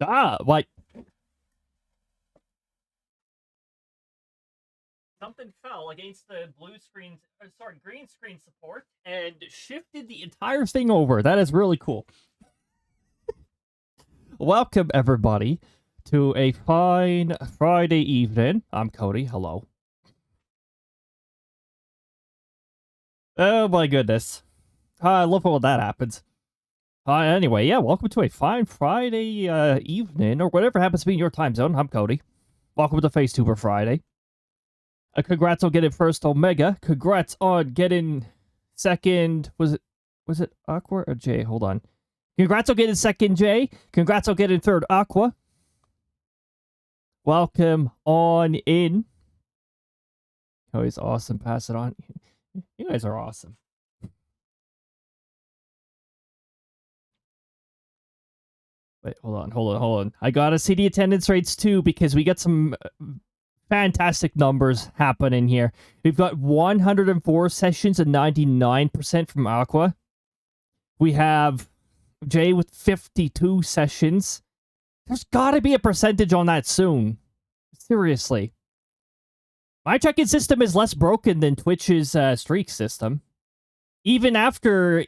What? Something fell against the green screen support and shifted the entire thing over. That is really cool. Welcome, everybody, to a fine Friday evening. I'm Cody. Hello. Oh my goodness. I love when that happens. Anyway, yeah, welcome to a fine Friday evening, or whatever happens to be in your time zone. I'm Cody. Welcome to FaceTuber Friday. Congrats on getting first Omega. Congrats on getting second. Was it Aqua or J? Hold on. Congrats on getting second J. Congrats on getting third Aqua. Welcome on in. Oh, he's awesome. Pass it on. You guys are awesome. Wait, hold on. I gotta see the attendance rates too, because we got some fantastic numbers happening here. We've got 104 sessions and 99% from Aqua. We have Jay with 52 sessions. There's gotta be a percentage on that soon. Seriously. My check-in system is less broken than Twitch's streak system. Even after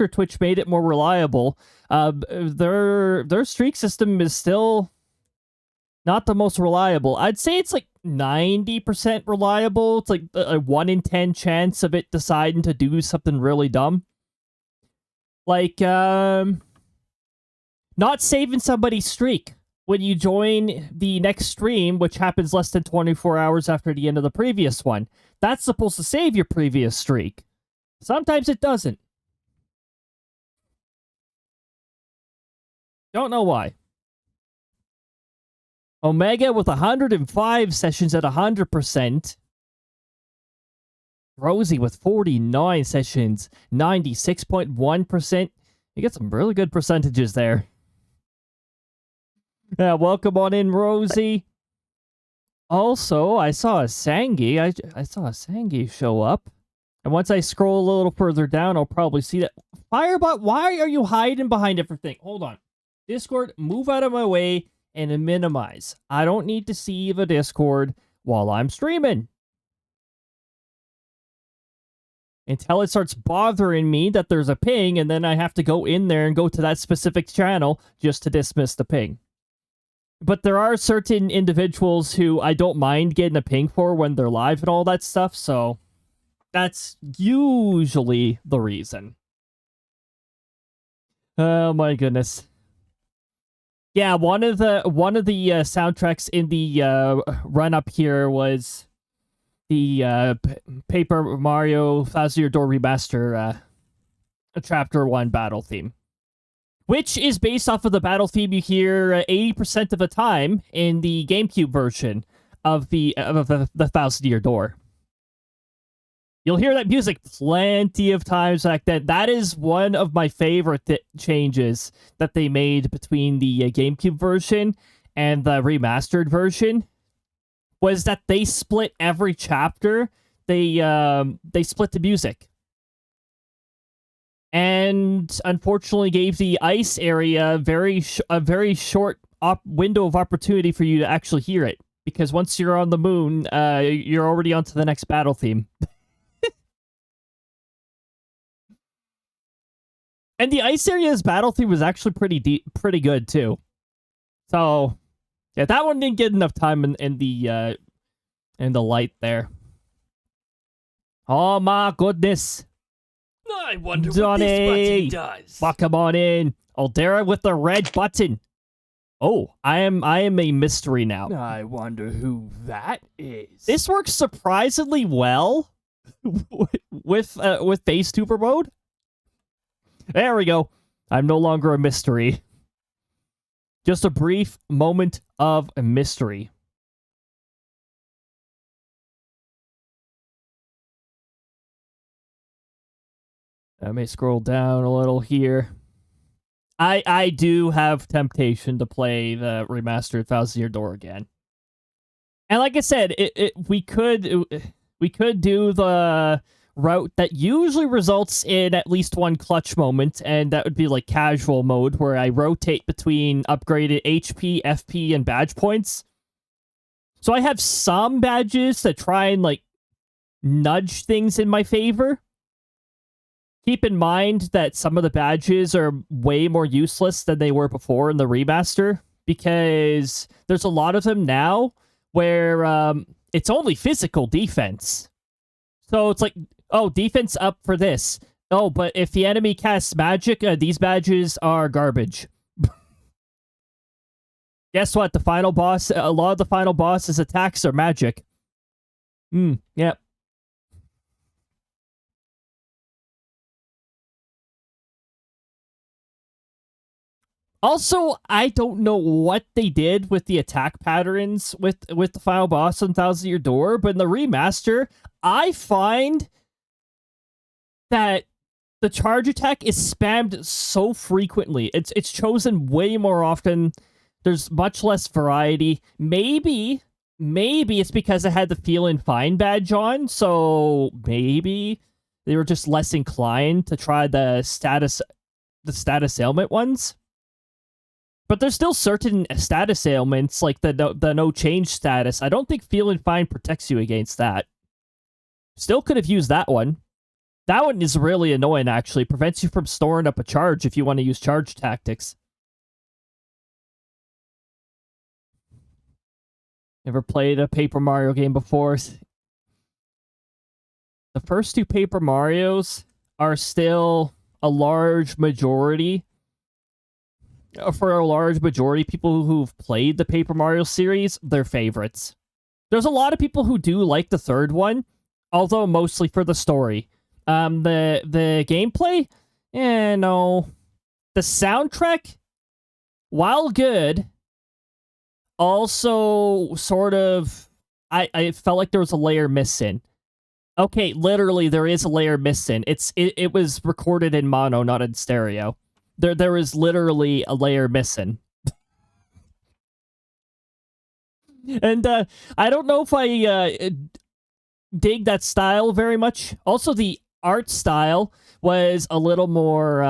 Twitch made it more reliable, their streak system is still not the most reliable. I'd say it's like 90% reliable. It's like a 1 in 10 chance of it deciding to do something really dumb. Like, not saving somebody's streak when you join the next stream, which happens less than 24 hours after the end of the previous one. That's supposed to save your previous streak. Sometimes it doesn't. Don't know why. Omega with 105 sessions at 100%. Rosie with 49 sessions, 96.1%. You get some really good percentages there. Yeah, welcome on in, Rosie. Also, I saw a Sangi. I saw a Sangi show up. And once I scroll a little further down, I'll probably see that. Firebot, why are you hiding behind everything? Hold on. Discord, move out of my way and minimize. I don't need to see the Discord while I'm streaming. Until it starts bothering me that there's a ping, and then I have to go in there and go to that specific channel just to dismiss the ping. But there are certain individuals who I don't mind getting a ping for when they're live and all that stuff, so that's usually the reason. Oh my goodness. Yeah, one of the soundtracks in the run up here was the Paper Mario Thousand Year Door Remaster Chapter 1 battle theme, which is based off of the battle theme you hear 80% of the time in the GameCube version of the Thousand Year Door. You'll hear that music plenty of times back then. That is one of my favorite changes that they made between the GameCube version and the remastered version, was that they split every chapter. They split the music. And unfortunately gave the ice area a very short window of opportunity for you to actually hear it. Because once you're on the moon, you're already onto the next battle theme. And the ice area's battle theme was actually pretty good too. So, yeah, that one didn't get enough time in the light there. Oh my goodness! I wonder Johnny, what this button does. Welcome on in, Aldera with the red button. Oh, I am a mystery now. I wonder who that is. This works surprisingly well with FaceTuber mode. There we go. I'm no longer a mystery. Just a brief moment of a mystery. I may scroll down a little here. I do have temptation to play the remastered Thousand Year Door again. And like I said, we could do the route that usually results in at least one clutch moment, and that would be like casual mode, where I rotate between upgraded HP, FP, and badge points. So I have some badges that try and like nudge things in my favor. Keep in mind that some of the badges are way more useless than they were before in the remaster, because there's a lot of them now where it's only physical defense. So it's like, oh, defense up for this. Oh, but if the enemy casts magic, these badges are garbage. Guess what? The final boss, a lot of the final boss's attacks are magic. Yep. Also, I don't know what they did with the attack patterns with the final boss on Thousand Year Door, but in the remaster, I find that the charge attack is spammed so frequently. It's chosen way more often. There's much less variety. Maybe it's because I had the Feel and Find badge on, so maybe they were just less inclined to try the status ailment ones. But there's still certain status ailments, like the no change status. I don't think Feel and Find protects you against that. Still could have used that one. That one is really annoying, actually. Prevents you from storing up a charge if you want to use charge tactics. Never played a Paper Mario game before. The first two Paper Marios are still a large majority. For a large majority of people who've played the Paper Mario series, their favorites. There's a lot of people who do like the third one, although mostly for the story. The gameplay? No. The soundtrack, while good, also sort of... I felt like there was a layer missing. Okay, literally, there is a layer missing. It was recorded in mono, not in stereo. There is literally a layer missing. And I don't know if I dig that style very much. Also, the art style was a little more...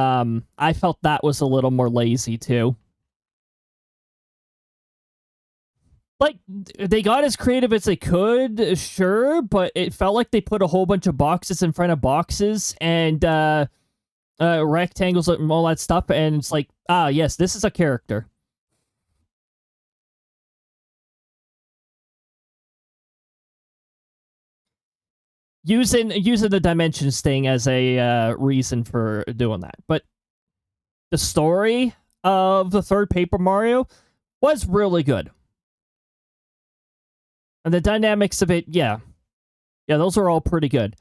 I felt that was a little more lazy, too. Like, they got as creative as they could, sure, but it felt like they put a whole bunch of boxes in front of boxes, and rectangles and all that stuff, and it's like, yes, this is a character. Using the dimensions thing as a reason for doing that. But the story of the third Paper Mario was really good. And the dynamics of it, yeah, those are all pretty good.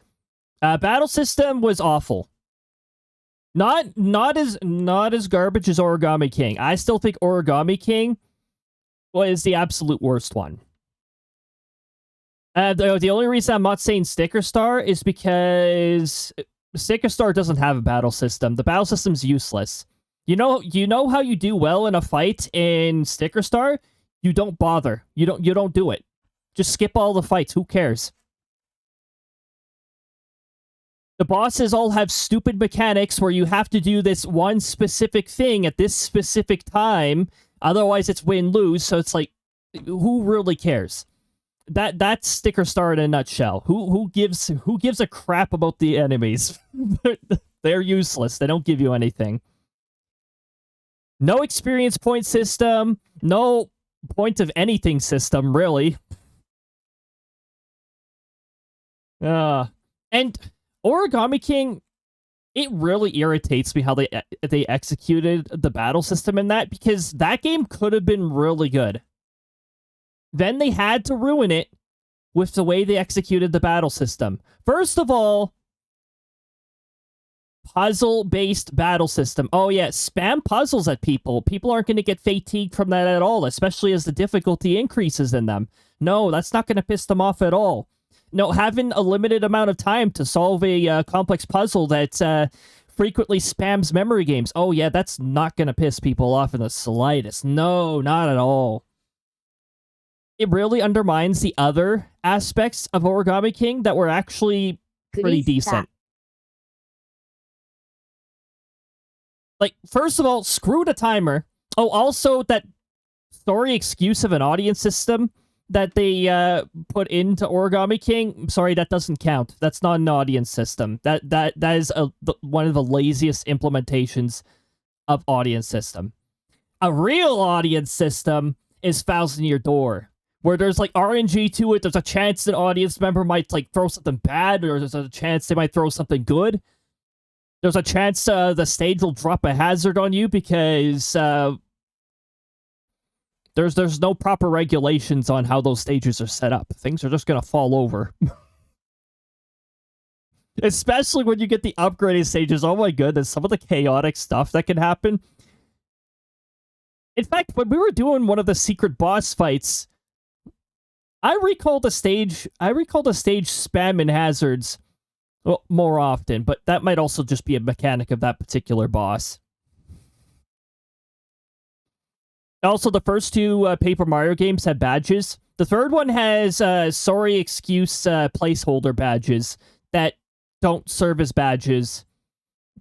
Battle system was awful. Not as garbage as Origami King. I still think Origami King was the absolute worst one. The only reason I'm not saying Sticker Star is because Sticker Star doesn't have a battle system. The battle system's useless. You know how you do well in a fight in Sticker Star? You don't bother. You don't do it. Just skip all the fights. Who cares? The bosses all have stupid mechanics where you have to do this one specific thing at this specific time. Otherwise, it's win-lose. So it's like, who really cares? That's Sticker Star in a nutshell. Who gives a crap about the enemies? They're useless. They don't give you anything. No experience point system. No point of anything system, really. And Origami King, it really irritates me how they executed the battle system in that, because that game could have been really good. Then they had to ruin it with the way they executed the battle system. First of all, puzzle-based battle system. Oh yeah, spam puzzles at people. People aren't going to get fatigued from that at all, especially as the difficulty increases in them. No, that's not going to piss them off at all. No, having a limited amount of time to solve a complex puzzle that frequently spams memory games. Oh yeah, that's not going to piss people off in the slightest. No, not at all. It really undermines the other aspects of Origami King that were actually pretty decent. Like, first of all, screw the timer. Oh, also, that sorry excuse of an audience system that they put into Origami King, sorry, that doesn't count. That's not an audience system. That is one of the laziest implementations of audience system. A real audience system is Thousand Year Door, where there's like RNG to it. There's a chance an audience member might like throw something bad, or there's a chance they might throw something good. There's a chance the stage will drop a hazard on you because there's no proper regulations on how those stages are set up. Things are just gonna fall over. Especially when you get the upgraded stages. Oh my goodness, some of the chaotic stuff that can happen. In fact, when we were doing one of the secret boss fights, I recall the stage spamming hazards more often, but that might also just be a mechanic of that particular boss. Also, the first two Paper Mario games have badges. The third one has sorry excuse placeholder badges that don't serve as badges.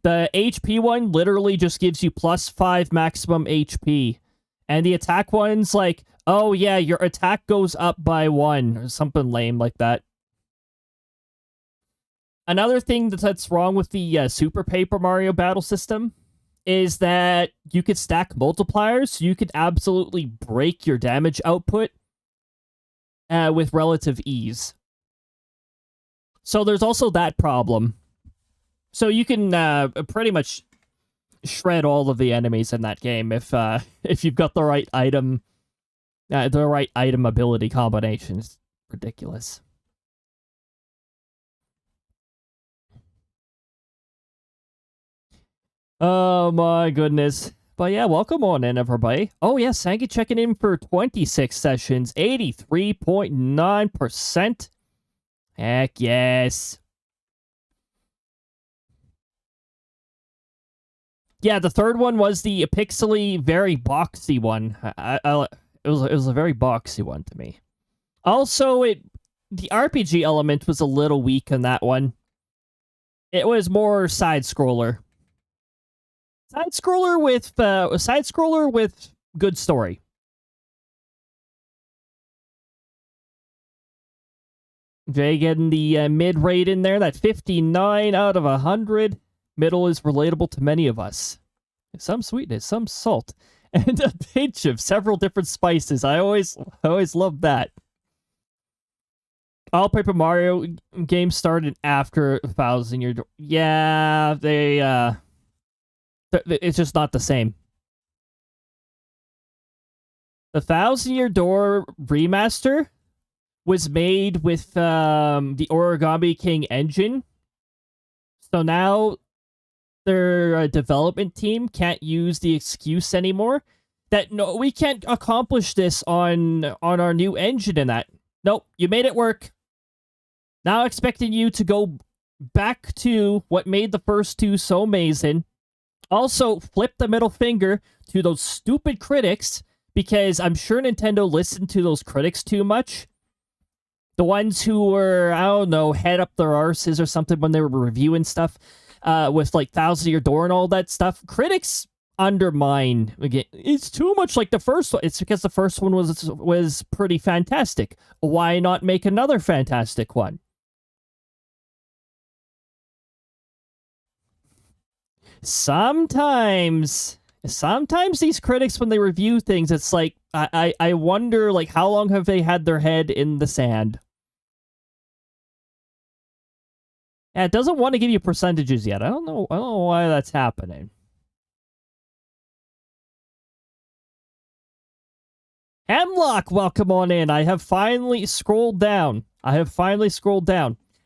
The HP one literally just gives you +5 maximum HP. And the attack one's like, oh yeah, your attack goes up by 1, or something lame like that. Another thing that's wrong with the Super Paper Mario battle system is that you could stack multipliers, so you could absolutely break your damage output with relative ease. So there's also that problem. So you can pretty much shred all of the enemies in that game if you've got the right item ability combinations. Ridiculous. Oh my goodness. But yeah, welcome on in, everybody. Oh yeah, Sangi checking in for 26 sessions, 83.9%. Heck yes. Yeah, the third one was the pixely, very boxy one. It was a very boxy one to me. Also, the RPG element was a little weak in that one. It was more side scroller. Side scroller with good story. Jay getting the mid rate in there. That 59 out of 100. Middle is relatable to many of us. Some sweetness, some salt, and a pinch of several different spices. I always love that. All Paper Mario games started after 1000 Year Door. Yeah, it's just not the same. The 1000 Year Door remaster was made with the Origami King engine. So now their development team can't use the excuse anymore that, no, we can't accomplish this on our new engine and that. Nope, you made it work. Now expecting you to go back to what made the first two so amazing. Also, flip the middle finger to those stupid critics, because I'm sure Nintendo listened to those critics too much. The ones who were, I don't know, head up their arses or something when they were reviewing stuff with like 1000 Year Door and all that stuff. Critics undermine. Again, it's too much like the first one. It's because the first one was pretty fantastic. Why not make another fantastic one? Sometimes these critics, when they review things, it's like, I wonder, like, how long have they had their head in the sand? Yeah, it doesn't want to give you percentages yet. I don't know why that's happening. Hemlock, welcome on in. I have finally scrolled down.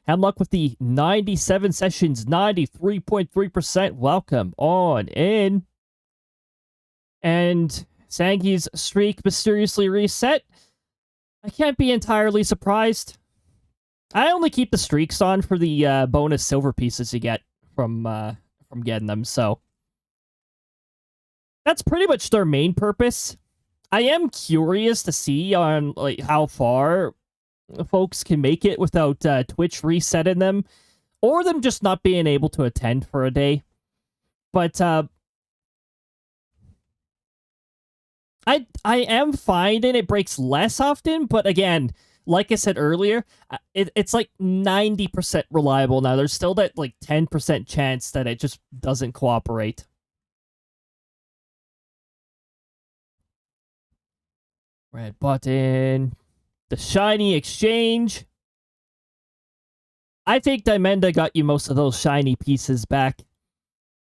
Hemlock with the 97 sessions, 93.3%. Welcome on in. And Sangi's streak mysteriously reset. I can't be entirely surprised. I only keep the streaks on for the bonus silver pieces you get from getting them, so that's pretty much their main purpose. I am curious to see on like how far folks can make it without Twitch resetting them or them just not being able to attend for a day. But I am finding it breaks less often, but again, like I said earlier, it's like 90% reliable now. There's still that like 10% chance that it just doesn't cooperate. Red button. The shiny exchange. I think Diamenda got you most of those shiny pieces back.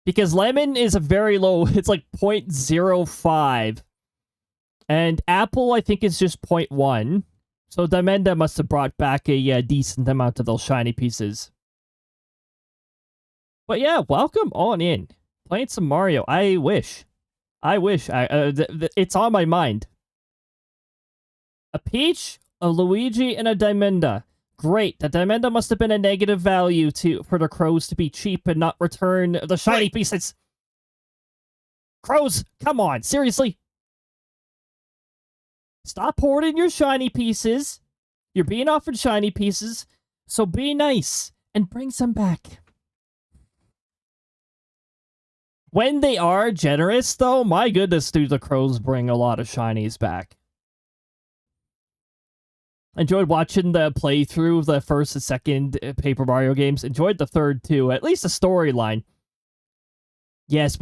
Because Lemon is a very low, it's like 0.05. And Apple, I think, is just 0.1. So Diamenda must have brought back a decent amount of those shiny pieces. But yeah, welcome on in. Playing some Mario. I wish. It's on my mind. A Peach, a Luigi, and a Diamenda. Great. The Diamenda must have been a negative value for the crows to be cheap and not return the shiny pieces. Crows, come on, seriously. Stop hoarding your shiny pieces. You're being offered shiny pieces, so be nice and bring some back. When they are generous, though, my goodness, do the crows bring a lot of shinies back. Enjoyed watching the playthrough of the first and second Paper Mario games. Enjoyed the third, too. At least the storyline. Yes,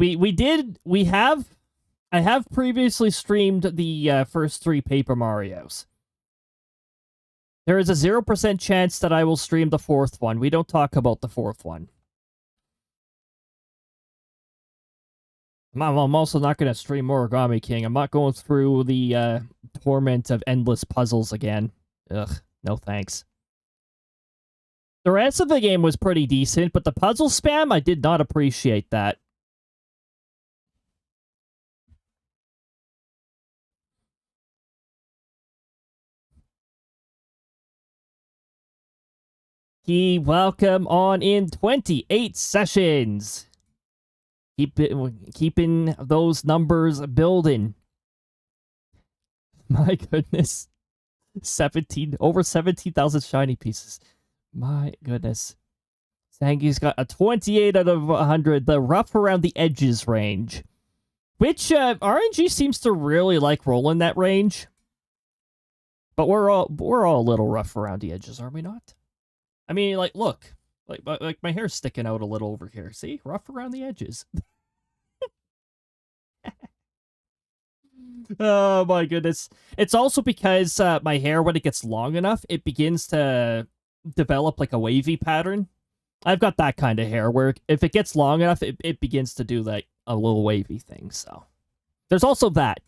I have previously streamed the first 3 Paper Marios. There is a 0% chance that I will stream the 4th one. We don't talk about the 4th one. I'm also not going to stream Origami King. I'm not going through the torment of endless puzzles again. Ugh, no thanks. The rest of the game was pretty decent, but the puzzle spam, I did not appreciate that. Welcome on in 28 sessions. Keeping those numbers building. My goodness. Over 17,000 shiny pieces. My goodness. Sangi's got a 28 out of 100, the rough around the edges range. Which RNG seems to really like rolling that range. But we're all a little rough around the edges, are we not? I mean, like, look. Like my hair's sticking out a little over here. See? Rough around the edges. Oh my goodness. It's also because my hair, when it gets long enough, it begins to develop like a wavy pattern. I've got that kind of hair where if it gets long enough, it begins to do like a little wavy thing. So there's also that.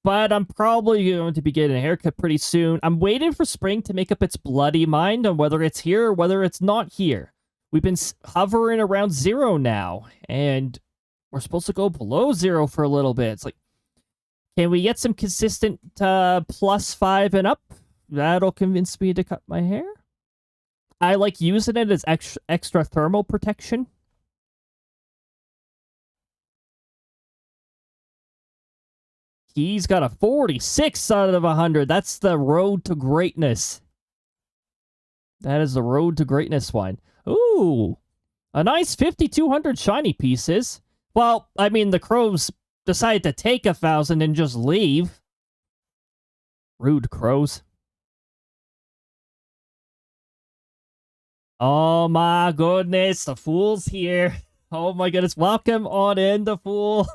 But I'm probably going to be getting a haircut pretty soon. I'm waiting for spring to make up its bloody mind on whether it's here or whether it's not here. We've been hovering around 0 now, and we're supposed to go below 0 for a little bit. It's like, can we get some consistent +5 and up? That'll convince me to cut my hair. I like using it as extra thermal protection. He's got a 46 out of 100. That's the road to greatness. That is the road to greatness one. Ooh, a nice 5,200 shiny pieces. Well, I mean, the crows decide to take 1,000 and just leave. Rude crows. Oh my goodness, the fool's here. Oh my goodness, welcome on in, the fool.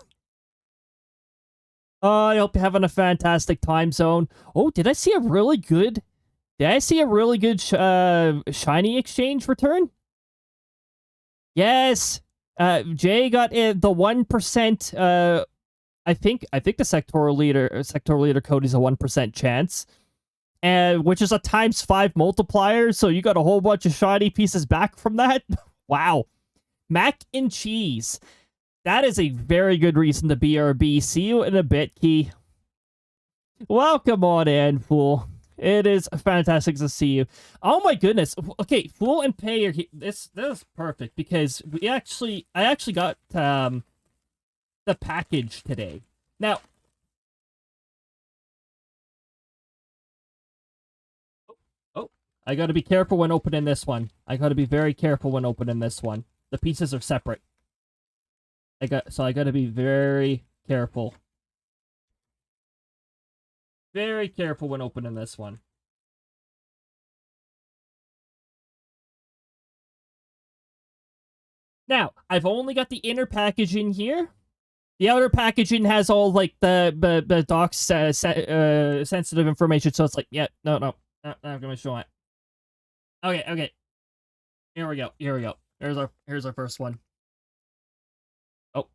Oh, I hope you're having a fantastic time zone. Oh, did I see a really good shiny exchange return? Yes. Jay got the 1%. I think the sectoral leader Cody's a 1% chance, which is a ×5 multiplier. So you got a whole bunch of shiny pieces back from that. Wow, mac and cheese. That is a very good reason to BRB. See you in a bit, Key. Welcome on in, fool. It is fantastic to see you. Oh my goodness. Okay, Fool and Pay are here. This is perfect because I actually got the package today. Now, oh, I gotta be careful when opening this one. I gotta be very careful when opening this one. The pieces are separate. I gotta be very careful. Very careful when opening this one. Now, I've only got the inner packaging here. The outer packaging has all, like, the doc's sensitive information, so it's like, yeah, no, I'm gonna show it. Okay. Here we go. Here's our first one. Oh.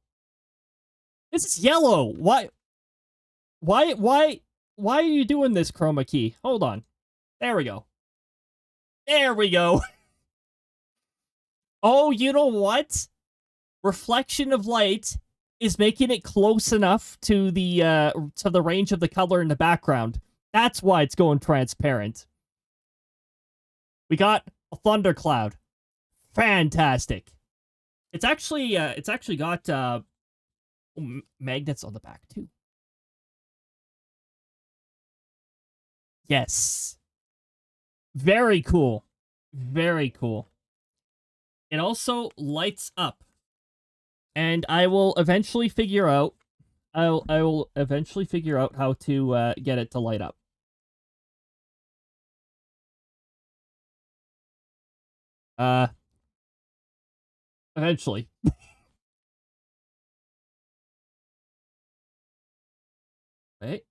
This is yellow! Why are you doing this, chroma key? Hold on. There we go. Oh, you know what? Reflection of light is making it close enough to the range of the color in the background. That's why it's going transparent. We got a thundercloud. Fantastic. It's actually got magnets on the back too. Yes. Very cool. Very cool. It also lights up. And I will eventually figure out I will eventually figure out how to get it to light up. Eventually. Wait.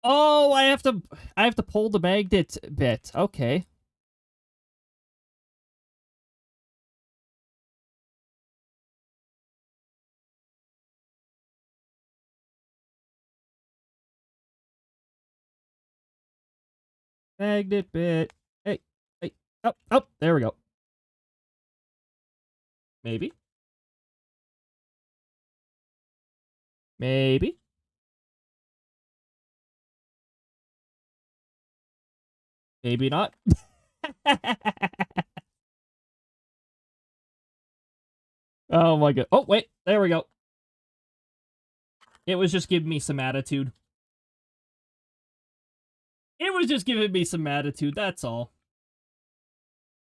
Oh, I have to pull the magnet bit. Okay. Magnet bit. Hey. Oh, there we go. Maybe. Maybe. Maybe not. Oh my god. Oh, wait. There we go. It was just giving me some attitude. That's all.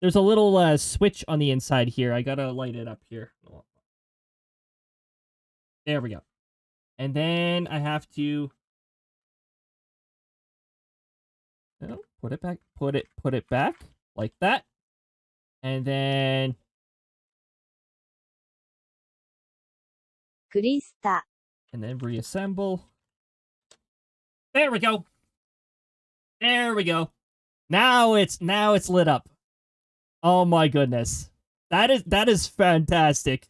There's a little switch on the inside here. I gotta light it up here. There we go. And then I have to... Oh, put it back. Put it back. Like that. And then... Krista. And then reassemble. There we go. There we go. Now it's lit up. Oh my goodness. That is fantastic.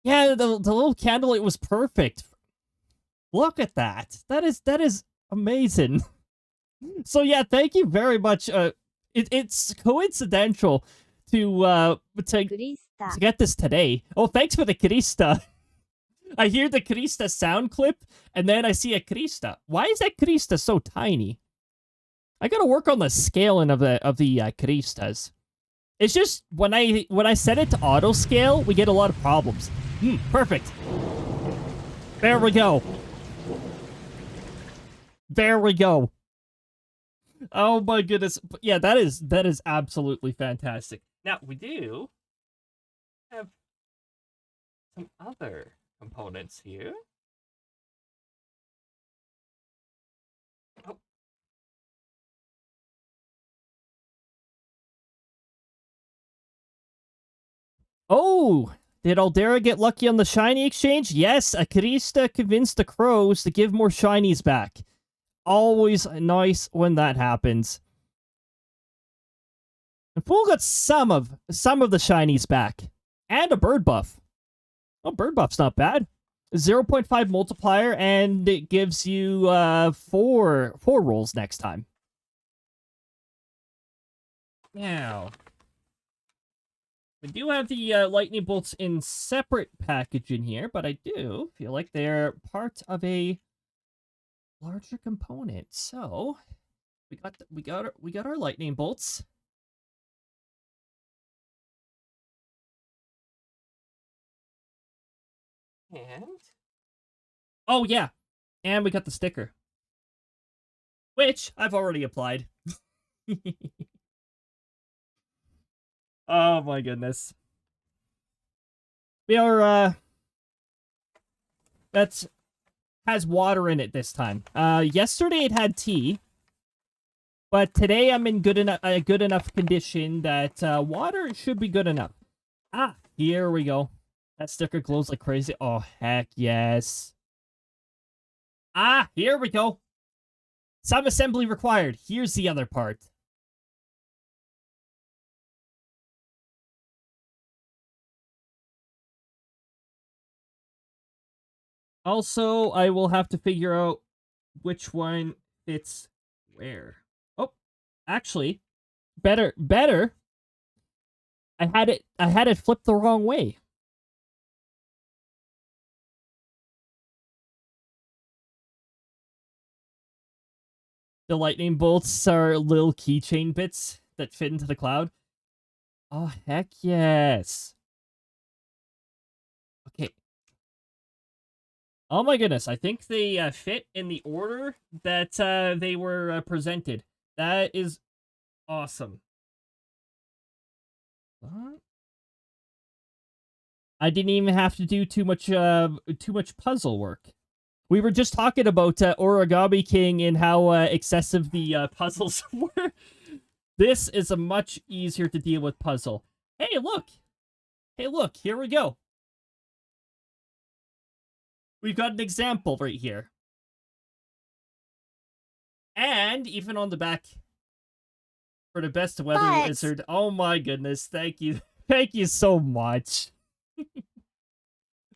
Yeah, the little candlelight was perfect. Look at that. That is amazing. So yeah, thank you very much. It's coincidental to get this today. Oh, thanks for the Krista. I hear the Krista sound clip, and then I see a Krista. Why is that Krista so tiny? I gotta work on the scaling of the Kristas. It's just when I set it to auto scale, we get a lot of problems. Perfect. There we go. There we go. Oh my goodness. Yeah, that is absolutely fantastic. Now, we do have some other components here. Oh, did Aldera get lucky on the shiny exchange? Yes, a Krista convinced the crows to give more shinies back. Always nice when that happens. And Fool got some of the shinies back. And a bird buff. Oh, bird buff's not bad. 0.5 multiplier, and it gives you 4 rolls next time. Now, we do have the lightning bolts in separate packaging here, but I do feel like they're part of a larger component. So we got our lightning bolts. And... Oh, yeah. And we got the sticker. Which I've already applied. Oh my goodness. We are, that's has water in it this time. Yesterday it had tea. But today I'm in good enough condition that water should be good enough. Ah, here we go. That sticker glows like crazy. Oh, heck yes. Ah, here we go. Some assembly required. Here's the other part. Also, I will have to figure out which one fits where. Oh, actually, better. I had it flipped the wrong way. The lightning bolts are little keychain bits that fit into the cloud. Oh, heck yes. Okay. Oh my goodness, I think they fit in the order that they were presented. That is awesome. What? I didn't even have to do too much puzzle work. We were just talking about Origami King and how excessive the puzzles were. This is a much easier to deal with puzzle. Hey, look! Hey, look, here we go. We've got an example right here. And even on the back, for the best weather wizard. Oh my goodness, thank you. Thank you so much.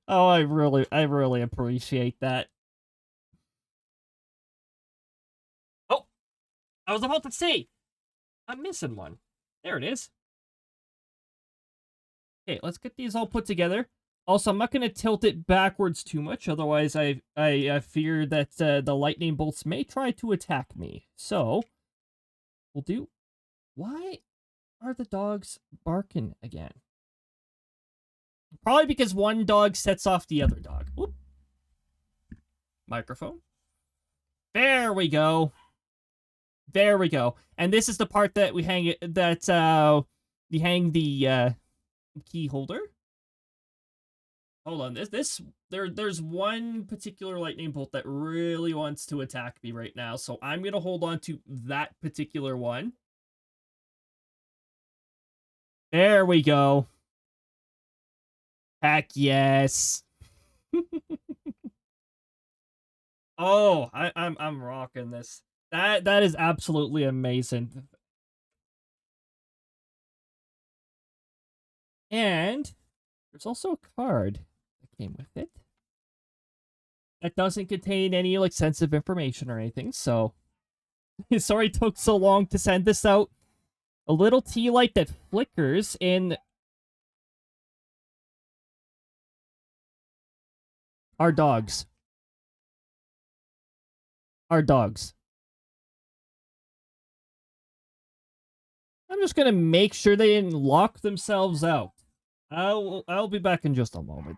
Oh, I really appreciate that. Oh, I was about to say, I'm missing one. There it is. Okay, let's get these all put together. Also, I'm not going to tilt it backwards too much, otherwise I fear that the lightning bolts may try to attack me. So, we'll do... Why are the dogs barking again? Probably because one dog sets off the other dog. Whoop. Microphone. There we go. There we go. And this is the part that we hang it, that we hang the key holder. Hold on. There's one particular lightning bolt that really wants to attack me right now, so I'm gonna hold on to that particular one. There we go. Heck yes. Oh, I'm rocking this. That is absolutely amazing. And there's also a card that came with it. That doesn't contain any like sensitive information or anything, so sorry it took so long to send this out. A little tea light that flickers in our dogs. Our dogs. I'm just gonna make sure they didn't lock themselves out. I'll be back in just a moment.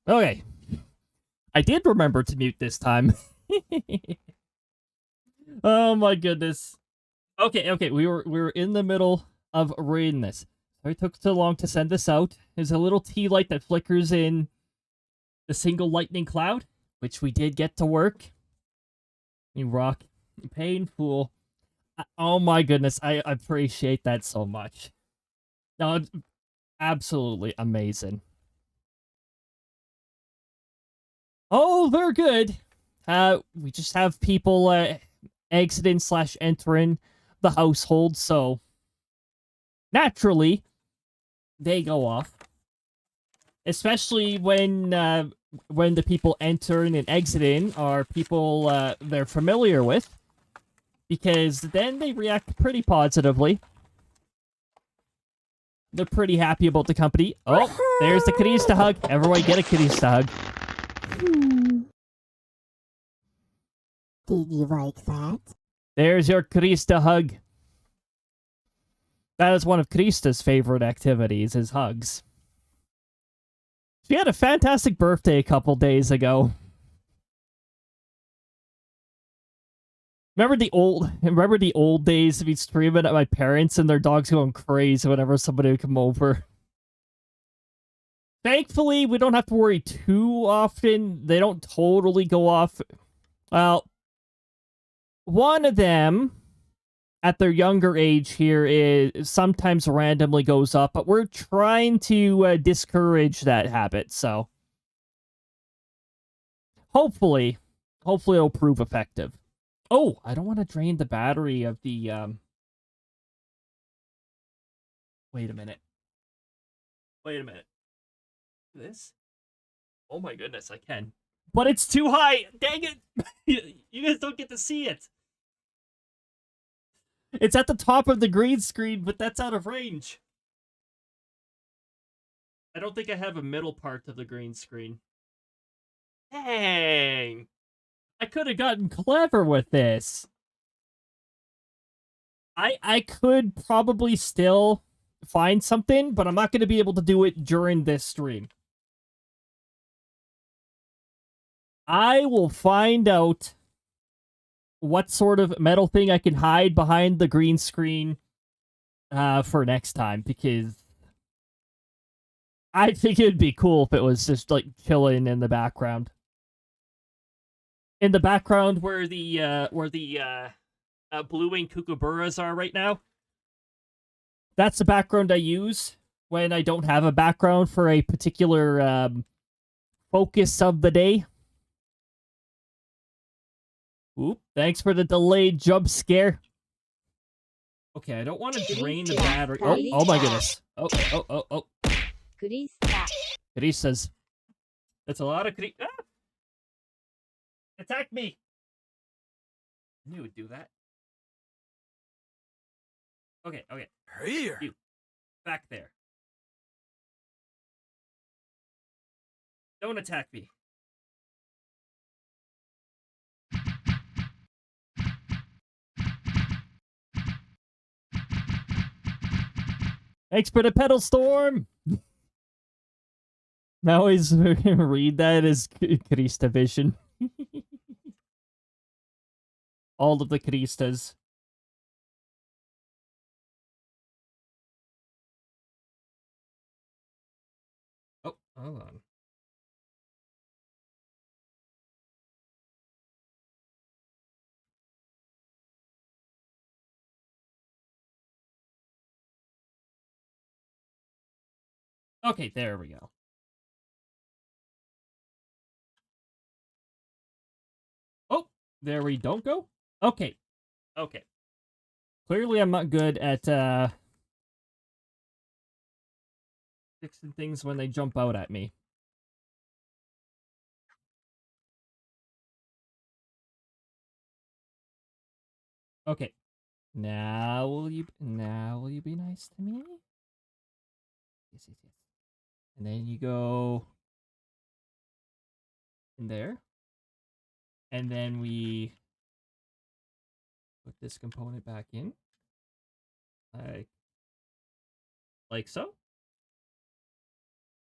Okay. I did remember to mute this time. Oh my goodness. Okay, we were in the middle of reading this. Sorry it took so long to send this out. There's a little tea light that flickers in the single lightning cloud, which we did get to work. You rock. Painful. Oh my goodness, I appreciate that so much. No, it's absolutely amazing. Oh, they're good. We just have people exiting / entering the household, so naturally they go off. Especially when the people entering and exiting are people they're familiar with, because then they react pretty positively. They're pretty happy about the company. Oh, there's the kitties to hug. Everyone get a kitties to hug. Did you like that? There's your Krista hug. That is one of Krista's favorite activities, is hugs. She had a fantastic birthday a couple days ago. Remember the old days of me screaming at my parents and their dogs going crazy whenever somebody would come over? Thankfully, we don't have to worry too often. They don't totally go off. Well, one of them, at their younger age here, is sometimes randomly goes up, but we're trying to discourage that habit, so hopefully it'll prove effective. Oh, I don't want to drain the battery of the wait a minute. This? Oh my goodness, I can. But it's too high. Dang it. You guys don't get to see it. It's at the top of the green screen, but that's out of range. I don't think I have a middle part of the green screen. Dang. I could have gotten clever with this. I could probably still find something, but I'm not going to be able to do it during this stream. I will find out what sort of metal thing I can hide behind the green screen for next time, because I think it'd be cool if it was just like chilling in the background. In the background where the blue-winged kookaburras are right now. That's the background I use when I don't have a background for a particular focus of the day. Oop, thanks for the delayed jump scare. Okay, I don't want to drain the battery. Oh my goodness. Oh. Krista. Cristas. That's a lot of Ah! Attack me! I knew it would do that. Okay. Here. You. Back there. Don't attack me. Thanks for the pedal storm! I always read that as Krista vision. All of the Kristas. Oh, hold on. Okay, there we go. Oh, there we don't go? Okay. Clearly I'm not good at fixing things when they jump out at me. Okay. Now will you be nice to me? Yes. And then you go in there. And then we put this component back in. Like so.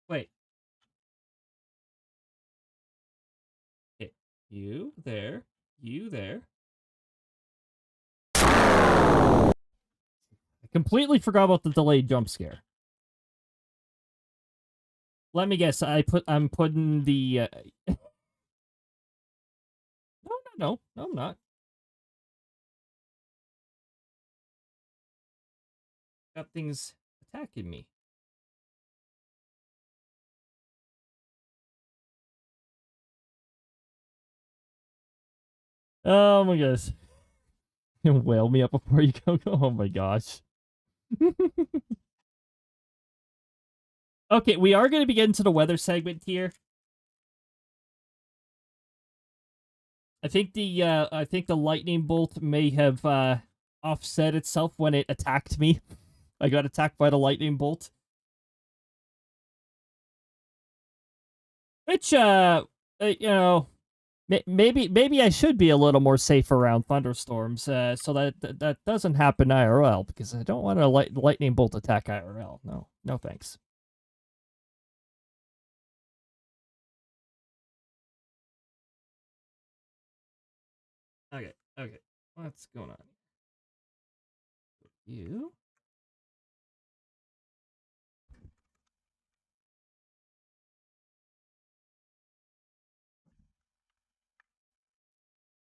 Wait. You there. You there. I completely forgot about the delayed jump scare. Let me guess. I'm putting the. No, I'm not. Got things attacking me. Oh my gosh. Whale me up before you go. Oh my gosh. Okay, we are going to be getting to the weather segment here. I think the lightning bolt may have offset itself when it attacked me. I got attacked by the lightning bolt. Which you know, maybe I should be a little more safe around thunderstorms, so that doesn't happen IRL, because I don't want a lightning bolt attack IRL. No thanks. Okay. What's going on? You.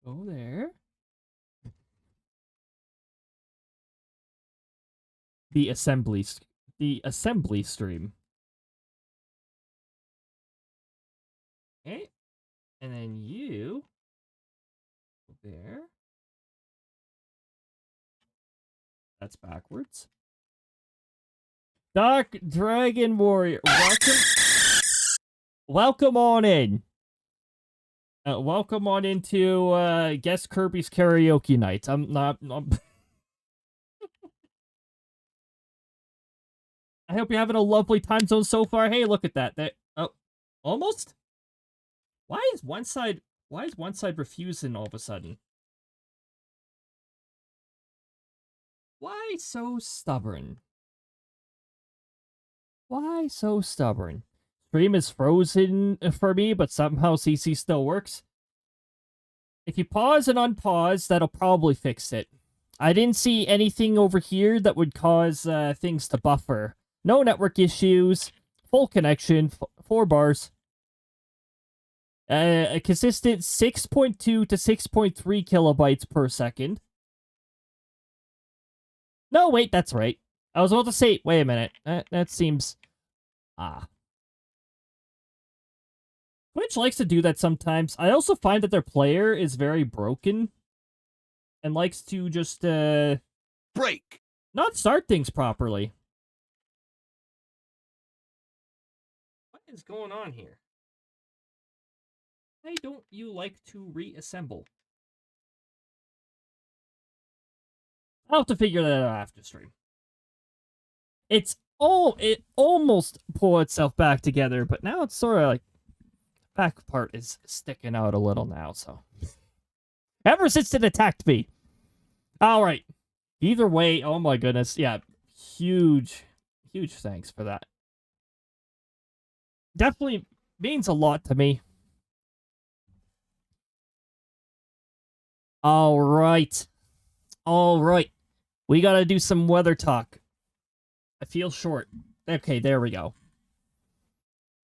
Go there. The assembly stream. Okay. And then you go there. That's backwards. Dark Dragon Warrior, welcome on in. Welcome on into Guess Kirby's Karaoke Night. I hope you're having a lovely time zone so far. Hey, look at that. Oh, almost. Why is one side refusing all of a sudden? Why so stubborn? Why so stubborn? Stream is frozen for me, but somehow CC still works. If you pause and unpause, that'll probably fix it. I didn't see anything over here that would cause things to buffer. No network issues. Full connection. 4 bars. A consistent 6.2 to 6.3 kilobytes per second. No, wait, that's right. I was about to say, wait a minute. That seems... Twitch likes to do that sometimes. I also find that their player is very broken and likes to just, break! not start things properly. What is going on here? Why don't you like to reassemble? I'll have to figure that out after stream. It almost pulled itself back together, but now it's sort of like back part is sticking out a little now, so. Ever since it attacked me. Alright. Either way, oh my goodness. Yeah, huge thanks for that. Definitely means a lot to me. Alright. We gotta do some weather talk. I feel short. Okay, there we go.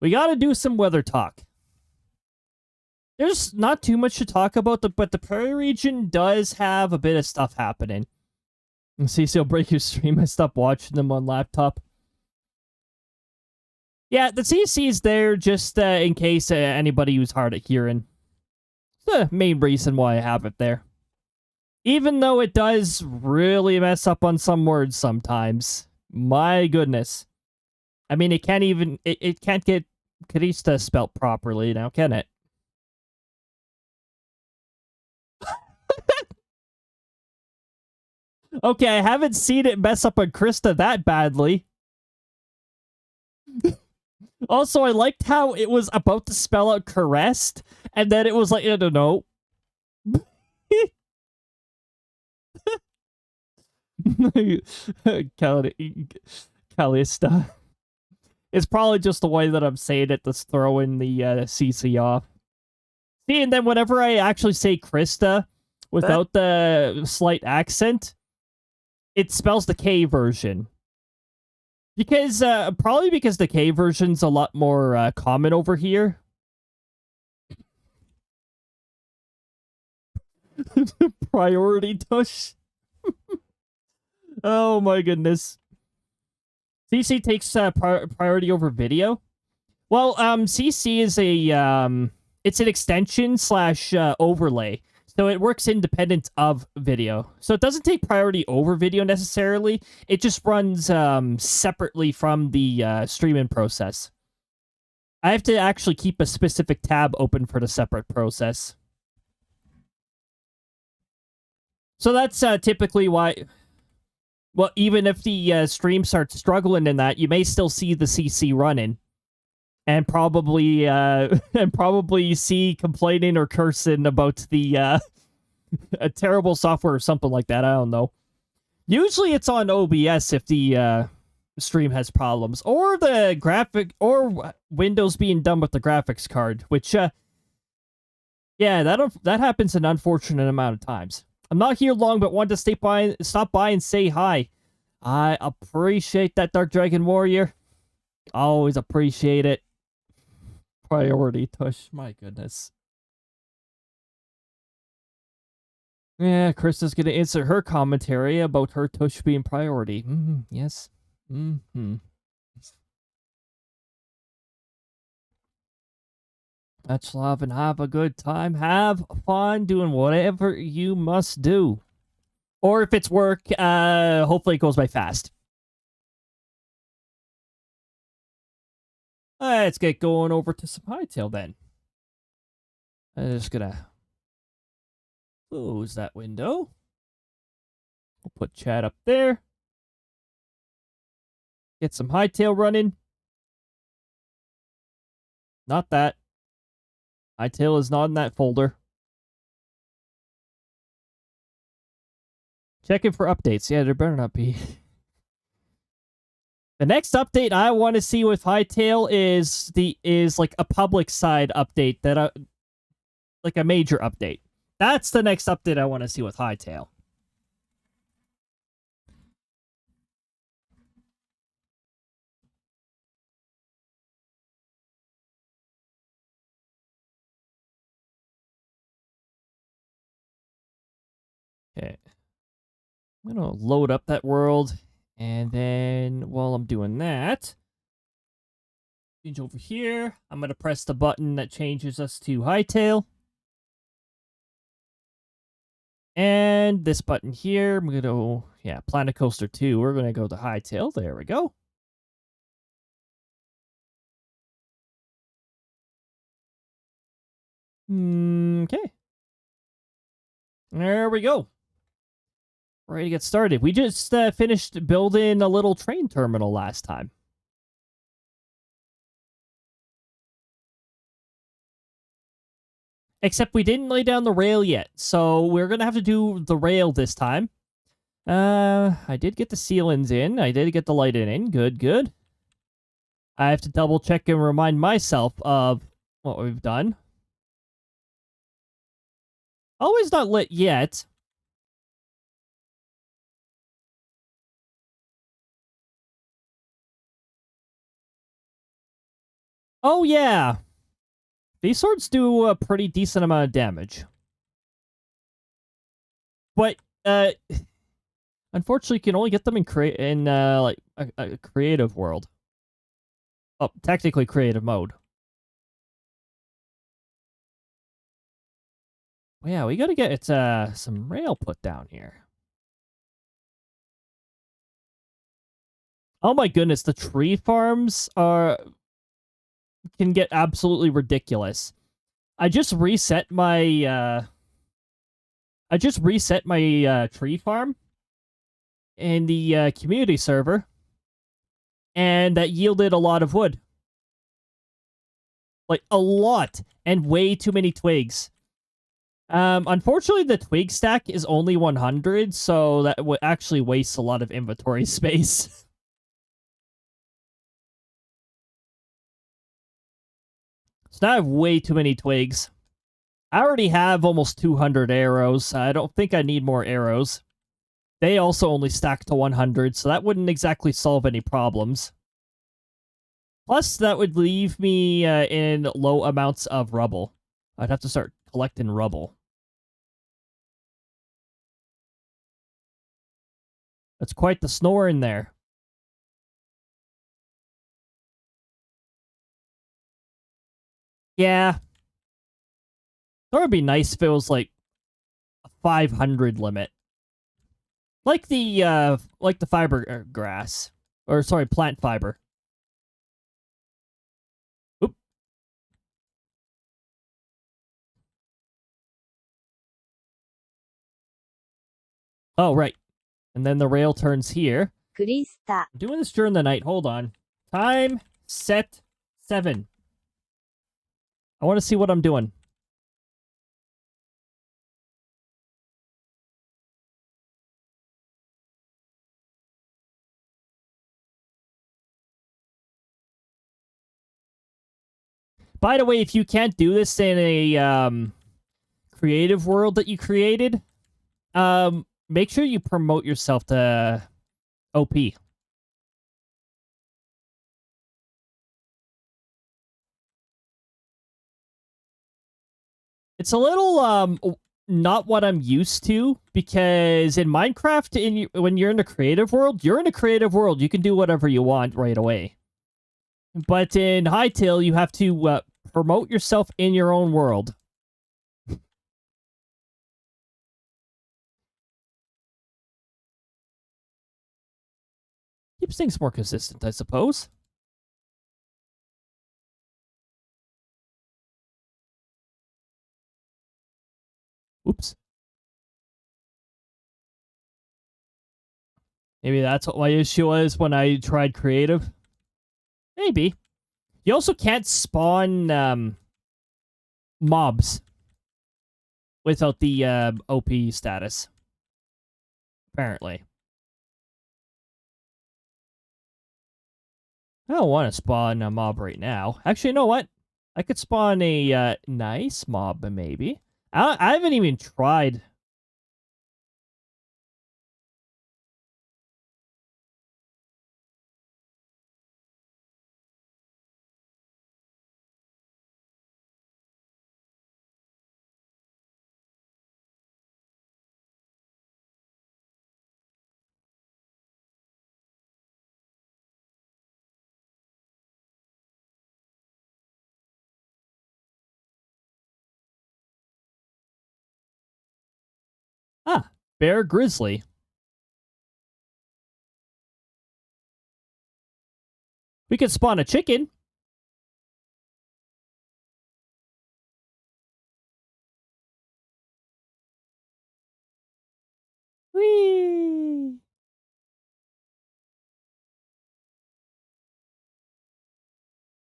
We gotta do some weather talk. There's not too much to talk about, but the prairie region does have a bit of stuff happening. CC will break your stream. I stopped watching them on laptop. Yeah, the CC is there just in case anybody who's hard of hearing. It's the main reason why I have it there. Even though it does really mess up on some words sometimes. My goodness. I mean, it can't even... It can't get Karista spelt properly now, can it? Okay, I haven't seen it mess up on Krista that badly. Also, I liked how it was about to spell out caressed, and then it was like, I don't know. Calista. It's probably just the way that I'm saying it that's throwing the CC off. See, and then whenever I actually say Krista without the slight accent, it spells the K version. Because, probably because the K version's a lot more common over here. Priority tush. Oh my goodness. CC takes priority over video. Well, CC is it's an extension slash overlay. So it works independent of video. So it doesn't take priority over video necessarily. It just runs separately from the streaming process. I have to actually keep a specific tab open for the separate process. So that's typically why... Well, even if the stream starts struggling in that, you may still see the CC running. And probably see complaining or cursing about the a terrible software or something like that. I don't know. Usually it's on OBS if the stream has problems. Or the graphic... Or Windows being done with the graphics card. Which, yeah, that happens an unfortunate amount of times. I'm not here long, but wanted to stop by and say hi. I appreciate that, Dark Dragon Warrior. Always appreciate it. Priority tush. My goodness. Yeah, Krista's gonna insert her commentary about her tush being priority. Yes. Much love and have a good time. Have fun doing whatever you must do. Or if it's work, hopefully it goes by fast. Let's get going over to some Hytale then. I'm just gonna close that window. We'll put chat up there. Get some Hytale running. Not that. Hytale is not in that folder. Checking for updates. Yeah, there better not be. The next update I want to see with Hytale is like a public side update that like a major update. That's the next update I want to see with Hytale. Okay. I'm going to load up that world, and then while I'm doing that, change over here. I'm going to press the button that changes us to Hytale. And this button here, I'm going to, Planet Coaster 2. We're going to go to Hytale. There we go. Okay. There we go. Ready to get started. We just finished building a little train terminal last time. Except we didn't lay down the rail yet, so we're going to have to do the rail this time. I did get the ceilings in. I did get the lighting in. Good, good. I have to double check and remind myself of what we've done. Always not lit yet. Oh, yeah. These swords do a pretty decent amount of damage. But, unfortunately, you can only get them in like, a creative world. Oh, technically creative mode. Well, yeah, we gotta get some rail put down here. Oh my goodness, the tree farms can get absolutely ridiculous. I just reset my tree farm in the community server, and that yielded a lot of wood. Like, a lot, and way too many twigs. Unfortunately, the twig stack is only 100, so that actually wastes a lot of inventory space. So now I have way too many twigs. I already have almost 200 arrows. I don't think I need more arrows. They also only stack to 100, so that wouldn't exactly solve any problems. Plus, that would leave me in low amounts of rubble. I'd have to start collecting rubble. That's quite the snore in there. Yeah. That would be nice if it was like a 500 limit. Like the fiber grass. Or sorry, plant fiber. Oop. Oh, right. And then the rail turns here. クリスタ I'm doing this during the night. Hold on. Time set 7. I want to see what I'm doing. By the way, if you can't do this in a creative world that you created, make sure you promote yourself to OP. It's a little not what I'm used to, because in Minecraft, when you're in the creative world, you're in a creative world. You can do whatever you want right away. But in Hytale, you have to promote yourself in your own world. Keeps things more consistent, I suppose. Oops. Maybe that's what my issue was when I tried creative. Maybe. You also can't spawn mobs without the OP status. Apparently. I don't want to spawn a mob right now. Actually, you know what? I could spawn a nice mob, maybe. I haven't even tried. Ah, bear grizzly. We could spawn a chicken. Whee!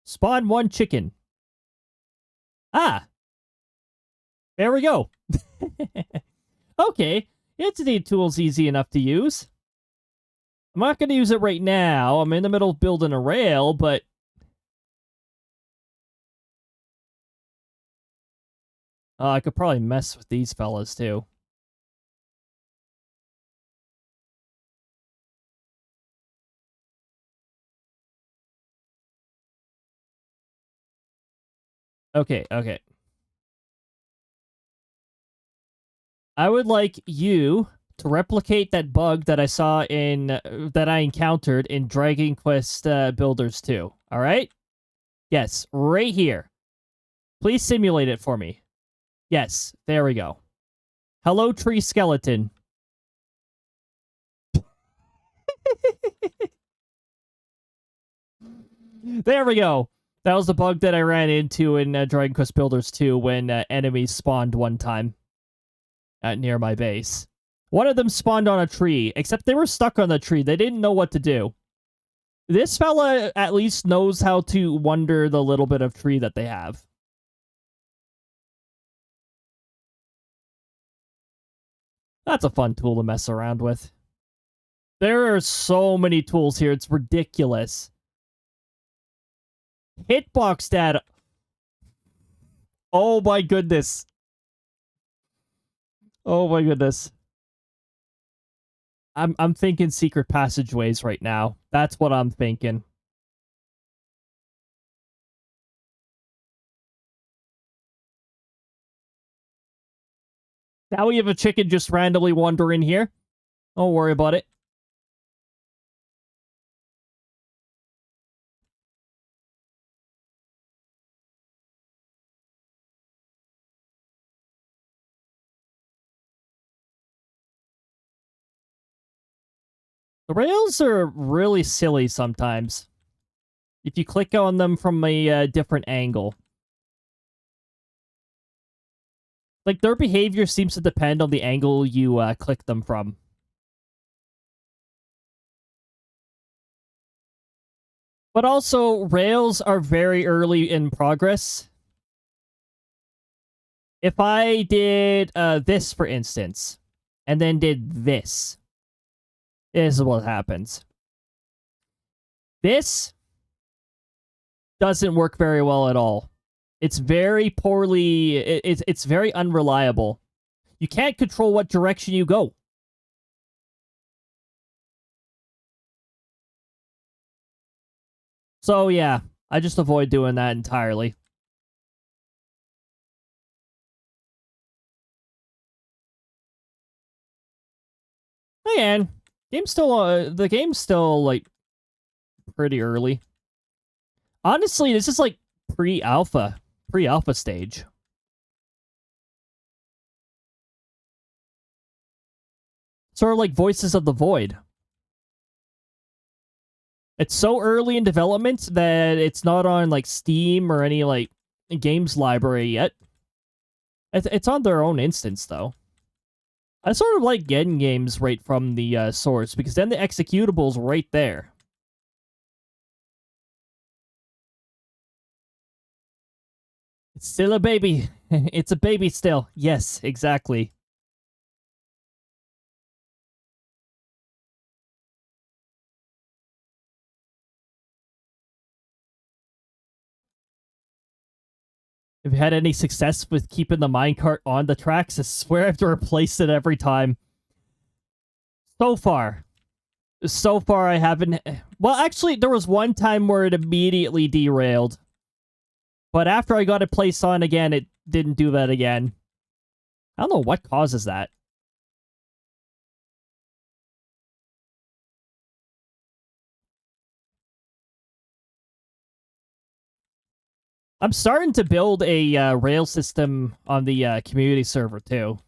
Spawn one chicken. Ah! There we go. Okay. Entity tool's easy enough to use. I'm not going to use it right now. I'm in the middle of building a rail, but... I could probably mess with these fellas, too. Okay, okay. I would like you to replicate that bug that I saw in... that I encountered in Dragon Quest Builders 2. Alright? Yes, right here. Please simulate it for me. Yes, there we go. Hello, tree skeleton. There we go. That was the bug that I ran into in Dragon Quest Builders 2 when enemies spawned one time near my base. One of them spawned on a tree, except they were stuck on the tree. They didn't know what to do. This fella at least knows how to wander the little bit of tree that they have. That's a fun tool to mess around with. There are so many tools here, it's ridiculous. Hitbox data. Oh my goodness. Oh my goodness. I'm thinking secret passageways right now. That's what I'm thinking. Now we have a chicken just randomly wandering here. Don't worry about it. The rails are really silly sometimes. If you click on them from a different angle. Like, their behavior seems to depend on the angle you click them from. But also, rails are very early in progress. If I did this, for instance, and then did this is what happens. This doesn't work very well at all. It's very poorly... It's very unreliable. You can't control what direction you go. So, yeah, I just avoid doing that entirely. Man, the game's still, like, pretty early. Honestly, this is, like, pre-alpha stage. Sort of like Voices of the Void. It's so early in development that it's not on, like, Steam or any, like, games library yet. It's on their own instance, though. I sort of like getting games right from the source, because then the executable's right there. It's still a baby. It's a baby still. Yes, exactly. Have you had any success with keeping the minecart on the tracks? I swear I have to replace it every time. So far, I haven't... Well, actually, there was one time where it immediately derailed. But after I got it placed on again, it didn't do that again. I don't know what causes that. I'm starting to build a rail system on the community server, too.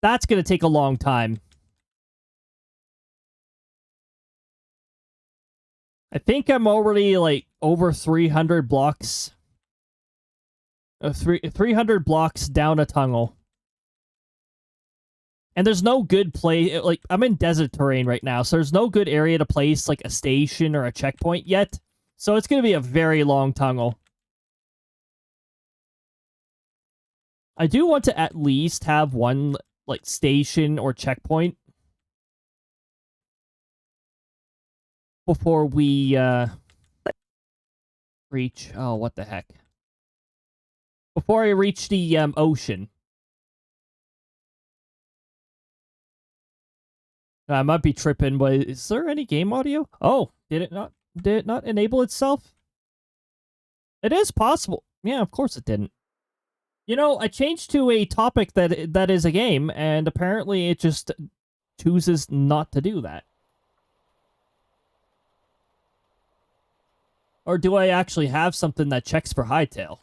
That's going to take a long time. I think I'm already, like, over 300 blocks. 300 blocks down a tunnel. And there's no good place... Like, I'm in desert terrain right now, so there's no good area to place, like, a station or a checkpoint yet. So it's going to be a very long tunnel. I do want to at least have one, like, station or checkpoint before we reach... Oh, what the heck. Before I reach the ocean. I might be tripping, but is there any game audio? Oh, did it not enable itself? It is possible. Yeah, of course it didn't. You know, I changed to a topic that is a game, and apparently it just chooses not to do that. Or do I actually have something that checks for Hytale?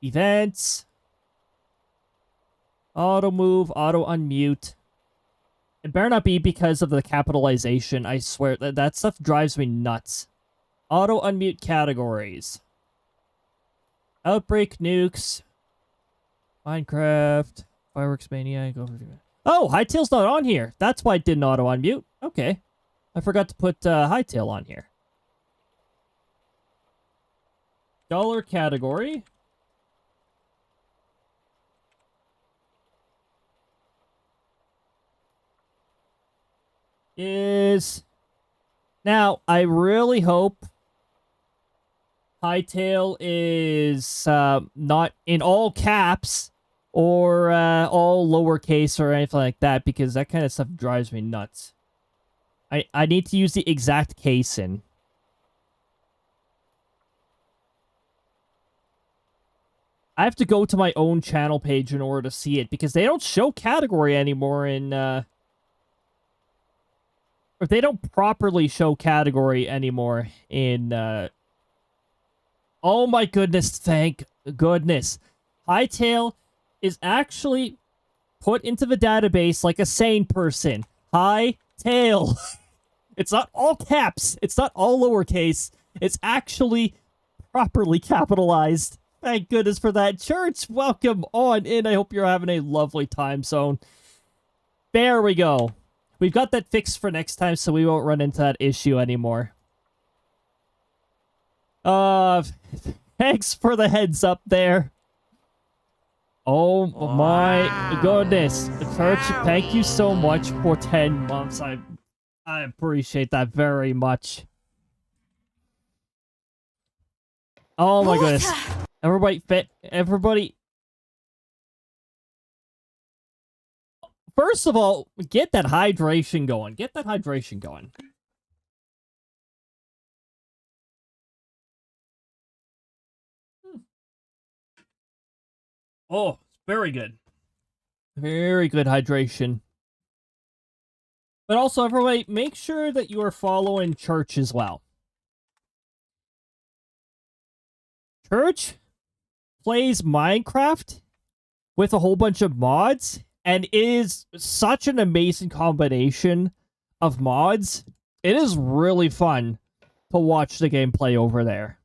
Events. Auto move, auto unmute. It better not be because of the capitalization, I swear. That stuff drives me nuts. Auto unmute categories. Outbreak, nukes. Minecraft. Fireworks Maniac. Oh, Hytale's not on here. That's why it didn't auto unmute. Okay. I forgot to put Hytale on here. Dollar category. Is... Now, I really hope Hytale is not in all caps or all lowercase or anything like that, because that kind of stuff drives me nuts. I need to use the exact case in. I have to go to my own channel page in order to see it, because they don't show category anymore in, or they don't properly show category anymore in, oh my goodness, thank goodness. Hytale is actually put into the database like a sane person. Hytale. It's not all caps. It's not all lowercase. It's actually properly capitalized. Thank goodness for that. Church, welcome on in. I hope you're having a lovely time zone. There we go. We've got that fixed for next time, so we won't run into that issue anymore. Thanks for the heads up there. Oh my goodness. Church, thank you so much for 10 months. I appreciate that very much. Oh my goodness. Everybody. First of all, get that hydration going. Get that hydration going. Oh, very good. Very good hydration. But also, everybody, make sure that you are following Church as well. Church plays Minecraft with a whole bunch of mods, and it is such an amazing combination of mods. It is really fun to watch the gameplay over there.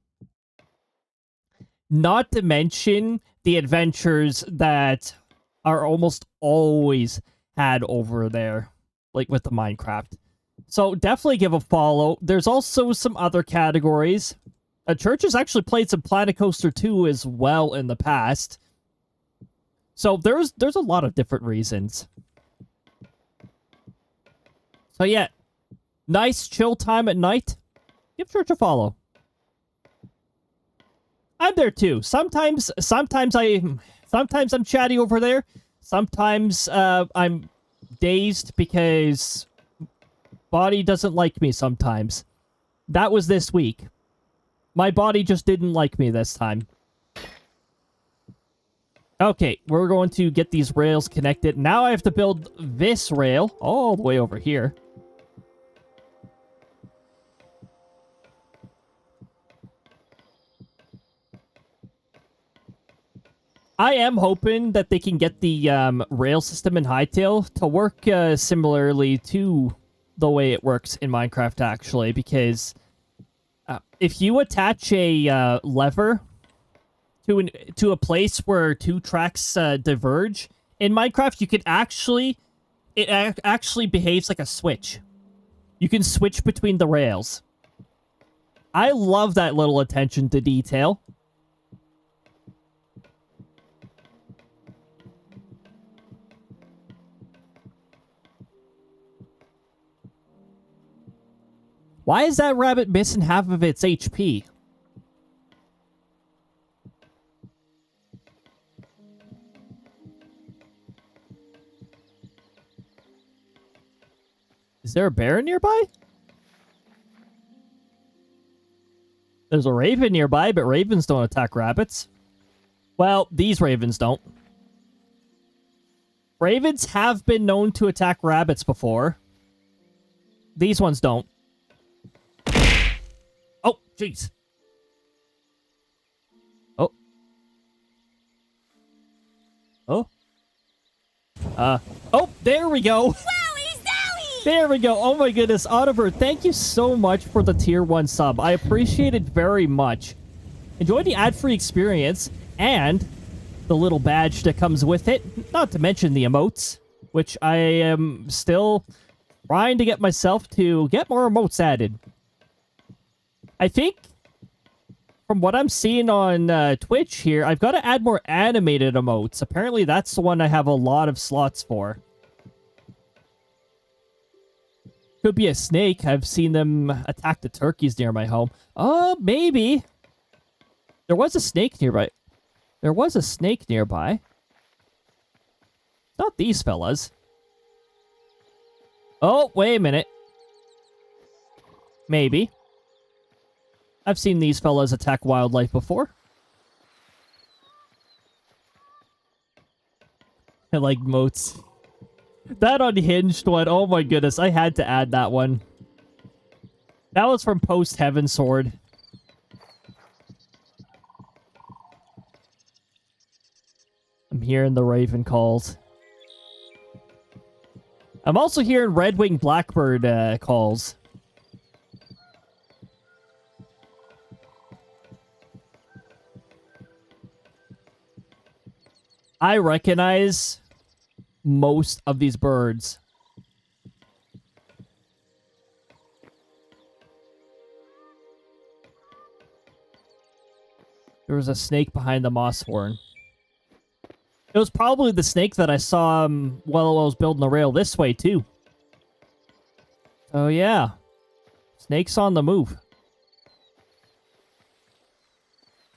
Not to mention the adventures that are almost always had over there, like with the Minecraft. So definitely give a follow. There's also some other categories. Church has actually played some Planet Coaster 2 as well in the past. So there's a lot of different reasons. So yeah, nice chill time at night. Give Church a follow. I'm there too. Sometimes I'm chatty over there. Sometimes I'm dazed because body doesn't like me sometimes. That was this week. My body just didn't like me this time. Okay, we're going to get these rails connected. Now I have to build this rail all the way over here. I am hoping that they can get the rail system in Hytale to work similarly to the way it works in Minecraft, actually, because if you attach a lever to a place where two tracks diverge in Minecraft, you can actually behaves like a switch. You can switch between the rails. I love that little attention to detail. Why is that rabbit missing half of its HP? Is there a bear nearby? There's a raven nearby, but ravens don't attack rabbits. Well, these ravens don't. Ravens have been known to attack rabbits before. These ones don't. Oh, jeez. Oh. Oh. Oh, there we go. There we go. Oh my goodness. Oliver, thank you so much for the tier 1 sub. I appreciate it very much. Enjoy the ad-free experience and the little badge that comes with it. Not to mention the emotes, which I am still trying to get myself to get more emotes added. I think, from what I'm seeing on Twitch here, I've got to add more animated emotes. Apparently, that's the one I have a lot of slots for. Could be a snake. I've seen them attack the turkeys near my home. Oh, maybe. There was a snake nearby. There was a snake nearby. Not these fellas. Oh, wait a minute. Maybe. I've seen these fellas attack wildlife before. I like moats. That unhinged one, oh my goodness, I had to add that one. That was from Post Heaven Sword. I'm hearing the raven calls. I'm also hearing red-winged blackbird calls. I recognize most of these birds. There was a snake behind the moss horn. It was probably the snake that I saw while I was building the rail this way, too. Oh, yeah. Snake's on the move.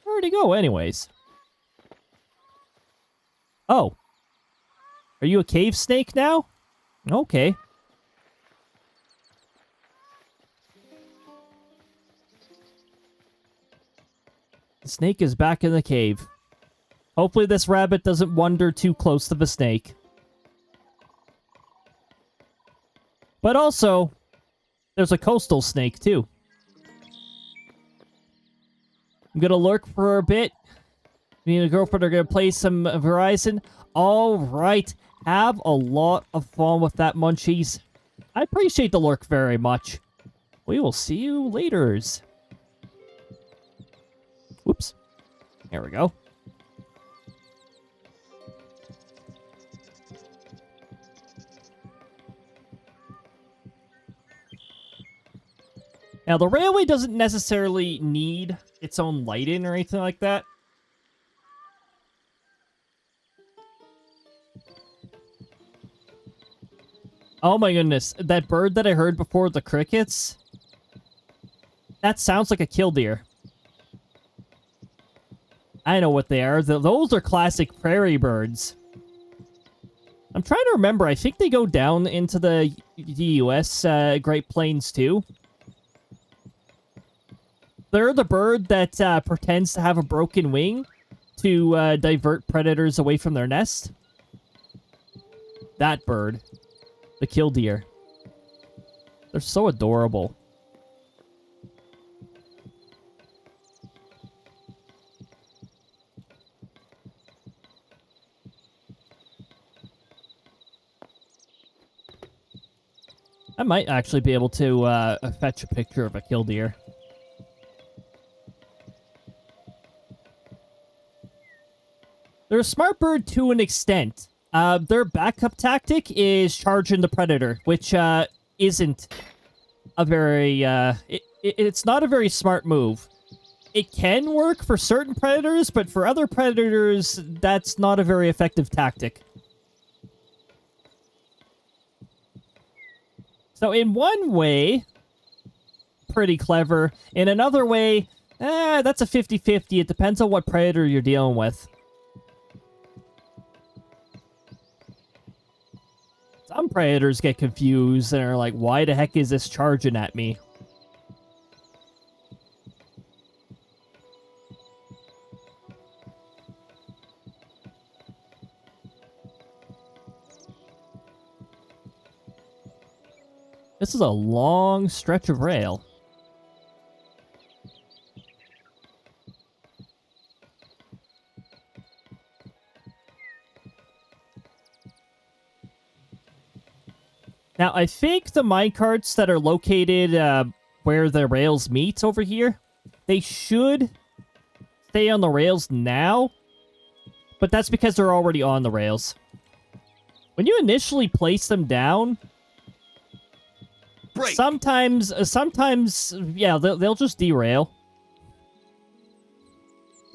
Where'd he go, anyways? Oh. Are you a cave snake now? Okay. The snake is back in the cave. Hopefully this rabbit doesn't wander too close to the snake. But also, there's a coastal snake, too. I'm gonna lurk for a bit. Me and the girlfriend are gonna play some Verizon. Alright, have a lot of fun with that, munchies. I appreciate the lurk very much. We will see you laters. Whoops. There we go. Now, the railway doesn't necessarily need its own lighting or anything like that. Oh my goodness, that bird that I heard before, the crickets, that sounds like a killdeer. I know what they are. Those are classic prairie birds. I'm trying to remember, I think they go down into the US Great Plains too. They're the bird that pretends to have a broken wing to divert predators away from their nest. That bird. The killdeer. They're so adorable. I might actually be able to fetch a picture of a killdeer. They're a smart bird to an extent. Their backup tactic is charging the predator, which isn't a very... it's not a very smart move. It can work for certain predators, but for other predators, that's not a very effective tactic. So in one way, pretty clever. In another way, that's a 50-50. It depends on what predator you're dealing with. Some predators get confused and are like, why the heck is this charging at me? This is a long stretch of rail. Now, I think the minecarts that are located where the rails meet over here, they should stay on the rails now, but that's because they're already on the rails. When you initially place them down, Break. sometimes, yeah, they'll just derail.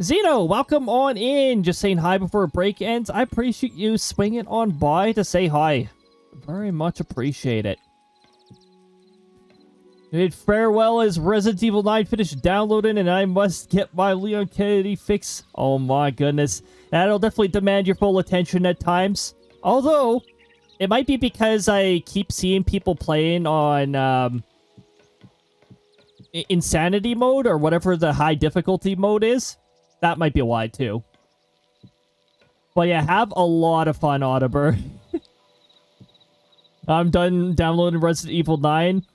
Zeno, welcome on in. Just saying hi before break ends. I appreciate you swinging on by to say hi. Very much appreciate it. Bid farewell as Resident Evil 9 finished downloading and I must get my Leon Kennedy fix. Oh my goodness. That'll definitely demand your full attention at times. Although, it might be because I keep seeing people playing on insanity mode or whatever the high difficulty mode is. That might be why too. But yeah, have a lot of fun, Awww. I'm done downloading Resident Evil 9.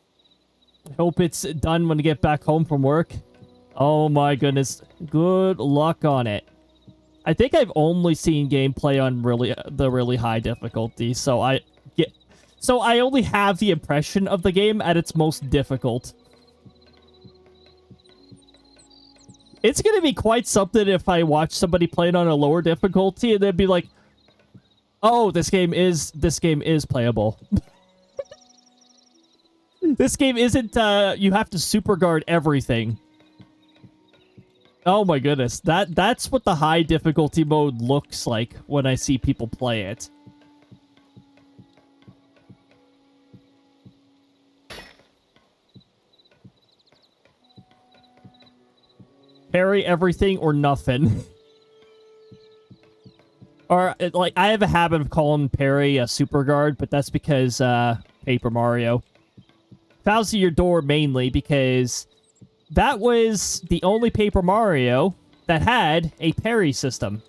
Hope it's done when I get back home from work. Oh my goodness. Good luck on it. I think I've only seen gameplay on the really high difficulty, so I only have the impression of the game at its most difficult. It's gonna be quite something if I watch somebody playing on a lower difficulty and they'd be like, "Oh, this game is playable." This game isn't, you have to super guard everything. Oh my goodness, that's what the high difficulty mode looks like when I see people play it. Parry everything or nothing. Or, like, I have a habit of calling parry a super guard, but that's because, Paper Mario. Thousand Year Door mainly because that was the only Paper Mario that had a parry system.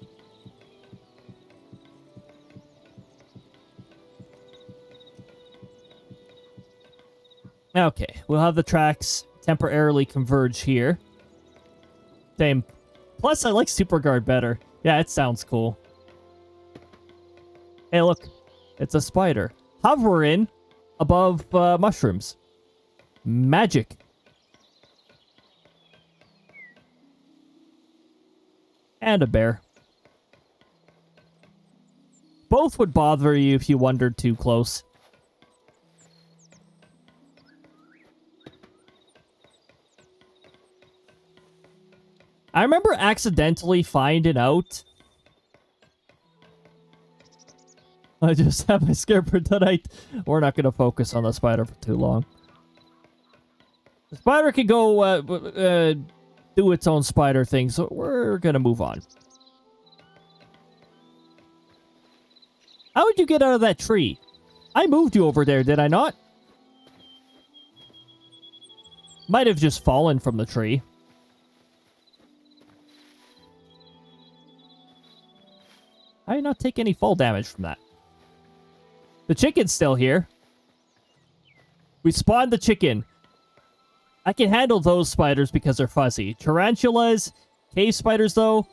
Okay, we'll have the tracks temporarily converge here. Same. Plus, I like Super Guard better. Yeah, it sounds cool. Hey, look. It's a spider. Hovering above mushrooms. Magic. And a bear. Both would bother you if you wandered too close. I remember accidentally finding out. I just have my scare for tonight. We're not going to focus on the spider for too long. The spider can go do its own spider thing, so we're going to move on. How would you get out of that tree? I moved you over there, did I not? Might have just fallen from the tree. I did not take any fall damage from that. The chicken's still here. We spawned the chicken. I can handle those spiders because they're fuzzy. Tarantulas, cave spiders, though.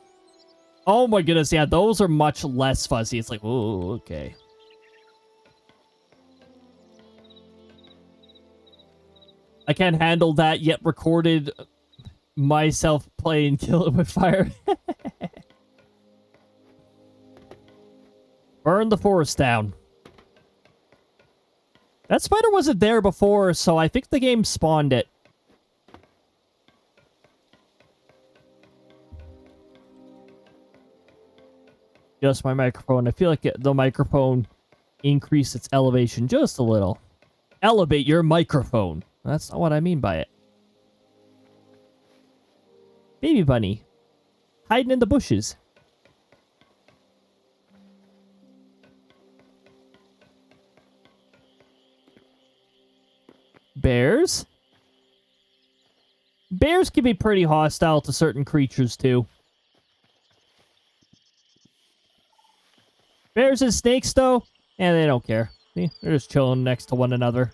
Oh my goodness, yeah, those are much less fuzzy. It's like, oh, okay. I can't handle that, yet recorded myself playing Kill It With Fire. Burn the forest down. That spider wasn't there before, so I think the game spawned it. Just my microphone. I feel like the microphone increased its elevation just a little. Elevate your microphone. That's not what I mean by it. Baby bunny. Hiding in the bushes. Bears? Bears can be pretty hostile to certain creatures, too. Bears and snakes, though, they don't care. See? They're just chilling next to one another.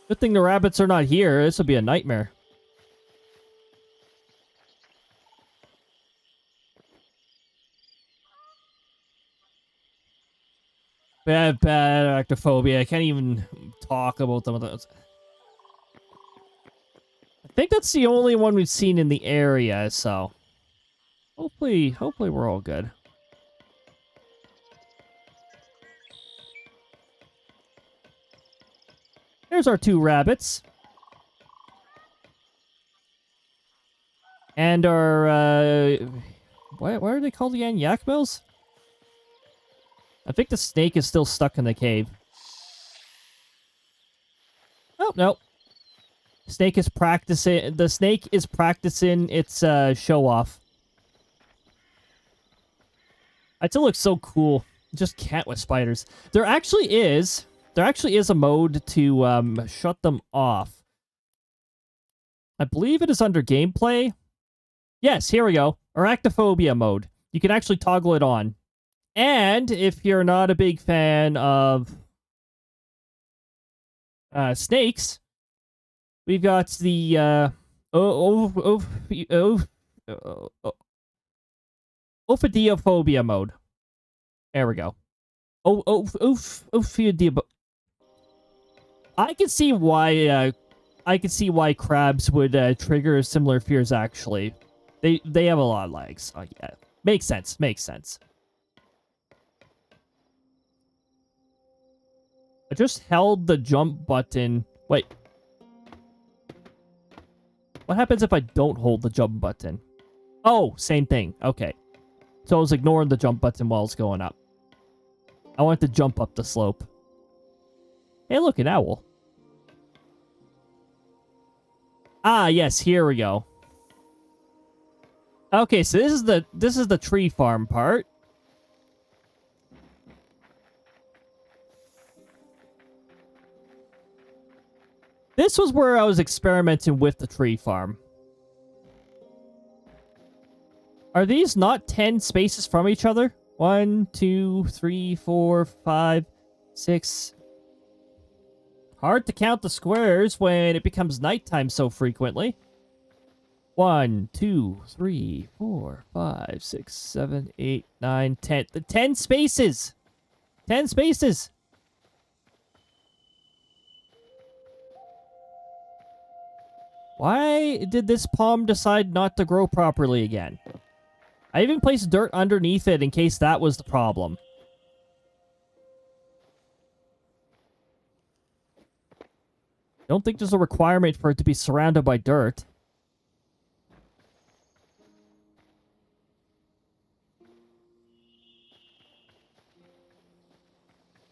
Good thing the rabbits are not here. This would be a nightmare. Bad actophobia. I can't even talk about them. I think that's the only one we've seen in the area, so hopefully we're all good. There's our two rabbits. And our, what are they called again? Yak mills? I think the snake is still stuck in the cave. Oh, no. Snake is practicing. The snake is practicing its show off. It still looks so cool. Just can't with spiders. There actually is a mode to shut them off. I believe it is under gameplay. Yes, here we go. Arachnophobia mode. You can actually toggle it on. And if you're not a big fan of snakes, we've got the ophidiophobia mode. There we go. Ophidiophobia. I can see why crabs would trigger similar fears. Actually, they have a lot of legs. Oh yeah, makes sense. Makes sense. I just held the jump button. Wait. What happens if I don't hold the jump button? Oh, same thing. Okay. So I was ignoring the jump button while it's going up. I want to jump up the slope. Hey, look, an owl. Ah, yes, here we go. Okay, so this is the tree farm part. This was where I was experimenting with the tree farm. Are these not 10 spaces from each other? 1, 2, 3, 4, 5, 6. Hard to count the squares when it becomes nighttime so frequently. 1, 2, 3, 4, 5, 6, 7, 8, 9, 10. The 10 spaces! 10 spaces! Why did this palm decide not to grow properly again? I even placed dirt underneath it in case that was the problem. Don't think there's a requirement for it to be surrounded by dirt.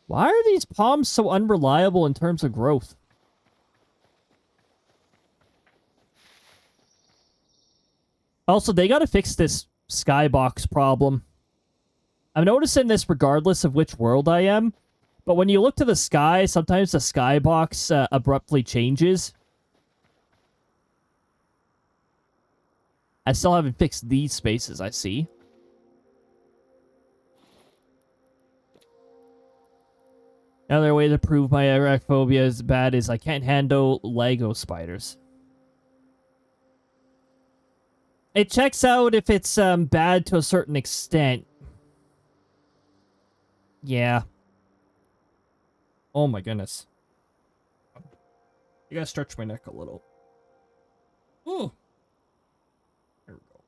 Why are these palms so unreliable in terms of growth? Also, they gotta fix this skybox problem. I'm noticing this regardless of which world I am, but when you look to the sky, sometimes the skybox abruptly changes. I still haven't fixed these spaces, I see. Another way to prove my arachnophobia is bad is I can't handle Lego spiders. It checks out if it's bad to a certain extent. Yeah. Oh my goodness. You gotta stretch my neck a little. Ooh. There we go.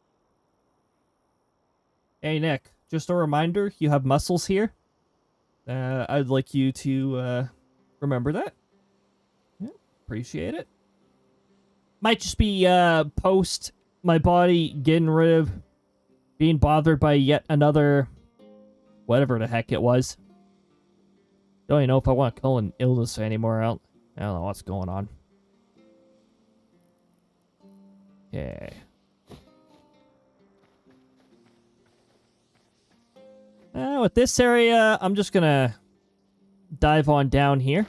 Hey Nick, just a reminder, you have muscles here. I'd like you to remember that. Yeah, appreciate it. Might just be post my body getting rid of being bothered by yet another whatever the heck it was. Don't even know if I want to call an illness anymore. I don't know what's going on. Okay. With this area, I'm just gonna dive on down here.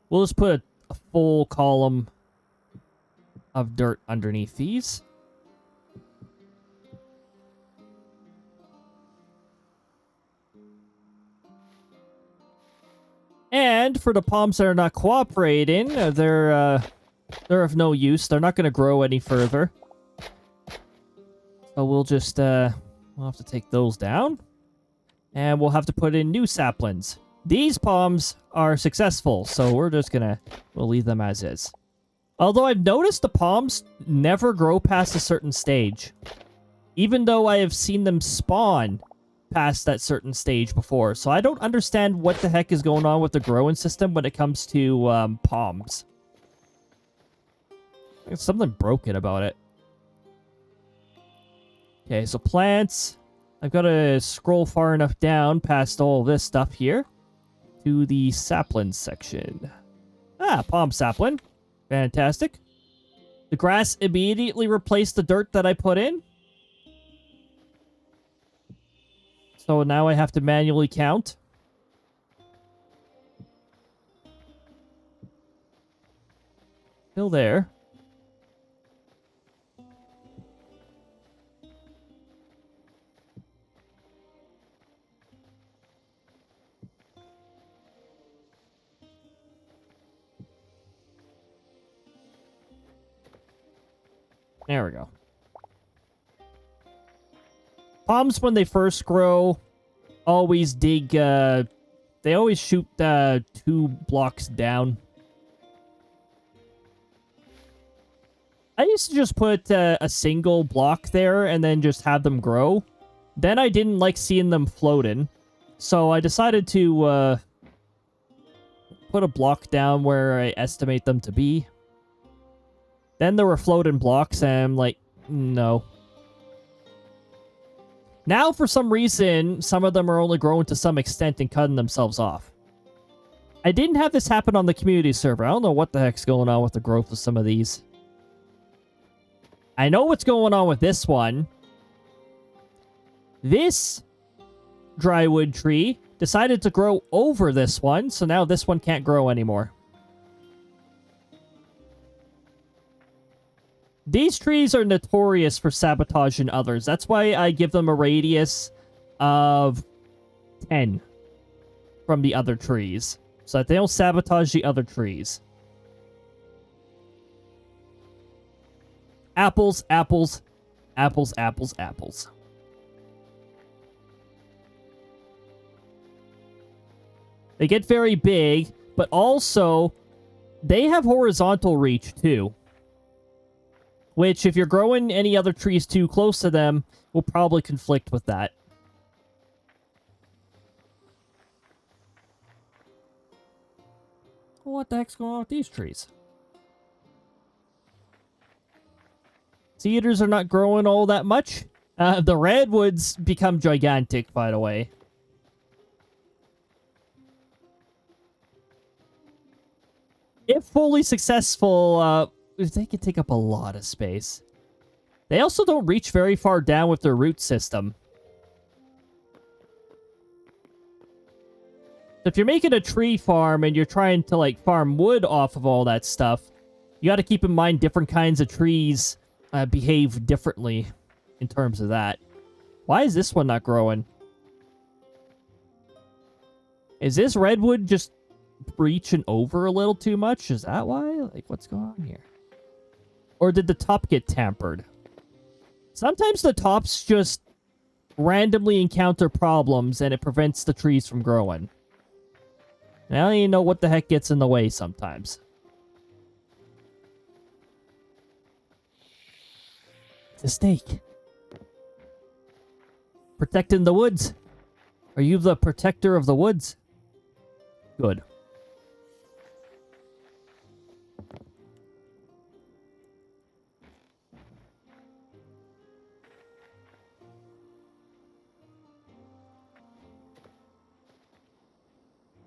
We'll just put a full column of dirt underneath these. And for the palms that are not cooperating, they're of no use. They're not going to grow any further. So we'll just, we'll have to take those down. And we'll have to put in new saplings. These palms are successful, so we're just gonna, we'll leave them as is. Although I've noticed the palms never grow past a certain stage. Even though I have seen them spawn past that certain stage before. So I don't understand what the heck is going on with the growing system when it comes to palms. There's something broken about it. Okay, so plants. I've got to scroll far enough down past all this stuff here to the sapling section. Ah, palm sapling. Fantastic. The grass immediately replaced the dirt that I put in. So now I have to manually count. Still there. There we go. Palms, when they first grow, always dig, they always shoot 2 blocks down. I used to just put a single block there and then just have them grow. Then I didn't like seeing them floating. So I decided to put a block down where I estimate them to be. Then there were floating blocks, and I'm like, no. Now, for some reason, some of them are only growing to some extent and cutting themselves off. I didn't have this happen on the community server. I don't know what the heck's going on with the growth of some of these. I know what's going on with this one. This drywood tree decided to grow over this one, so now this one can't grow anymore. These trees are notorious for sabotaging others. That's why I give them a radius of 10 from the other trees, so that they don't sabotage the other trees. Apples, apples, apples, apples, apples. They get very big, but also they have horizontal reach too. Which, if you're growing any other trees too close to them, will probably conflict with that. What the heck's going on with these trees? Cedars are not growing all that much. The redwoods become gigantic, by the way. If fully successful, they can take up a lot of space. They also don't reach very far down with their root system. So if you're making a tree farm and you're trying to, like, farm wood off of all that stuff, you got to keep in mind different kinds of trees behave differently in terms of that. Why is this one not growing? Is this redwood just reaching over a little too much? Is that why? Like, what's going on here? Or did the top get tampered? Sometimes the tops just randomly encounter problems and it prevents the trees from growing. I don't even know what the heck gets in the way sometimes. It's a snake. Protecting the woods. Are you the protector of the woods? Good.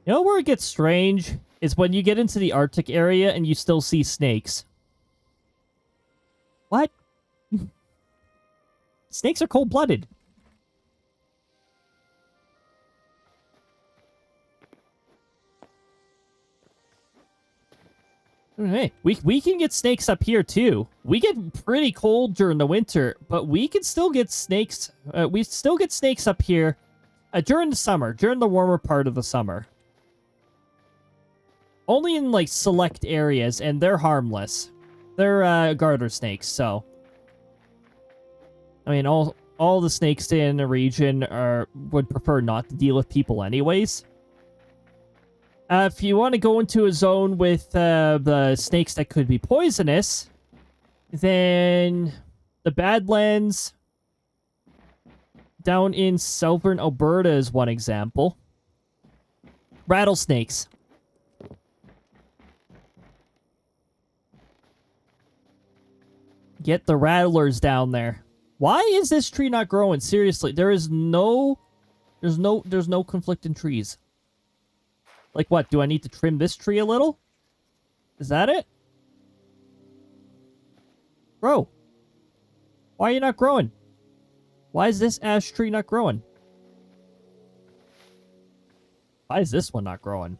You know where it gets strange? Is when you get into the Arctic area and you still see snakes. What? Snakes are cold-blooded. Hey, we can get snakes up here too. We get pretty cold during the winter, but we can still get snakes. We still get snakes up here during the summer, during the warmer part of the summer. Only in, like, select areas, and they're harmless. They're garter snakes, so... I mean, all the snakes in the region would prefer not to deal with people anyways. If you want to go into a zone with the snakes that could be poisonous, then the Badlands down in southern Alberta is one example. Rattlesnakes. Get the rattlers down there. Why is this tree not growing? Seriously, there's no conflicting trees. Like what? Do I need to trim this tree a little? Is that it? Grow. Why are you not growing? Why is this ash tree not growing? Why is this one not growing?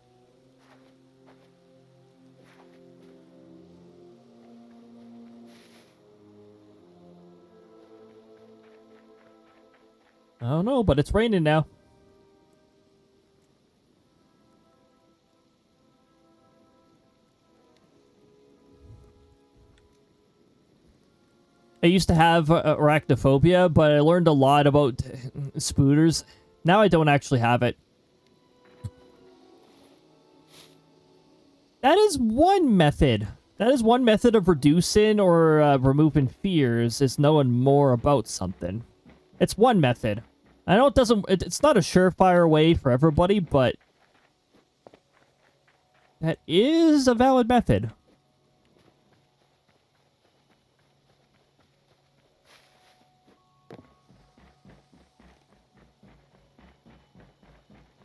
I don't know, but it's raining now. I used to have arachnophobia, but I learned a lot about spooters. Now I don't actually have it. That is one method. That is one method of reducing or removing fears, is knowing more about something. It's one method. I know it doesn't... It's not a surefire way for everybody, but... that is a valid method.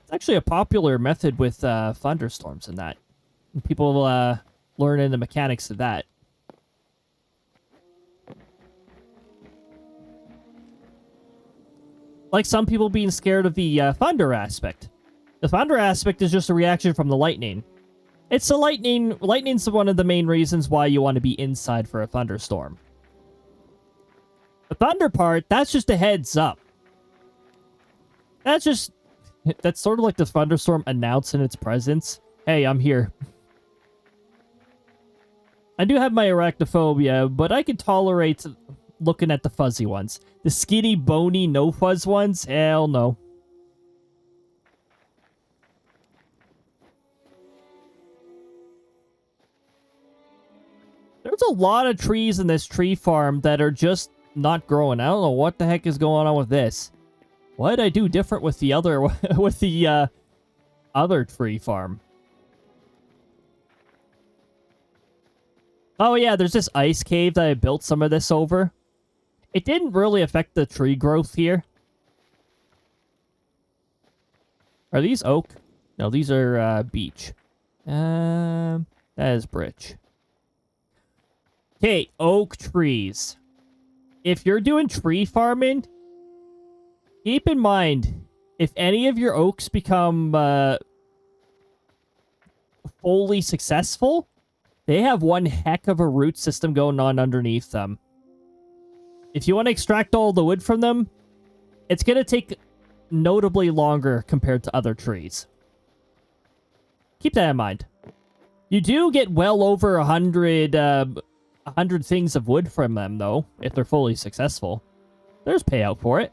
It's actually a popular method with thunderstorms and that. People learning the mechanics of that. Like some people being scared of the thunder aspect. The thunder aspect is just a reaction from the lightning. It's the lightning. Lightning's one of the main reasons why you want to be inside for a thunderstorm. The thunder part, that's just a heads up. That's just... that's sort of like the thunderstorm announcing its presence. Hey, I'm here. I do have my arachnophobia, but I can tolerate looking at the fuzzy ones. The skinny, bony, no-fuzz ones? Hell no. There's a lot of trees in this tree farm that are just not growing. I don't know what the heck is going on with this. What did I do different with the other with the other tree farm? Oh yeah, there's this ice cave that I built some of this over. It didn't really affect the tree growth here. Are these oak? No, these are beech. That is birch. Okay, oak trees. If you're doing tree farming, keep in mind, if any of your oaks become fully successful, they have one heck of a root system going on underneath them. If you want to extract all the wood from them, it's going to take notably longer compared to other trees. Keep that in mind. You do get well over 100 things of wood from them, though, if they're fully successful. There's payout for it.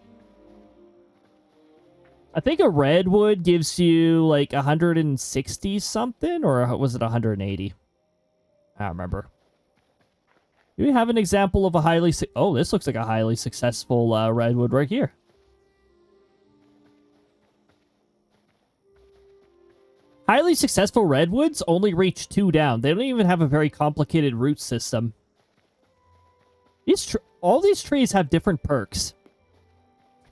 I think a redwood gives you like 160 something, or was it 180? I don't remember. Do we have an example of a highly... oh, this looks like a highly successful redwood right here. Highly successful redwoods only reach 2 down. They don't even have a very complicated root system. All these trees have different perks.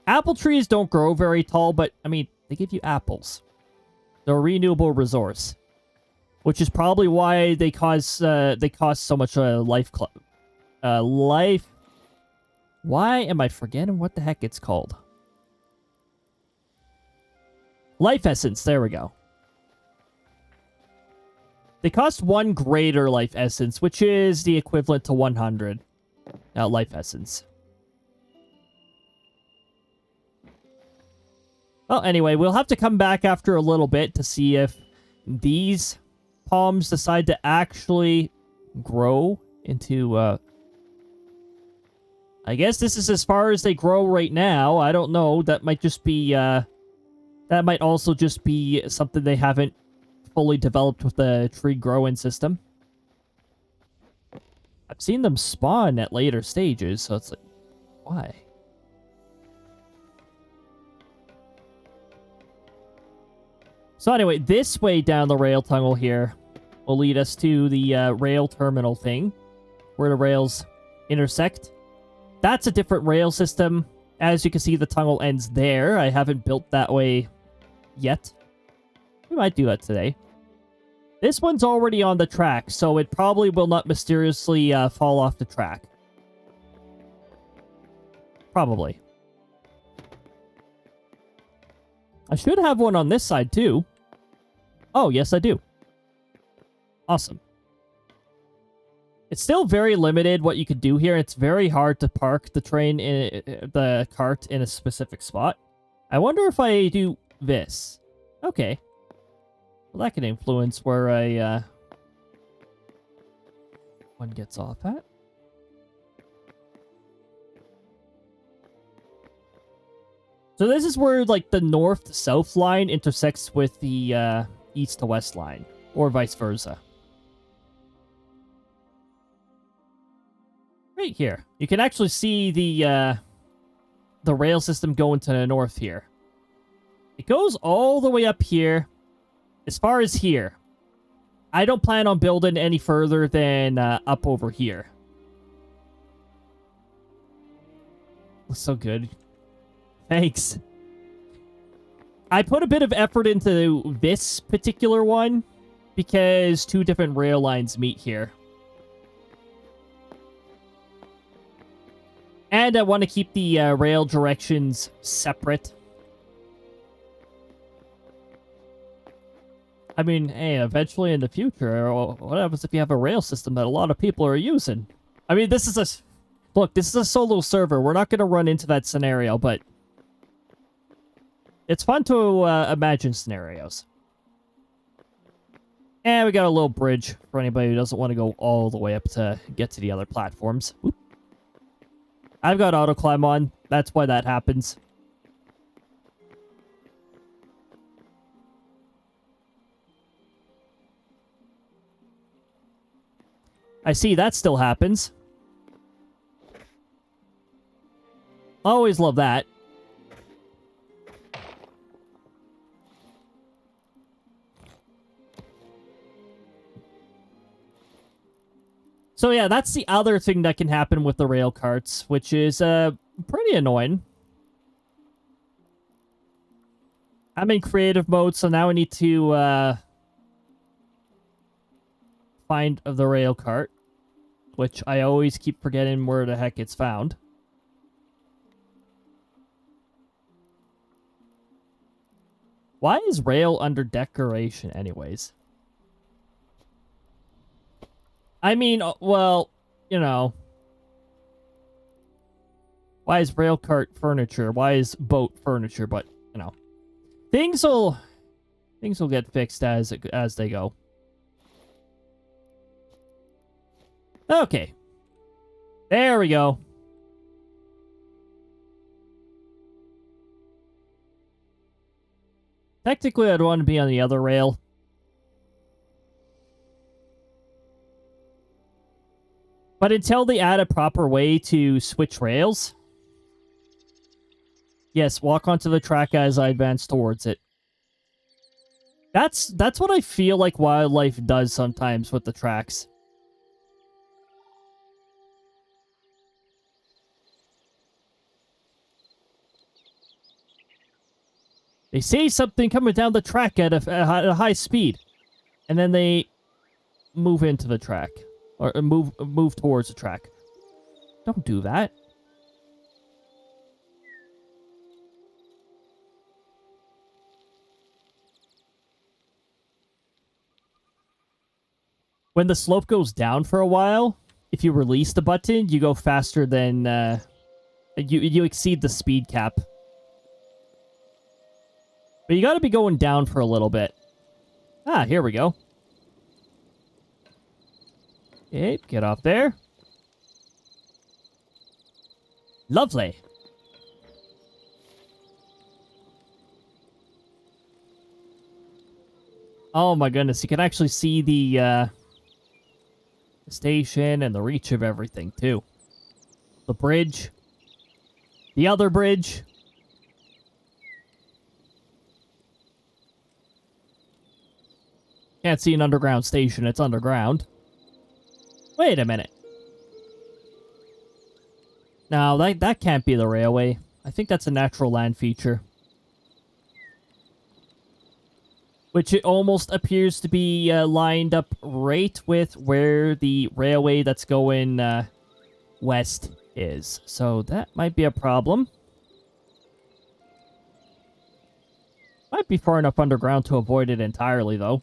Apple trees don't grow very tall, but, I mean, they give you apples. They're a renewable resource. Which is probably why they cause so much life... Why am I forgetting what the heck it's called? Life essence, there we go. They cost 1 greater life essence, which is the equivalent to 100 life essence. Well, anyway, we'll have to come back after a little bit to see if these palms decide to actually grow into... I guess this is as far as they grow right now. I don't know. That might just be... that might also just be something they haven't fully developed with the tree growing system. I've seen them spawn at later stages, so it's like... why? So anyway, this way down the rail tunnel here will lead us to the rail terminal thing, where the rails intersect. That's a different rail system. As you can see, the tunnel ends there. I haven't built that way yet. We might do that today. This one's already on the track, so it probably will not mysteriously fall off the track. Probably. I should have one on this side, too. Oh, yes, I do. Awesome. It's still very limited what you could do here. It's very hard to park the train in the cart in a specific spot. I wonder if I do this. Okay. Well, that can influence where one gets off at. So this is where, like, the north-south line intersects with the east-to-west line, or vice versa. Right here. You can actually see the rail system going to the north here. It goes all the way up here, as far as here. I don't plan on building any further than up over here. Looks so good. Thanks. I put a bit of effort into this particular one because two different rail lines meet here. And I want to keep the rail directions separate. I mean, hey, eventually in the future, what happens if you have a rail system that a lot of people are using? I mean, this is a... Look, this is a solo server. We're not going to run into that scenario, but... It's fun to imagine scenarios. And we got a little bridge for anybody who doesn't want to go all the way up to get to the other platforms. Oop. I've got auto climb on. That's why that happens. I see that still happens. Always love that. So yeah, that's the other thing that can happen with the rail carts, which is pretty annoying. I'm in creative mode, so now I need to find the rail cart, which I always keep forgetting where the heck it's found. Why is rail under decoration anyways? I mean, well, you know. Why is rail cart furniture? Why is boat furniture? But, you know. Things will get fixed as they go. Okay. There we go. Technically, I'd want to be on the other rail. But until they add a proper way to switch rails... Yes, walk onto the track as I advance towards it. That's what I feel like wildlife does sometimes with the tracks. They see something coming down the track at a high speed. And then they move into the track. Or move towards the track. Don't do that. When the slope goes down for a while, if you release the button, you go faster than... you exceed the speed cap. But you gotta be going down for a little bit. Ah, here we go. Okay, get off there. Lovely. Oh my goodness, you can actually see the station and the reach of everything, too. The bridge. The other bridge. Can't see an underground station, it's underground. Wait a minute. No, that can't be the railway. I think that's a natural land feature. Which it almost appears to be lined up right with where the railway that's going west is. So that might be a problem. Might be far enough underground to avoid it entirely, though.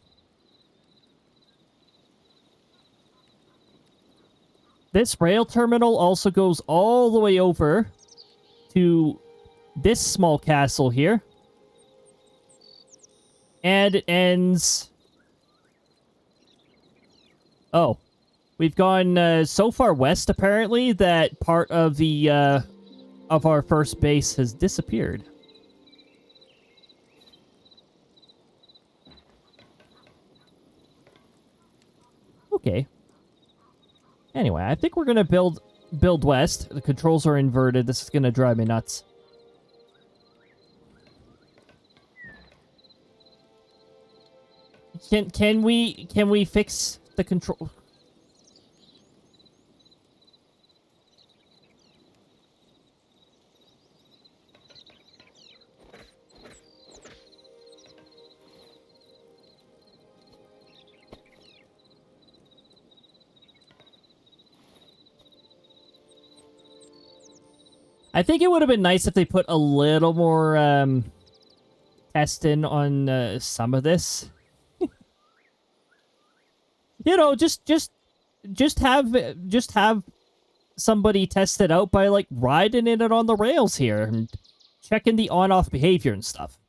This rail terminal also goes all the way over to this small castle here. And it ends... Oh. We've gone so far west, apparently, that part of the, of our first base has disappeared. Okay. Anyway, I think we're gonna build west. The controls are inverted. This is gonna drive me nuts. Can we fix the control? I think it would have been nice if they put a little more test in on some of this. You know, just have somebody test it out by like riding in it on the rails here and checking the on-off behavior and stuff.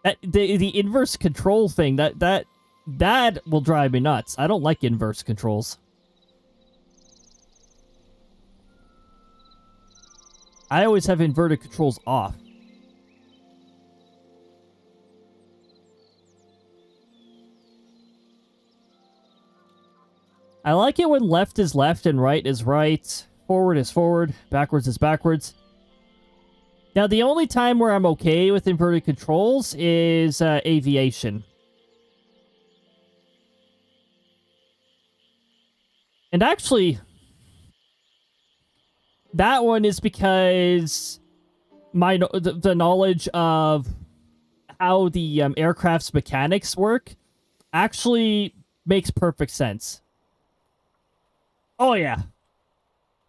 The inverse control thing that will drive me nuts. I don't like inverse controls. I always have inverted controls off. I like it when left is left and right is right, forward is forward, backwards is backwards. Now, the only time where I'm okay with inverted controls is aviation. And actually... that one is because the knowledge of how the aircraft's mechanics work actually makes perfect sense. Oh, yeah.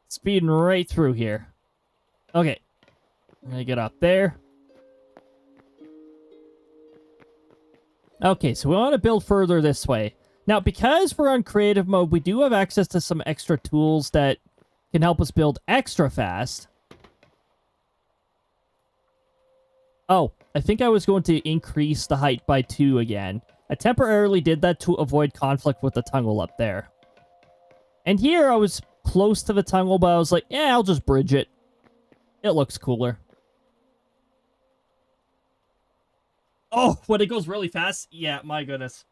Speeding right through here. Okay. I'm gonna get up there. Okay, so we want to build further this way. Now, because we're on creative mode, we do have access to some extra tools that can help us build extra fast. Oh, I think I was going to increase the height by 2 again. I temporarily did that to avoid conflict with the tunnel up there. And here I was close to the tunnel, but I was like, yeah, I'll just bridge it. It looks cooler. Oh, when it goes really fast? Yeah, my goodness.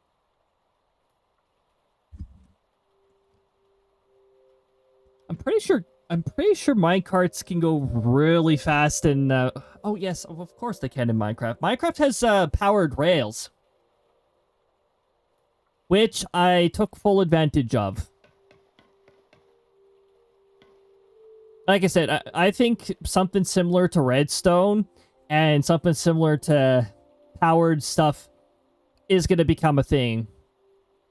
I'm pretty sure minecarts can go really fast in oh yes, of course they can in Minecraft. Minecraft has powered rails, which I took full advantage of. Like I said, I think something similar to Redstone and something similar to powered stuff is going to become a thing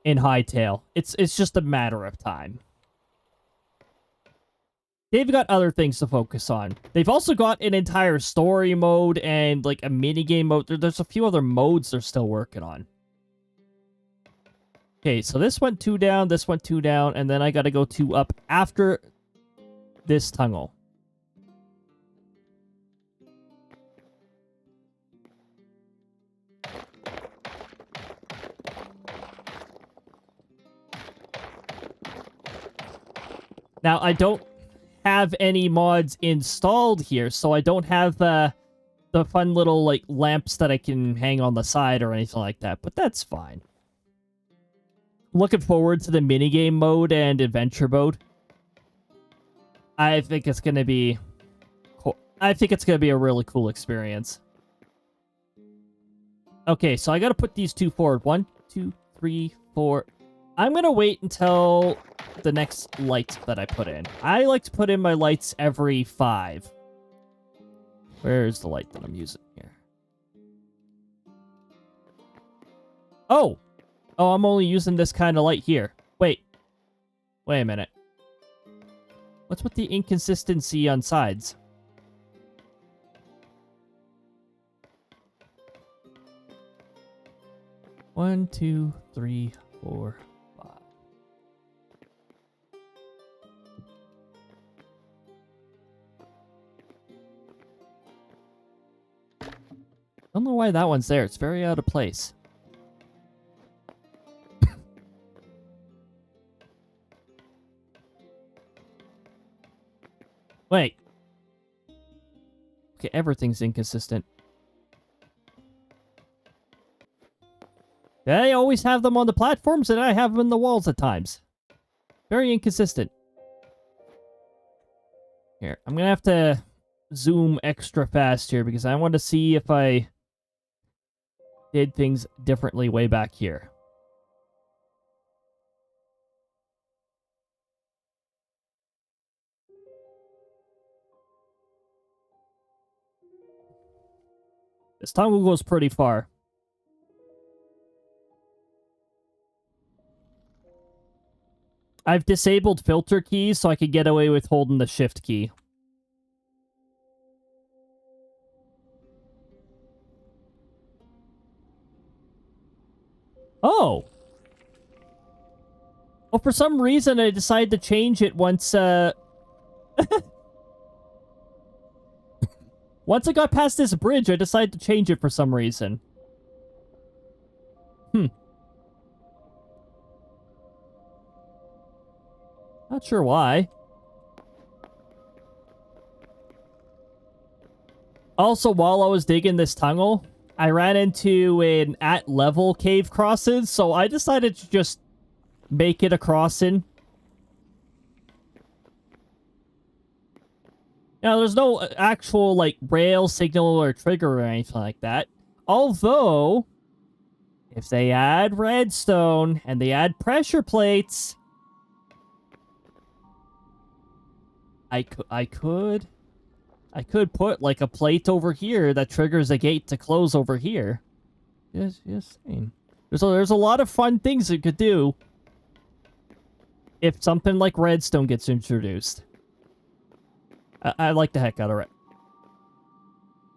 in Hytale. It's just a matter of time. They've got other things to focus on. They've also got an entire story mode and like a minigame mode. There's a few other modes they're still working on. Okay, so this went 2 down, this went 2 down, and then I gotta go 2 up after this tunnel. Now, I don't have any mods installed here, so I don't have the fun little like lamps that I can hang on the side or anything like that, but that's fine. Looking forward to the minigame mode and adventure mode. I think it's gonna be cool. I think it's gonna be a really cool experience. Okay, so I gotta put these 2 forward. 1, 2, 3, 4. I'm gonna wait until the next light that I put in. I like to put in my lights every 5. Where's the light that I'm using here? Oh! Oh, I'm only using this kind of light here. Wait. Wait a minute. What's with the inconsistency on sides? One, two, three, four, five. Don't know why that one's there. It's very out of place. Wait. Okay, everything's inconsistent. I always have them on the platforms and I have them in the walls at times. Very inconsistent. Here, I'm gonna have to zoom extra fast here because I want to see if I did things differently way back here. This tunnel goes pretty far. I've disabled filter keys so I could get away with holding the shift key. Oh! Well, for some reason I decided to change it once, once I got past this bridge, I decided to change it for some reason. Not sure why. Also, while I was digging this tunnel, I ran into an at-level cave crossing, so I decided to just make it a crossing. Now, there's no actual, like, rail signal or trigger or anything like that. Although, if they add redstone and they add pressure plates, I could put, like, a plate over here that triggers a gate to close over here. Just saying. There's a lot of fun things it could do if something like redstone gets introduced. I like the heck out of it.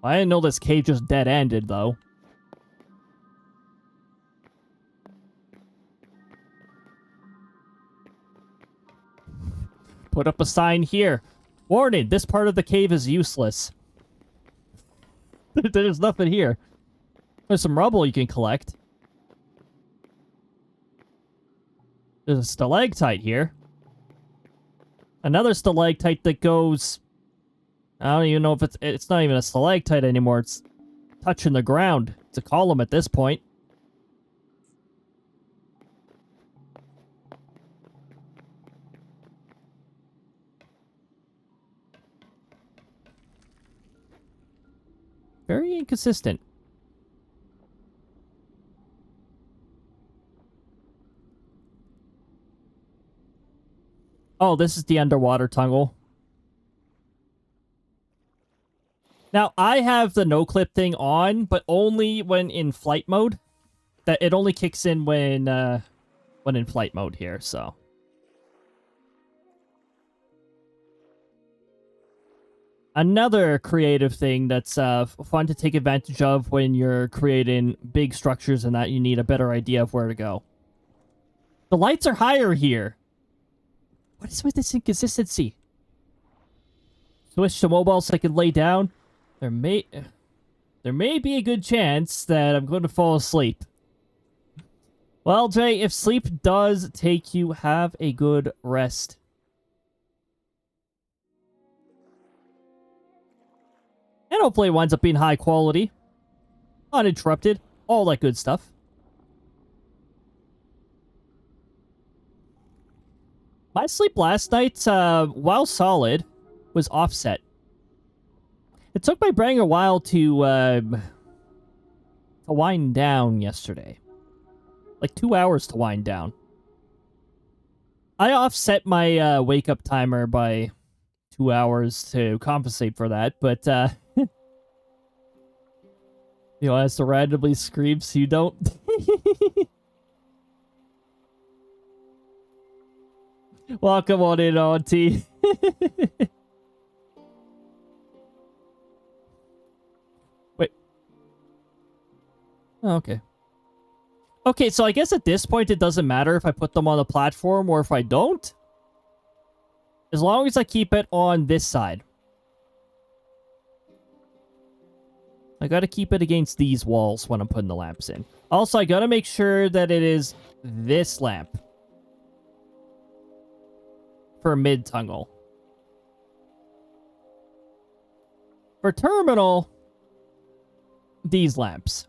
I didn't know this cave just dead-ended, though. Put up a sign here. Warning, this part of the cave is useless. There's nothing here. There's some rubble you can collect. There's a stalactite here. Another stalactite that goes... I don't even know if it's not even a stalactite anymore. It's touching the ground. It's a column at this point. Very inconsistent. Oh, this is the underwater tunnel. Now, I have the no-clip thing on, but only when in flight mode. That it only kicks in when in flight mode here, so. Another creative thing that's fun to take advantage of when you're creating big structures and that you need a better idea of where to go. The lights are higher here. What is with this inconsistency? Switch to mobile so I can lay down. There may be a good chance that I'm going to fall asleep. Well, Jay, if sleep does take you, have a good rest. And hopefully it winds up being high quality. Uninterrupted. All that good stuff. My sleep last night, while solid, was offset. It took my brain a while to wind down yesterday. Like 2 hours to wind down. I offset my wake-up timer by 2 hours to compensate for that, but you know, as to randomly scream so you don't. Welcome on in, Auntie. Wait. Oh, okay. Okay, so I guess at this point it doesn't matter if I put them on the platform or if I don't. As long as I keep it on this side. I gotta keep it against these walls when I'm putting the lamps in. Also, I gotta make sure that it is this lamp. For mid-tunnel. For terminal, these lamps.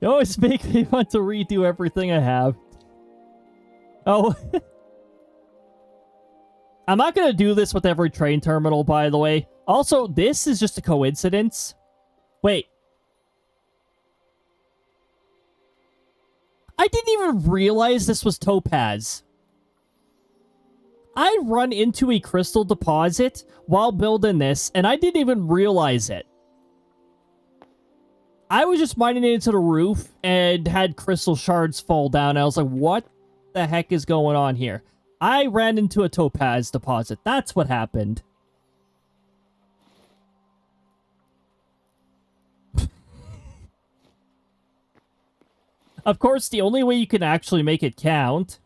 You always make me want to redo everything I have. Oh. I'm not going to do this with every train terminal, by the way. Also, this is just a coincidence. Wait. I didn't even realize this was topaz. I run into a crystal deposit while building this, and I didn't even realize it. I was just mining into the roof and had crystal shards fall down. I was like, what the heck is going on here? I ran into a topaz deposit. That's what happened. Of course, the only way you can actually make it count,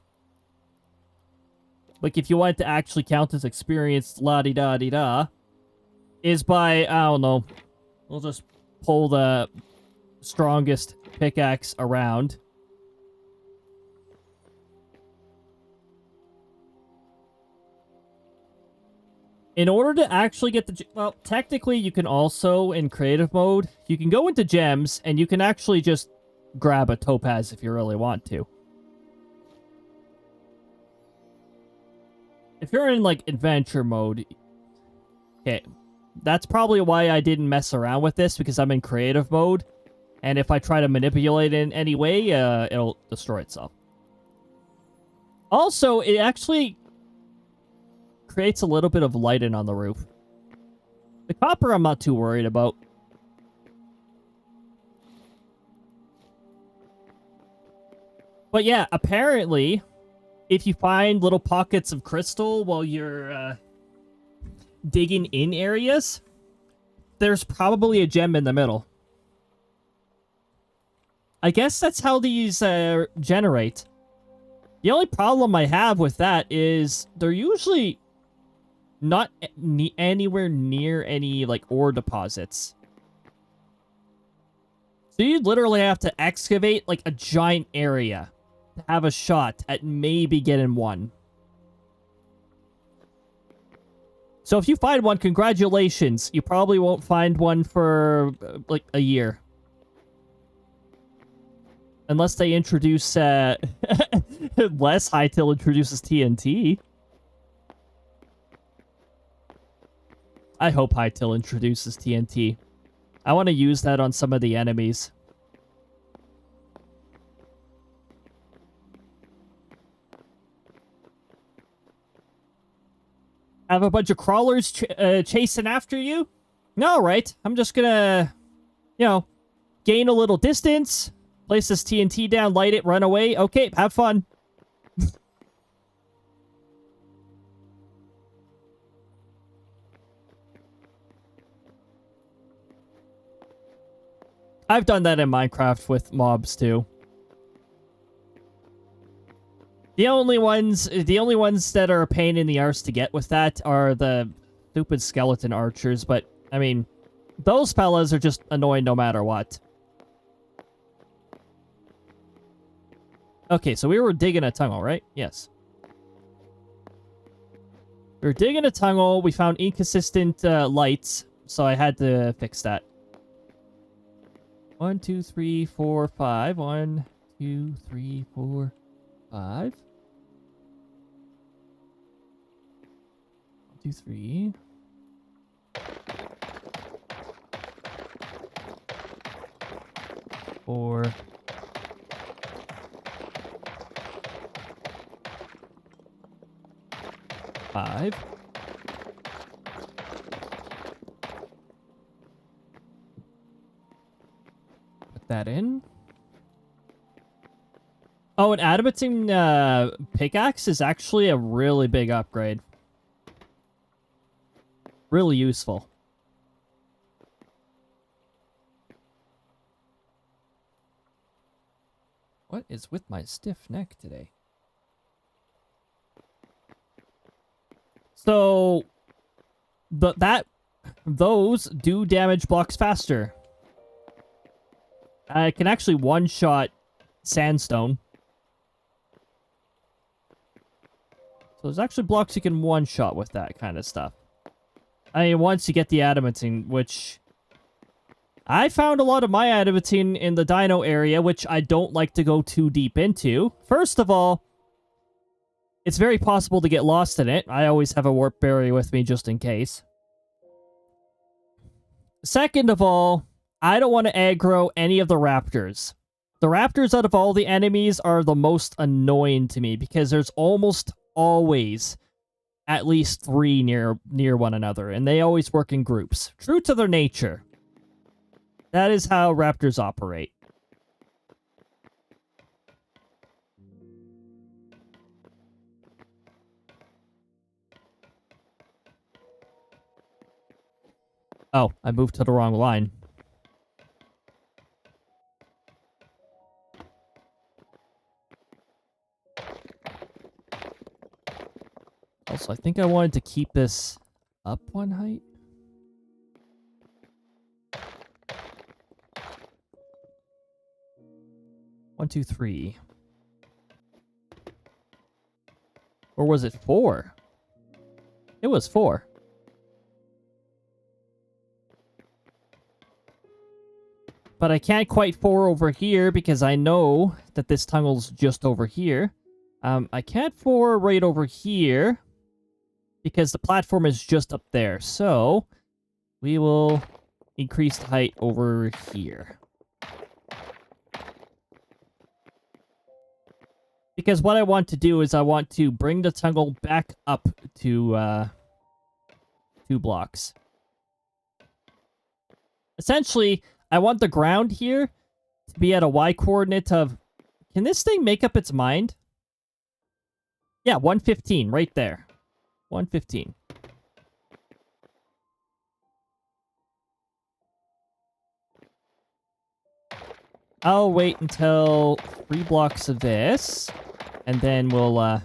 like if you want to actually count as experience, la-di-da-di-da, is by, I don't know, we'll just pull the strongest pickaxe around. In order to actually get the... Well, technically, you can also, in creative mode, you can go into gems, and you can actually just grab a topaz if you really want to. If you're in, like, adventure mode... Okay, that's probably why I didn't mess around with this, because I'm in creative mode. And if I try to manipulate it in any way, it'll destroy itself. Also, it actually creates a little bit of lighting on the roof. The copper I'm not too worried about. But yeah, apparently, if you find little pockets of crystal while you're digging in areas, there's probably a gem in the middle. I guess that's how these generate. The only problem I have with that is they're usually not anywhere near any, like, ore deposits. So you'd literally have to excavate, like, a giant area to have a shot at maybe getting one. So if you find one, congratulations. You probably won't find one for, like, a year. Unless they introduce, unless Hytale introduces TNT. I hope Hytale introduces TNT. I want to use that on some of the enemies. Have a bunch of crawlers chasing after you? All right. I'm just gonna, you know, gain a little distance. Place this TNT down, light it, run away. Okay, have fun. I've done that in Minecraft with mobs too. The only ones that are a pain in the arse to get with that are the stupid skeleton archers, but I mean, those fellas are just annoying no matter what. Okay, so we were digging a tunnel, right? Yes. We were digging a tunnel. We found inconsistent lights, so I had to fix that. 1, 2, 3, 4, 5. 1, 2, 3, 4, 5. 1, 2, 3. 4. 5. Put that in. Oh, an adamantine pickaxe is actually a really big upgrade. Really useful. What is with my stiff neck today? So, those do damage blocks faster. I can actually one-shot sandstone. So there's actually blocks you can one-shot with that kind of stuff. I mean, once you get the adamantine, which... I found a lot of my adamantine in the dino area, which I don't like to go too deep into. First of all, it's very possible to get lost in it. I always have a warp barrier with me just in case. Second of all, I don't want to aggro any of the raptors. The raptors out of all the enemies are the most annoying to me because there's almost always at least 3 near one another, and they always work in groups. True to their nature. That is how raptors operate. Oh, I moved to the wrong line. Also, I think I wanted to keep this up one height. One, two, three. Or was it 4? It was 4. But I can't quite 4 over here because I know that this tunnel's just over here. I can't 4 right over here because the platform is just up there. So we will increase the height over here. Because what I want to do is I want to bring the tunnel back up to 2 blocks. Essentially, I want the ground here to be at a y-coordinate of... Can this thing make up its mind? Yeah, 115, right there. 115. I'll wait until 3 blocks of this, and then we'll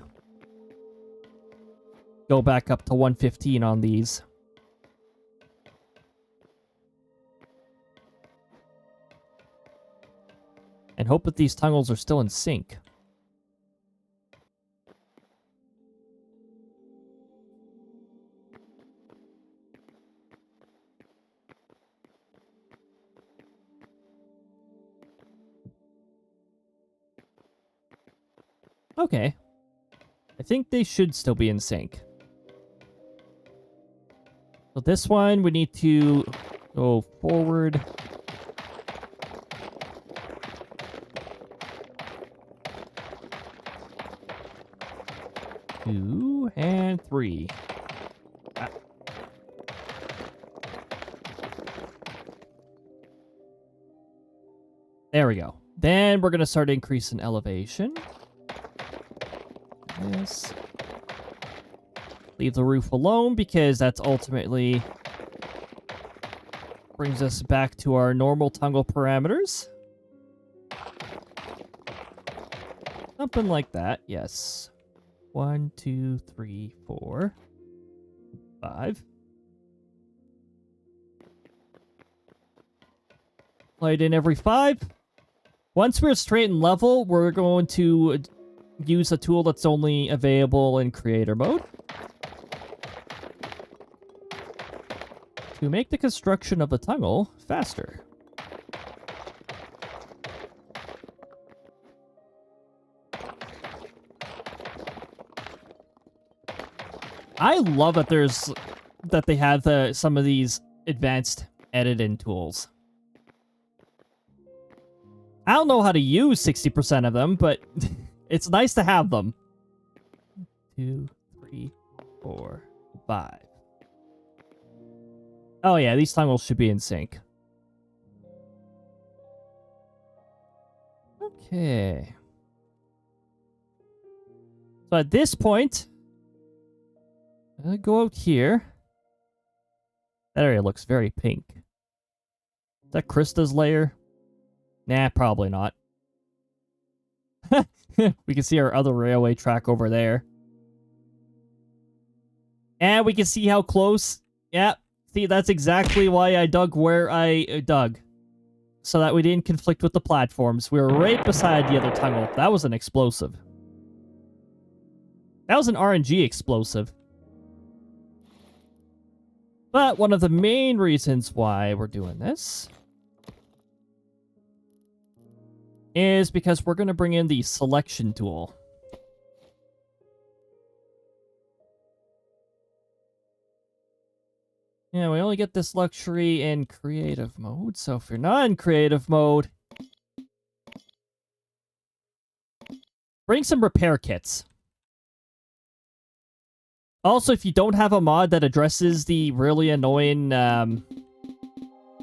go back up to 115 on these. And hope that these tunnels are still in sync. Okay. I think they should still be in sync. So this one, we need to go forward. Two and 3. Ah. There we go. Then we're going to start increasing elevation. This. Leave the roof alone because that's ultimately brings us back to our normal tunnel parameters. Something like that, yes. 1, 2, 3, 4, 5. Light in every 5. Once we're straight and level, we're going to use a tool that's only available in creator mode to make the construction of the tunnel faster. I love that they have some of these advanced editing tools. I don't know how to use 60% of them, but it's nice to have them. 2, 3, 4, 5. Oh yeah, these tunnels should be in sync. Okay. So at this point, I'm going to go out here. That area looks very pink. Is that Krista's lair? Nah, probably not. We can see our other railway track over there. And we can see how close... Yeah, see, that's exactly why I dug where I dug. So that we didn't conflict with the platforms. We were right beside the other tunnel. That was an explosive. That was an RNG explosive. But one of the main reasons why we're doing this is because we're going to bring in the selection tool. Yeah, we only get this luxury in creative mode, so if you're not in creative mode, bring some repair kits. Also, if you don't have a mod that addresses the really annoying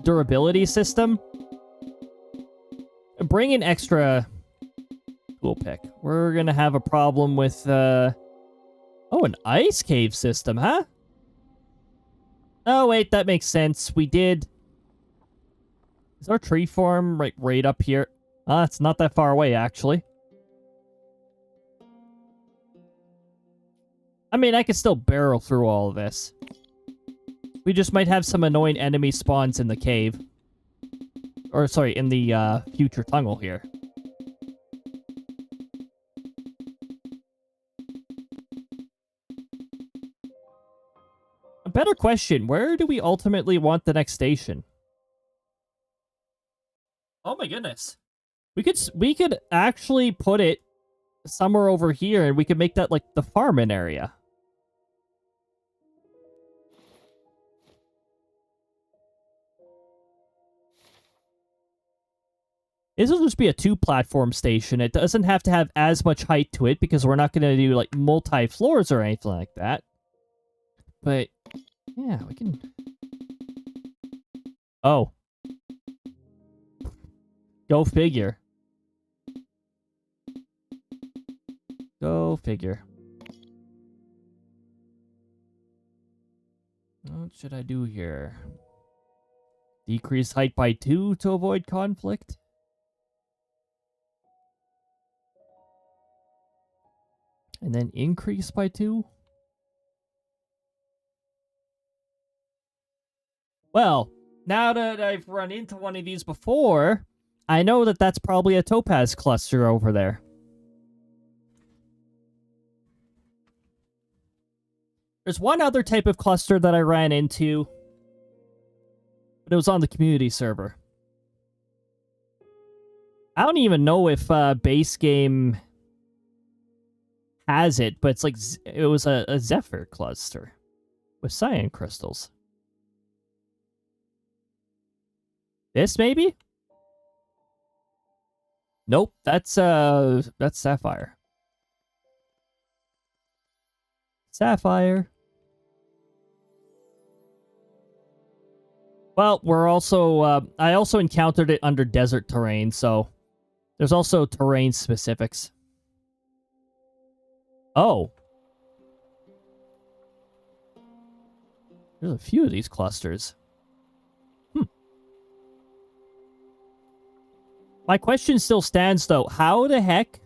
durability system, bring an extra tool pick. We're gonna have a problem with, oh, an ice cave system, huh? Oh, wait, that makes sense. We did... Is our tree farm right up here? It's not that far away, actually. I mean, I could still barrel through all of this. We just might have some annoying enemy spawns in the cave. Or, sorry, in the future tunnel here. A better question, where do we ultimately want the next station? Oh my goodness. We could actually put it somewhere over here and we could make that like the farming area. This will just be a 2-platform station. It doesn't have to have as much height to it because we're not going to do like multi-floors or anything like that. But yeah, we can... Oh. Go figure. Go figure. What should I do here? Decrease height by 2 to avoid conflict? And then increase by 2? Well, now that I've run into one of these before, I know that that's probably a topaz cluster over there. There's one other type of cluster that I ran into, but it was on the community server. I don't even know if base game has it, but it's like it was a Zephyr cluster with cyan crystals. This maybe? Nope, that's Sapphire. Sapphire. Well, we're also I also encountered it under desert terrain, so there's also terrain specifics. Oh. There's a few of these clusters. My question still stands, though. How the heck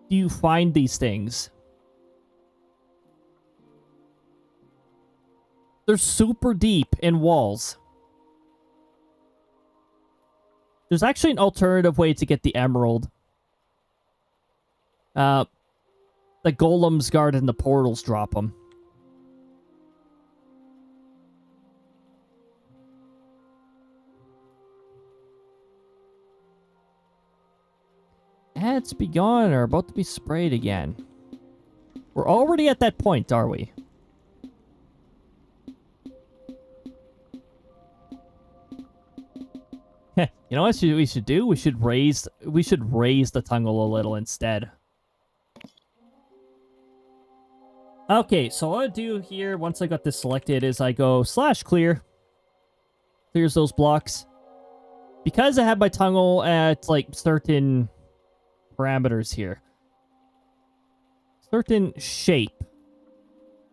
do you find these things? They're super deep in walls. There's actually an alternative way to get the emerald. The golems guard and the portals drop them. Ads begun are about to be sprayed again. We're already at that point, are we? You know what we should do? We should raise the tunnel a little instead. Okay, so what I do here once I got this selected is I go /clear. Clears those blocks. Because I have my tunnel at like certain parameters here. certain shape.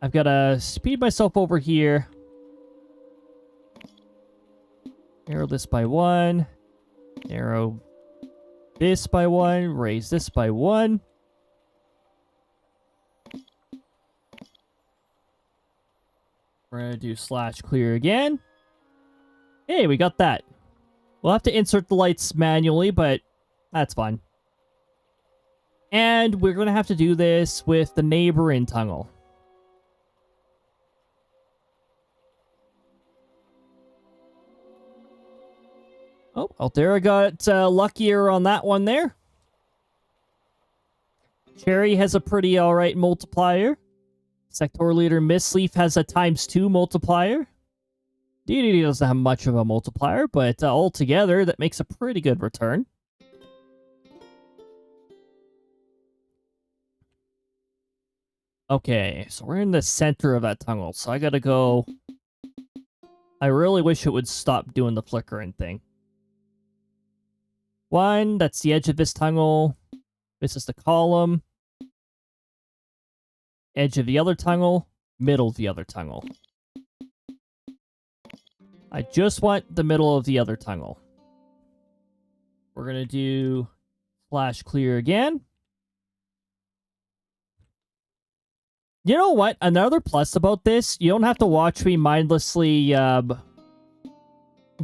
I've got to speed myself over here. Narrow this by 1. Narrow this by 1. Raise this by 1. We're going to do /clear again. Hey, we got that. We'll have to insert the lights manually, but that's fine. And we're going to have to do this with the neighboring tunnel. Oh, Aldera got luckier on that one there. Cherry has a pretty alright multiplier. Sector Leader Mistleaf has a ×2 multiplier. DDD doesn't have much of a multiplier, but altogether, that makes a pretty good return. Okay, so we're in the center of that tunnel, so I gotta go... I really wish it would stop doing the flickering thing. 1, that's the edge of this tunnel. This is the column. Edge of the other tunnel. Middle of the other tunnel. I just want the middle of the other tunnel. We're going to do /clear again. You know what? Another plus about this, you don't have to watch me mindlessly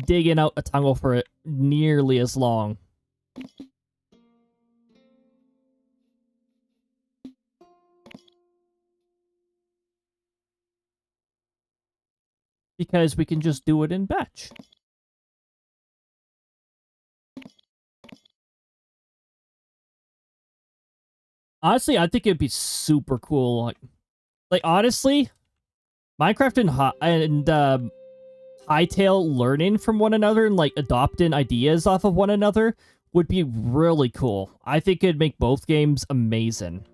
digging out a tunnel for nearly as long. Because we can just do it in batch. Honestly, I think it'd be super cool. Like honestly, Minecraft and Hytale learning from one another and like adopting ideas off of one another would be really cool. I think it'd make both games amazing.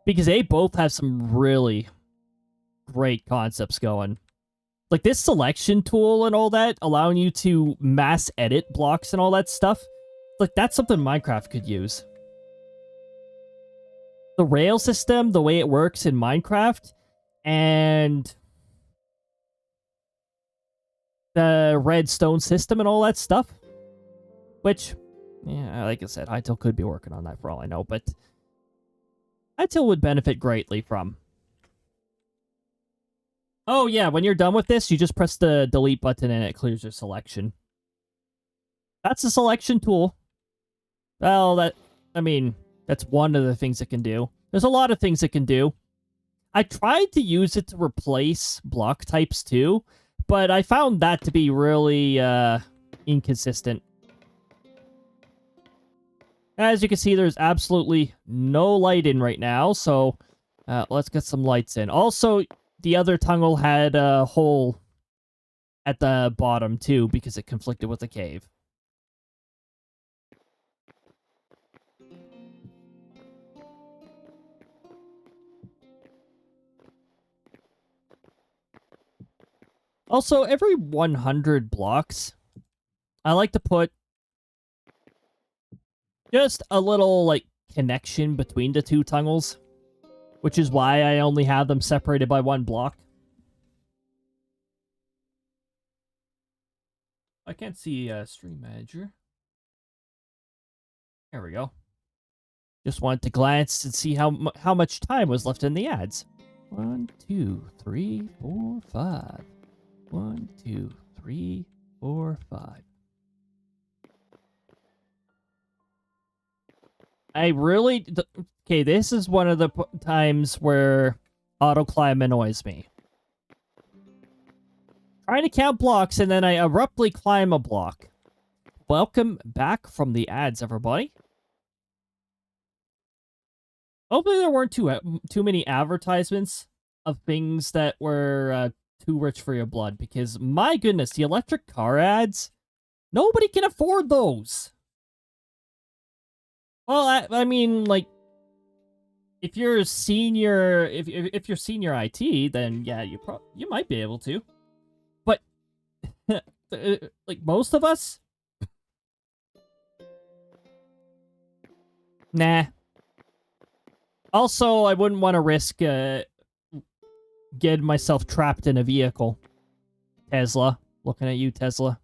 Because they both have some really great concepts going. Like this selection tool and all that, allowing you to mass edit blocks and all that stuff. Like that's something Minecraft could use. The rail system, the way it works in Minecraft, and the redstone system and all that stuff. Which, yeah, like I said, Hytale could be working on that for all I know, but Hytale would benefit greatly from. Oh yeah, when you're done with this, you just press the delete button and it clears your selection. That's a selection tool. Well, that's one of the things it can do. There's a lot of things it can do. I tried to use it to replace block types too, but I found that to be really inconsistent. As you can see, there's absolutely no light in right now, so let's get some lights in. Also, the other tunnel had a hole at the bottom too, because it conflicted with the cave. Also, every 100 blocks, I like to put just a little, like, connection between the two tunnels, which is why I only have them separated by 1 block. I can't see Stream Manager. There we go. Just wanted to glance and see how much time was left in the ads. 1, 2, 3, 4, 5. 1, 2, 3, 4, 5. I really... Okay, this is one of the times where auto-climb annoys me. Trying to count blocks, and then I abruptly climb a block. Welcome back from the ads, everybody. Hopefully there weren't too many advertisements of things that were too rich for your blood, because my goodness, the electric car ads, nobody can afford those. Well, I mean, like, if you're senior, if you're senior IT, then yeah, you might be able to. But like most of us, nah. Also, I wouldn't want to risk getting myself trapped in a vehicle. Tesla. Looking at you, Tesla.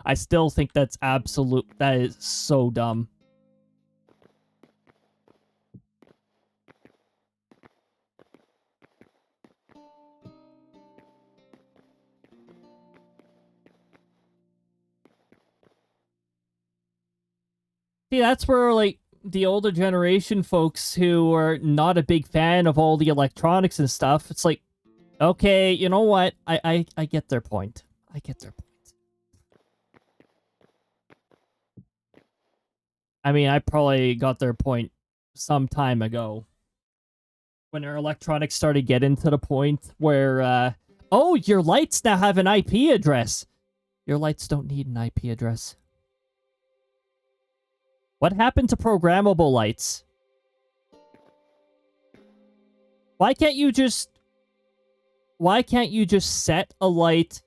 I still think that's that is so dumb. See, that's where, like, the older generation folks who are not a big fan of all the electronics and stuff, it's like, okay, you know what? I get their point. I get their point. I mean, I probably got their point some time ago. When our electronics started getting to the point where, oh, your lights now have an IP address. Your lights don't need an IP address. What happened to programmable lights? Why can't you just set a light,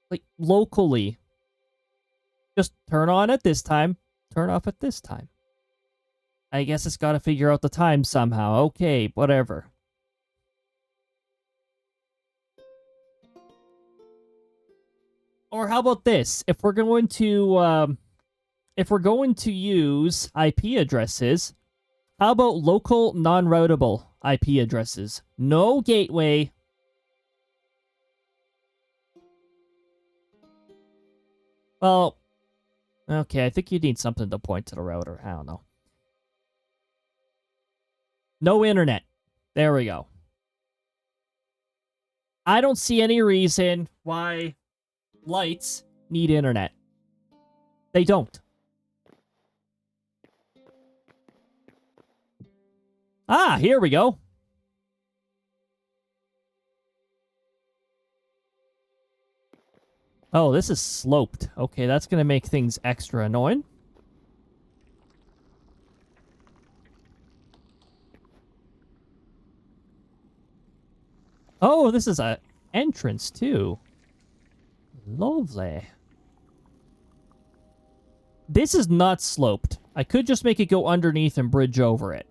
like, locally? Just turn on at this time, turn off at this time. I guess it's got to figure out the time somehow. Okay, whatever. Or how about this? If we're going to use IP addresses, how about local non-routable IP addresses? No gateway. Well, okay, I think you need something to point to the router. I don't know. No internet. There we go. I don't see any reason why lights need internet. They don't. Ah, here we go. Oh, this is sloped. Okay, that's going to make things extra annoying. Oh, this is an entrance, too. Lovely. This is not sloped. I could just make it go underneath and bridge over it.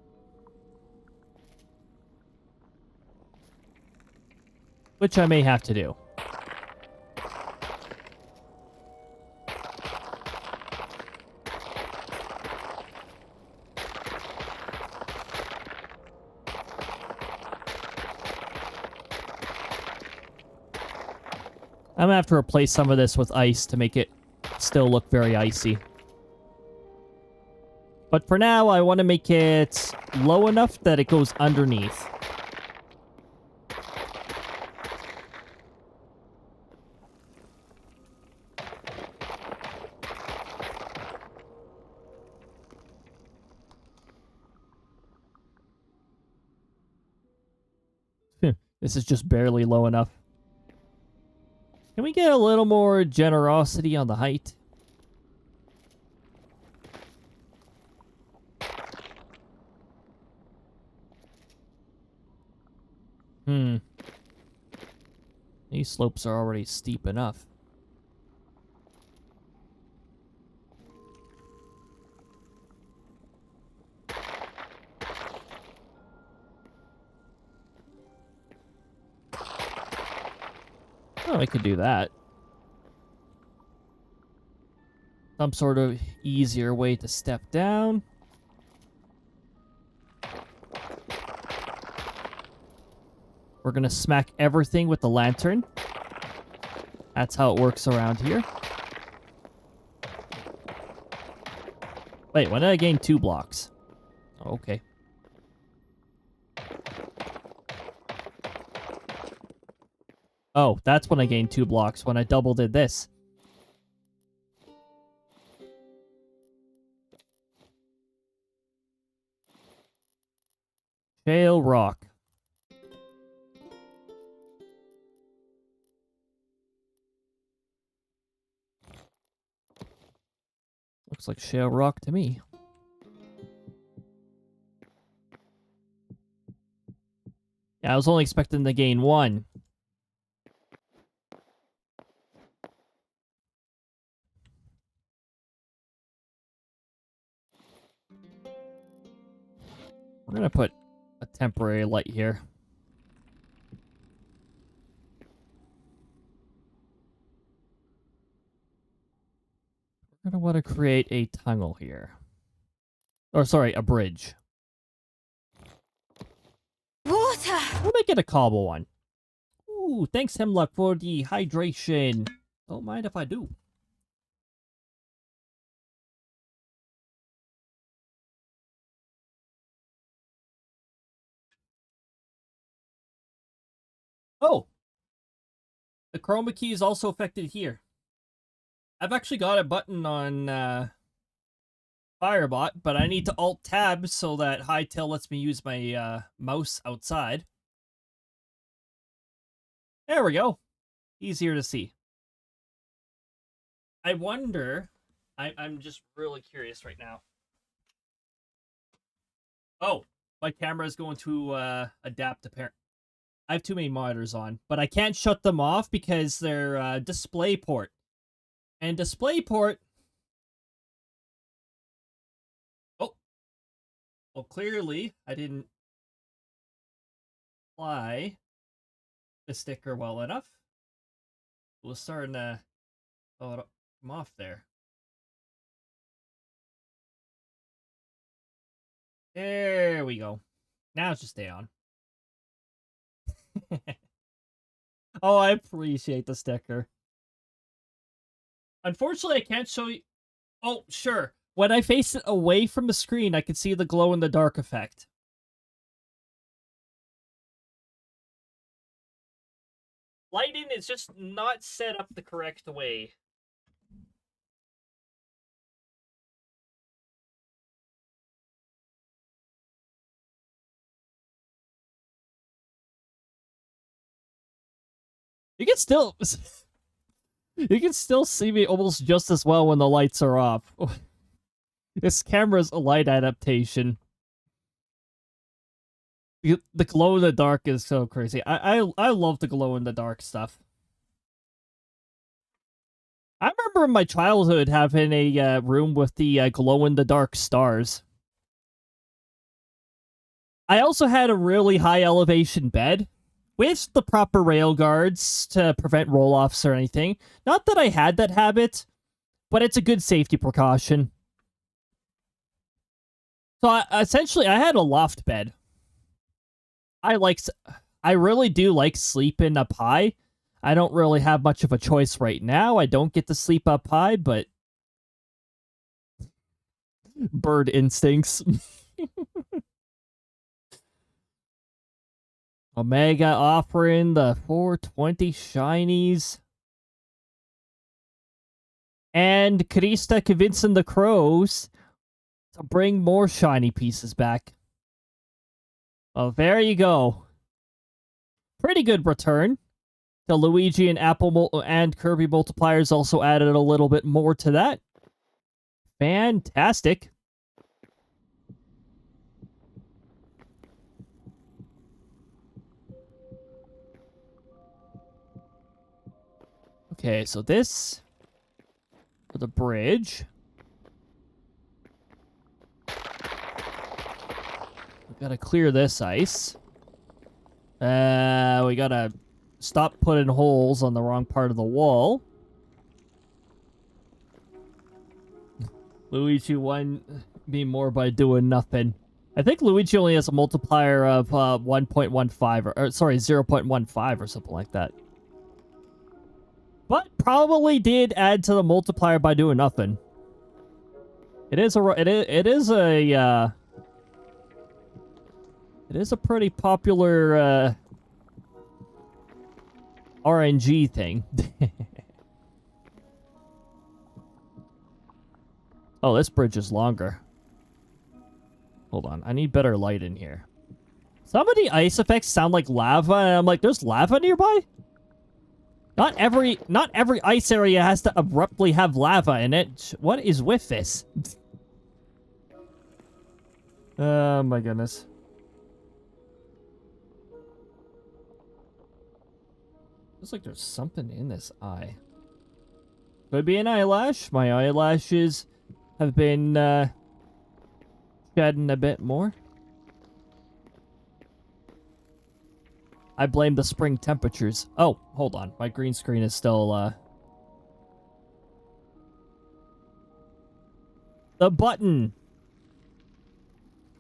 Which I may have to do. I'm gonna have to replace some of this with ice to make it still look very icy. But for now, I want to make it low enough that it goes underneath. This is just barely low enough. Can we get a little more generosity on the height? These slopes are already steep enough. Oh, I could do that. Some sort of easier way to step down. We're gonna smack everything with the lantern. That's how it works around here. Wait, when did I gain 2 blocks? Oh, okay. Oh, that's when I gained 2 blocks, when I double did this. Shale rock. Looks like shale rock to me. Yeah, I was only expecting to gain 1. We're gonna put a temporary light here. We're gonna want to create a tunnel here. Or sorry, a bridge. Water! We'll make it a cobble one. Ooh, thanks Hemlock for the hydration. Don't mind if I do. Oh! The chroma key is also affected here. I've actually got a button on Firebot, but I need to Alt-Tab so that Hytale lets me use my mouse outside. There we go. Easier to see. I wonder... I'm just really curious right now. Oh, my camera is going to adapt apparently. I have too many monitors on, but I can't shut them off because they're DisplayPort. And DisplayPort... Oh. Well, clearly, I didn't apply the sticker well enough. It was starting to... Oh, I'm off there. There we go. Now it's just stay on. Oh, I appreciate the sticker. Unfortunately, I can't show you... Oh, sure. When I face it away from the screen, I can see the glow-in-the-dark effect. Lighting is just not set up the correct way. You can still... You can still see me almost just as well when the lights are off. This camera's a light adaptation. The glow-in-the-dark is so crazy. I love the glow-in-the-dark stuff. I remember in my childhood having a room with the glow-in-the-dark stars. I also had a really high elevation bed with the proper rail guards to prevent roll-offs or anything. Not that I had that habit, but it's a good safety precaution. So essentially, I had a loft bed. I really do like sleeping up high. I don't really have much of a choice right now. I don't get to sleep up high, but... Bird instincts. Omega offering the 420 shinies. And Krista convincing the crows to bring more shiny pieces back. Well, there you go. Pretty good return. The Luigi and and Kirby multipliers also added a little bit more to that. Fantastic. Okay, so this for the bridge. We gotta clear this ice. We gotta stop putting holes on the wrong part of the wall. Luigi won me more by doing nothing. I think Luigi only has a multiplier of 1.15 or sorry, 0.15 or something like that. But probably did add to the multiplier by doing nothing. It is a pretty popular RNG thing. Oh, this bridge is longer. Hold on, I need better light in here. Some of the ice effects sound like lava, and I'm like, there's lava nearby? Not every ice area has to abruptly have lava in it. What is with this? Oh my goodness. Looks like there's something in this eye. Could be an eyelash. My eyelashes have been shedding a bit more. I blame the spring temperatures. Oh, hold on. My green screen is still, The button!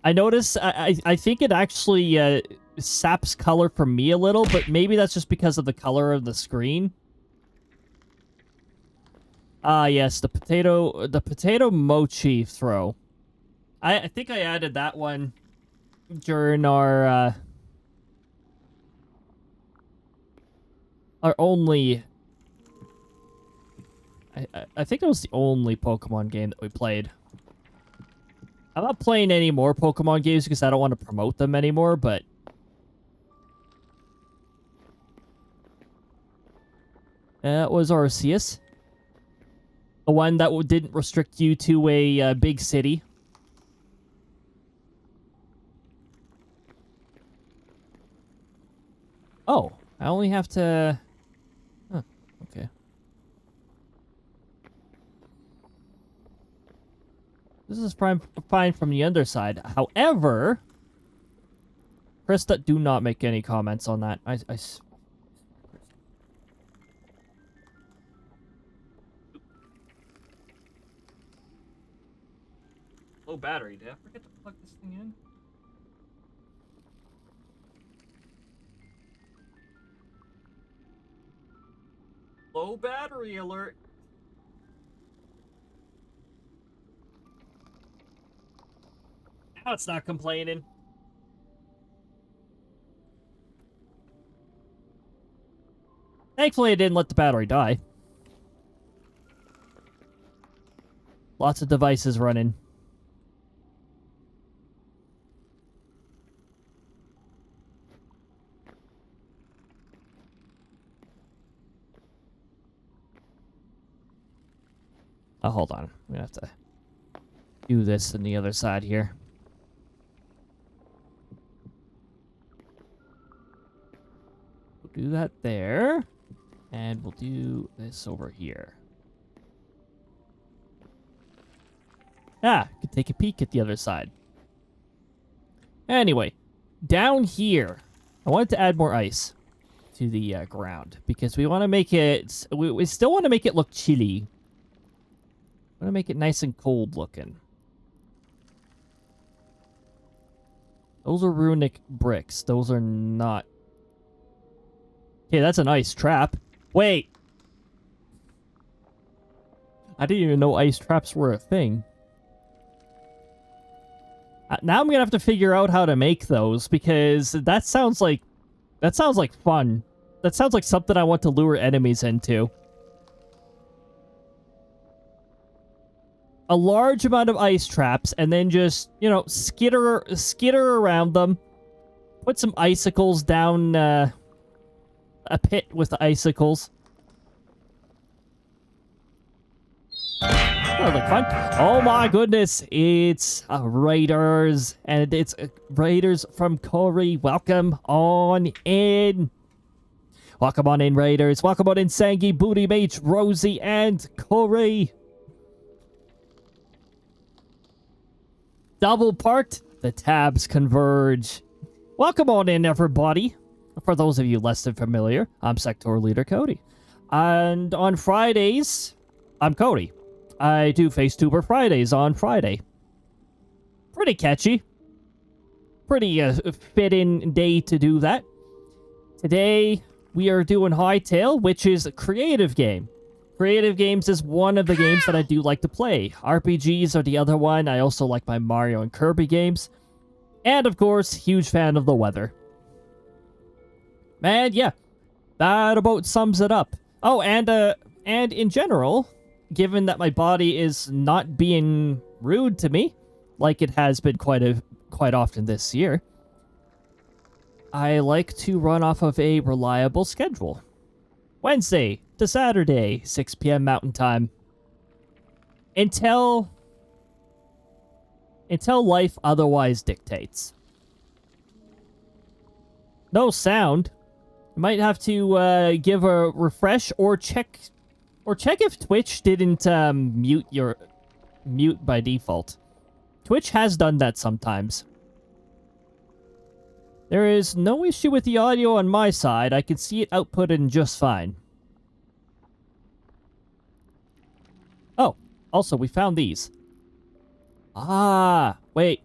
I notice, I think it actually, saps color for me a little, but maybe that's just because of the color of the screen. Ah, yes, the potato mochi throw. I think I added that one during our only... I think it was the only Pokemon game that we played. I'm not playing any more Pokemon games because I don't want to promote them anymore, but... That was Arceus. The one that didn't restrict you to a big city. Oh, I only have to... Huh, okay. This is fine from the underside. However... Krista, do not make any comments on that. Low battery. Did I forget to plug this thing in? Low battery alert. Now it's not complaining. Thankfully, I didn't let the battery die. Lots of devices running. Oh, hold on. I'm gonna have to do this on the other side here. We'll do that there. And we'll do this over here. Ah, could take a peek at the other side. Anyway, down here, I wanted to add more ice to the ground because we want to make it. We still want to make it look chilly. I want to make it nice and cold looking. Those are runic bricks. Those are not. Okay, that's an ice trap. Wait. I didn't even know ice traps were a thing. Now I'm gonna have to figure out how to make those because that sounds like fun. That sounds like something I want to lure enemies into. A large amount of ice traps and then just, you know, skitter around them. Put some icicles down a pit with icicles. Sounds like fun. Oh my goodness, it's Raiders, and it's Raiders from Cody. Welcome on in. Welcome on in, Raiders. Welcome on in, Sangi, Booty Mage, Rosie, and Corey. Double parked, the tabs converge. Welcome on in, everybody. For those of you less than familiar, I'm Sector Leader Cody. And on Fridays, I'm Cody. I do FaceTuber Fridays on Friday. Pretty catchy. Pretty fit-in day to do that. Today, we are doing Hytale, which is a creative game. Creative games is one of the games that I do like to play. RPGs are the other one. I also like my Mario and Kirby games. And, of course, huge fan of the weather. And, yeah, that about sums it up. Oh, and in general, given that my body is not being rude to me, like it has been quite often this year, I like to run off of a reliable schedule. Wednesday to Saturday, 6 p.m. Mountain Time. Until life otherwise dictates. No sound. You might have to give a refresh or check if Twitch didn't mute by default. Twitch has done that sometimes. There is no issue with the audio on my side. I can see it outputted just fine. Oh, also, we found these. Ah, wait.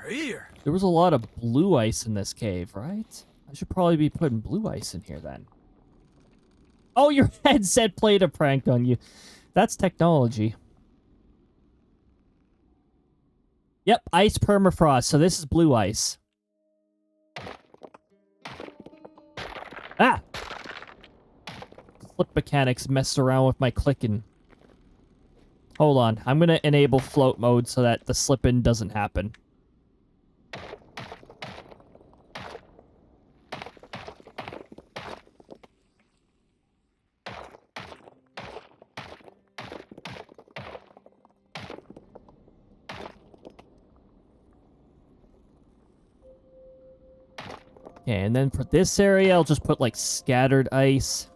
Here. There was a lot of blue ice in this cave, right? I should probably be putting blue ice in here then. Oh, your headset played a prank on you. That's technology. Yep, ice permafrost. So this is blue ice. Ah! Flip mechanics messed around with my clicking. Hold on. I'm going to enable float mode so that the slipping doesn't happen. Okay, and then for this area, I'll just put, like, scattered ice.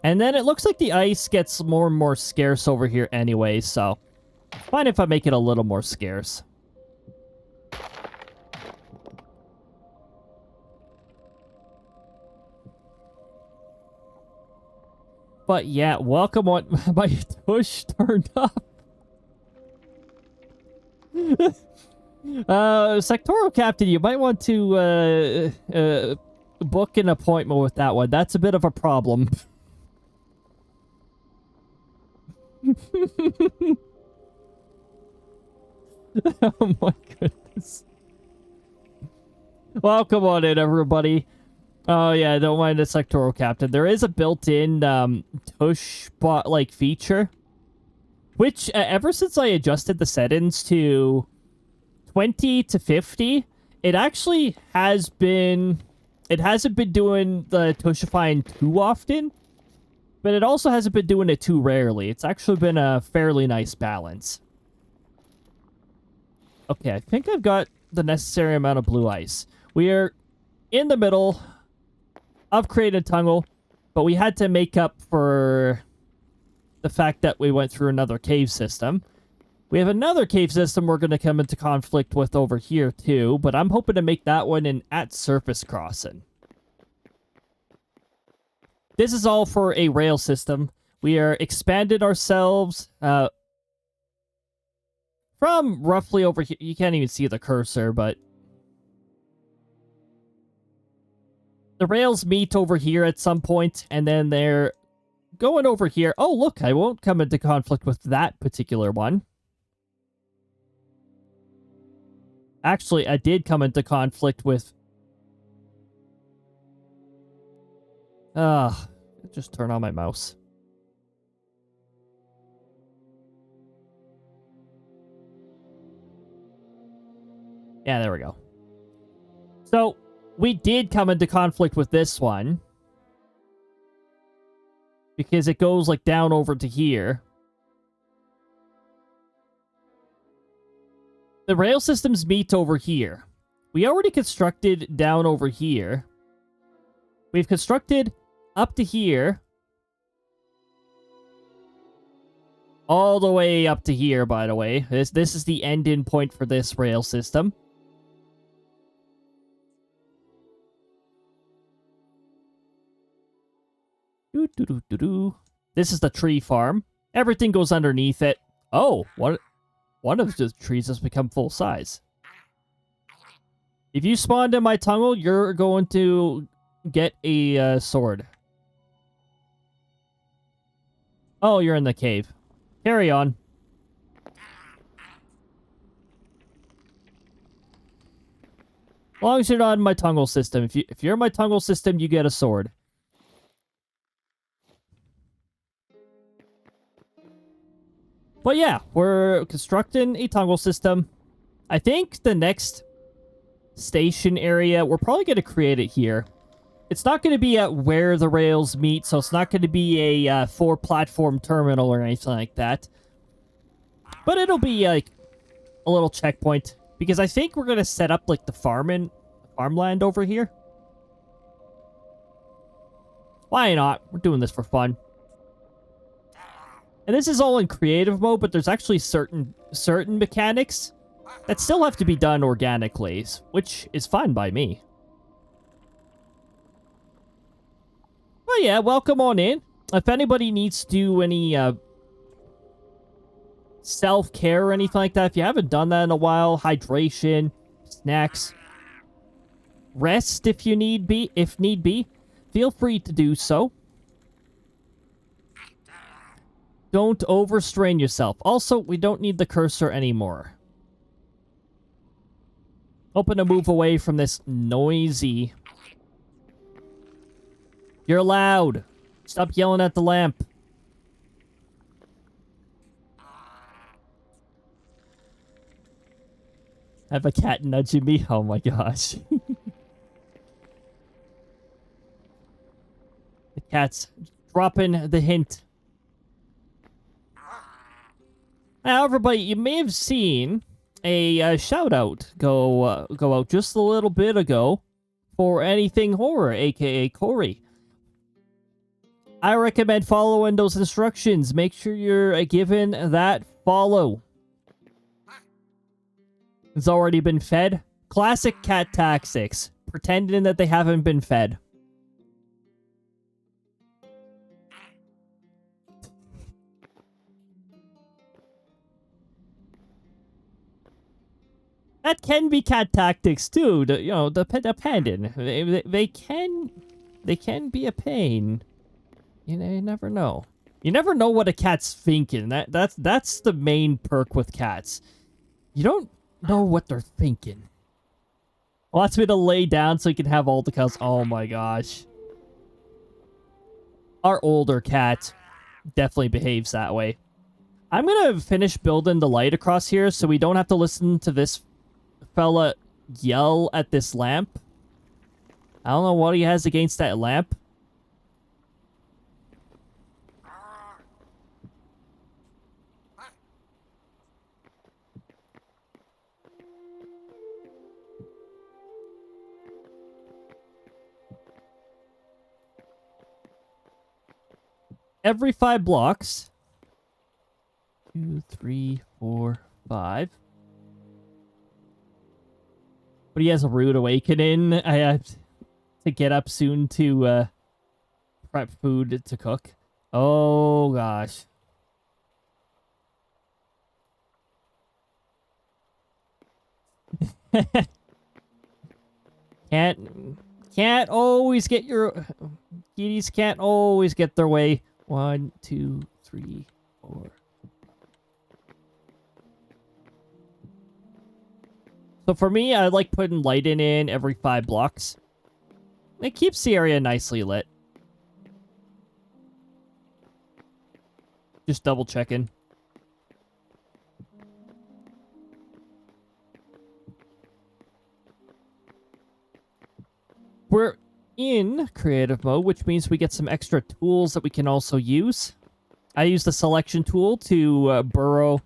And then it looks like the ice gets more and more scarce over here anyway, so... fine if I make it a little more scarce. But yeah, welcome on... my tush turned up. Sectoral Captain, you might want to book an appointment with that one. That's a bit of a problem. Oh my goodness. Welcome on in, everybody. Oh yeah, don't mind the Sectoral Captain. There is a built-in tush bot like feature, which ever since I adjusted the settings to 20 to 50, it actually has been... it hasn't been doing the tushifying too often, but it also hasn't been doing it too rarely. It's actually been a fairly nice balance. Okay, I think I've got the necessary amount of blue ice. We are in the middle of creating a tunnel, but we had to make up for the fact that we went through another cave system. We have another cave system we're going to come into conflict with over here, too. But I'm hoping to make that one an at-surface crossing. This is all for a rail system. We are expanded ourselves from roughly over here. You can't even see the cursor, but... the rails meet over here at some point, and then they're going over here. Oh, look, I won't come into conflict with that particular one. Actually, I did come into conflict with... just turn on my mouse. Yeah, there we go. So, we did come into conflict with this one. Because it goes, like, down over to here. The rail systems meet over here. We already constructed down over here. We've constructed up to here. All the way up to here, by the way. This is the end-in point for this rail system. This is the tree farm. Everything goes underneath it. Oh, what? One of the trees has become full size. If you spawned in my tunnel, you're going to get a sword. Oh, you're in the cave. Carry on. As long as you're not in my tunnel system. If you're in my tunnel system, you get a sword. But yeah, we're constructing a tunnel system. I think the next station area, we're probably going to create it here. It's not going to be at where the rails meet, so it's not going to be a four-platform terminal or anything like that. But it'll be like a little checkpoint, because I think we're going to set up like the farmland over here. Why not? We're doing this for fun. And this is all in creative mode, but there's actually certain mechanics that still have to be done organically, which is fine by me. Well, yeah, welcome on in. If anybody needs to do any self-care or anything like that, if you haven't done that in a while, hydration, snacks, rest if need be, feel free to do so. Don't overstrain yourself. Also, we don't need the cursor anymore. Hoping to move away from this noisy. You're loud. Stop yelling at the lamp. I have a cat nudging me. Oh my gosh. The cat's dropping the hint. Now, everybody, you may have seen a shout out go out just a little bit ago for Anything Horror, aka Corey. I recommend following those instructions. Make sure you're given that follow. It's already been fed. Classic cat tactics. Pretending that they haven't been fed. That can be cat tactics too. Depending. They can be a pain. You never know. You never know what a cat's thinking. That's the main perk with cats. You don't know what they're thinking. Wants me to lay down so you can have all the cows. Oh my gosh. Our older cat definitely behaves that way. I'm gonna finish building the light across here so we don't have to listen to this fella yell at this lamp. I don't know what he has against that lamp. Every 5 blocks. 2, 3, 4, 5. But he has a rude awakening. I have to get up soon to prep food to cook. Oh gosh. Can't always get your kitties can't always get their way. 1, 2, 3, 4. So for me, I like putting lighting in every 5 blocks. It keeps the area nicely lit. Just double checking. We're in creative mode, which means we get some extra tools that we can also use. I use the selection tool to burrow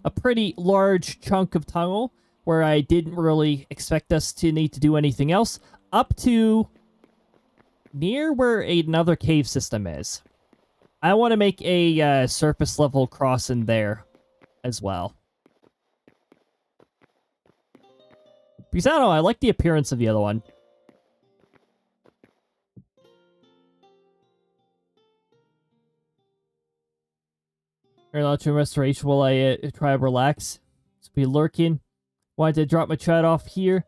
a pretty large chunk of tunnel where I didn't really expect us to need to do anything else, up to near where another cave system is. I want to make a surface level crossing there as well. Because I don't know, I like the appearance of the other one. Or not to restoration while I try to relax. Just be lurking. Wanted to drop my chat off here.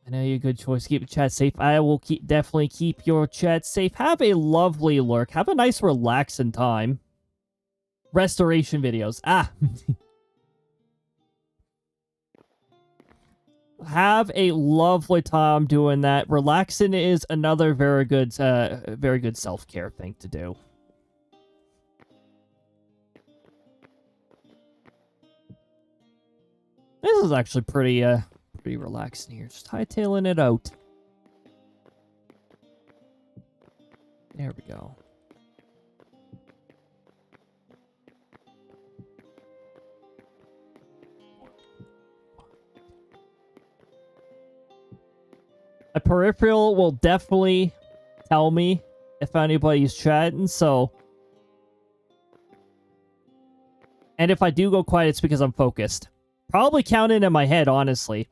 I know you're a good choice. Keep the chat safe. I will definitely keep your chat safe. Have a lovely lurk. Have a nice relaxing time. Restoration videos. Ah. Have a lovely time doing that. Relaxing is another very good self-care thing to do. This is actually pretty relaxing here. Just hightailing it out. There we go. A peripheral will definitely tell me if anybody's chatting, so And if I do go quiet, it's because I'm focused. Probably counting in my head, honestly.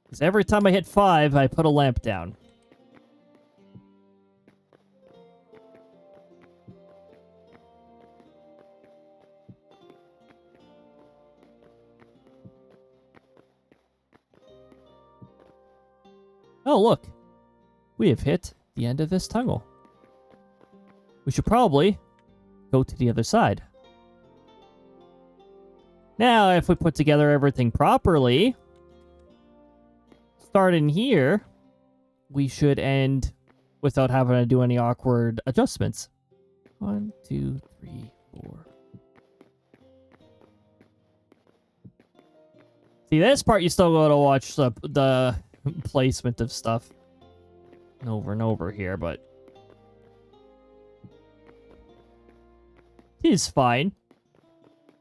Because every time I hit 5, I put a lamp down. Oh, look. We have hit the end of this tunnel. We should probably go to the other side. Now, if we put together everything properly, starting here, we should end without having to do any awkward adjustments. 1, 2, 3, 4. See, this part you still gotta watch the placement of stuff over and over here, but it is fine.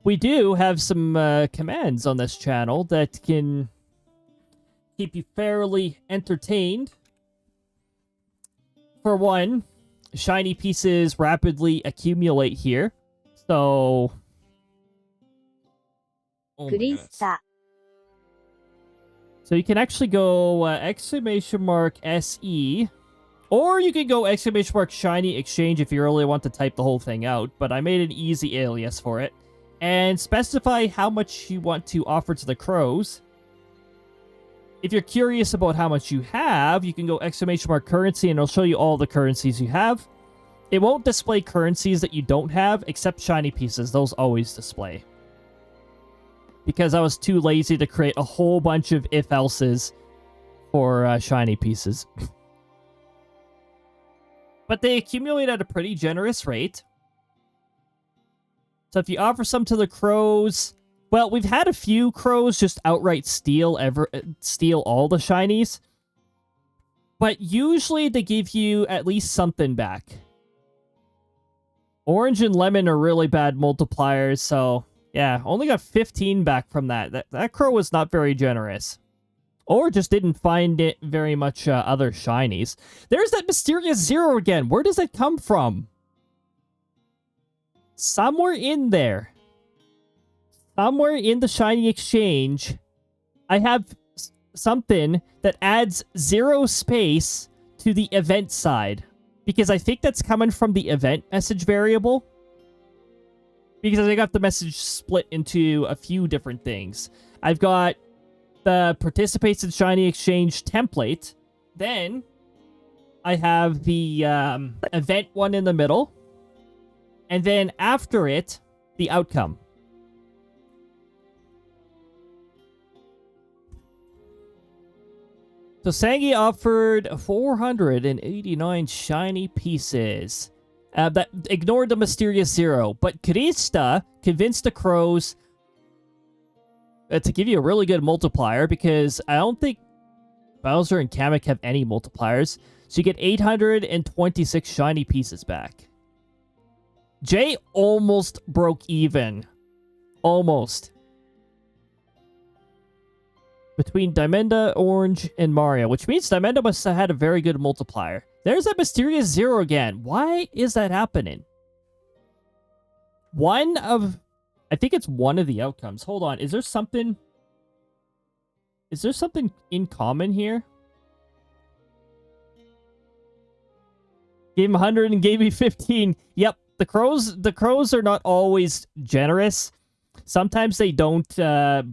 We do have some commands on this channel that can keep you fairly entertained. For one, shiny pieces rapidly accumulate here, so... Oh my goodness. Krista. So you can actually go exclamation mark SE, or you can go exclamation mark shiny exchange if you really want to type the whole thing out, but I made an easy alias for it. And specify how much you want to offer to the crows. If you're curious about how much you have, you can go exclamation mark currency and it'll show you all the currencies you have. It won't display currencies that you don't have, except shiny pieces. Those always display. Because I was too lazy to create a whole bunch of if-elses for shiny pieces. But they accumulate at a pretty generous rate. So if you offer some to the crows... Well, we've had a few crows just outright steal all the shinies. But usually they give you at least something back. Orange and lemon are really bad multipliers, so... Yeah, only got 15 back from that. That crow was not very generous. Or just didn't find it very much other shinies. There's that mysterious 0 again. Where does it come from? Somewhere in there. Somewhere in the shiny exchange, I have something that adds 0 space to the event side. Because I think that's coming from the event message variable. Because I got the message split into a few different things. I've got the participates in shiny exchange template. Then I have the event one in the middle. And then after it, the outcome. So Sangi offered 489 shiny pieces. That ignored the mysterious 0. But Krista convinced the crows to give you a really good multiplier, because I don't think Bowser and Kamek have any multipliers. So you get 826 shiny pieces back. Jay almost broke even. Almost. Between Diamanda, Orange, and Mario, which means Diamanda must have had a very good multiplier. There's that mysterious 0 again. Why is that happening? I think it's one of the outcomes. Hold on. Is there something in common here? Gave him 100 and gave me 15. Yep. The crows are not always generous. Sometimes they don't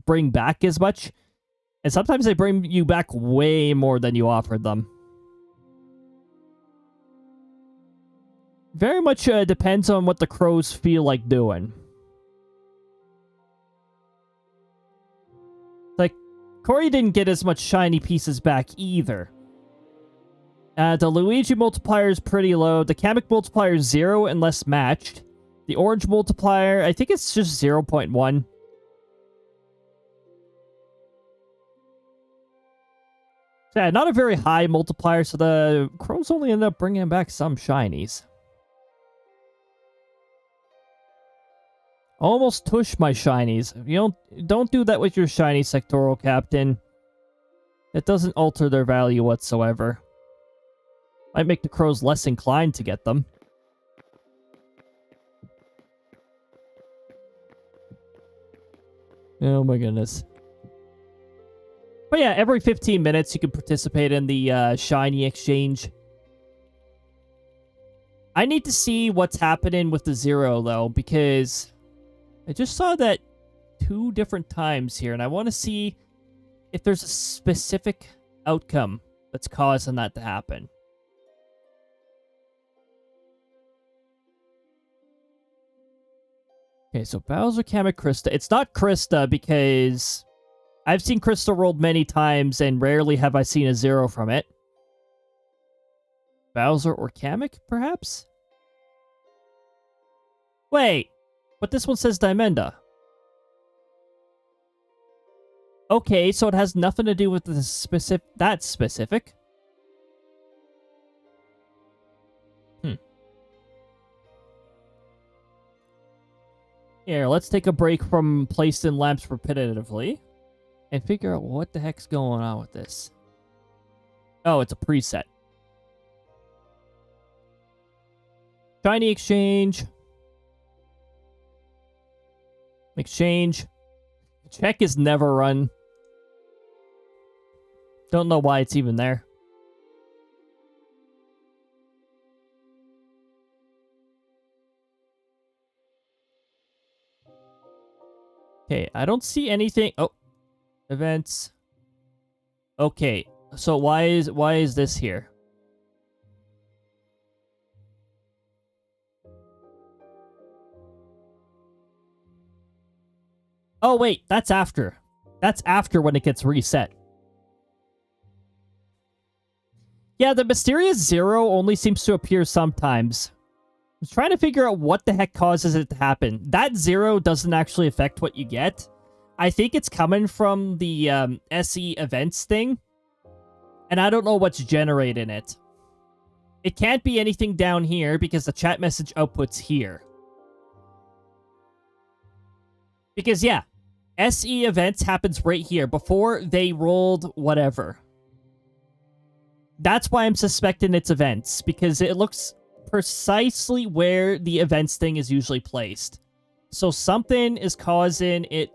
bring back as much. And sometimes they bring you back way more than you offered them. Very much depends on what the crows feel like doing. Like, Corey didn't get as much shiny pieces back either. The Luigi multiplier is pretty low. The Kamek multiplier is 0 unless matched. The Orange multiplier, I think it's just 0.1. So yeah, not a very high multiplier, so the crows only end up bringing back some shinies. Almost tush my shinies. You don't do that with your shiny sectoral captain. It doesn't alter their value whatsoever. Might make the crows less inclined to get them. my goodness. But yeah, every 15 minutes you can participate in the shiny exchange. I need to see what's happening with the 0, though, because I just saw that 2 different times here, and I want to see if there's a specific outcome that's causing that to happen. Okay, so Bowser, Kamek, Krista. It's not Krista because I've seen Krista rolled many times and rarely have I seen a 0 from it. Bowser or Kamek, perhaps? Wait, but this one says Dimenda. Okay, so it has nothing to do with the specific. Here, let's take a break from placed in lamps repetitively and figure out what the heck's going on with this. Oh, it's a preset. Shiny exchange. Exchange. Check is never run. Don't know why it's even there. Okay, I don't see anything. Oh, events. Okay, so why is this here? Oh wait, that's after. That's after when it gets reset. Yeah, the mysterious 0 only seems to appear sometimes. I was trying to figure out what the heck causes it to happen. That 0 doesn't actually affect what you get. I think it's coming from the SE events thing. And I don't know what's generating it. It can't be anything down here because the chat message output's here. Because, yeah, SE events happens right here before they rolled whatever. That's why I'm suspecting it's events, because it looks precisely where the events thing is usually placed. So something is causing it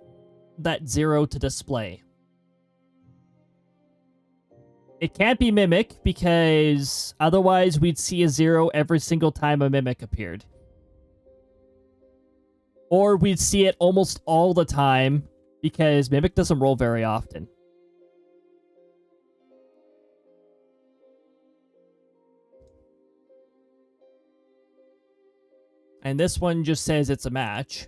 that 0 to display. It can't be Mimic, because otherwise we'd see a 0 every single time a Mimic appeared. Or we'd see it almost all the time, because Mimic doesn't roll very often. And this one just says it's a match.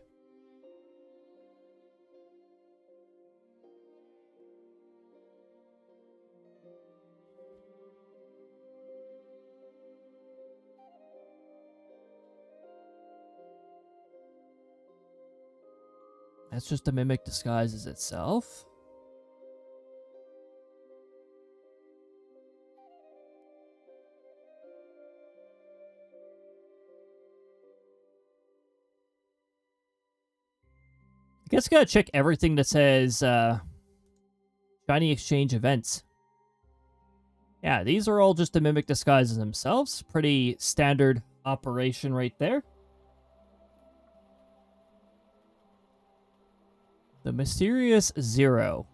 That's just a Mimic disguises itself. I guess I gotta check everything that says shiny exchange events. Yeah, these are all just the Mimic disguises themselves. Pretty standard operation right there. The mysterious 0.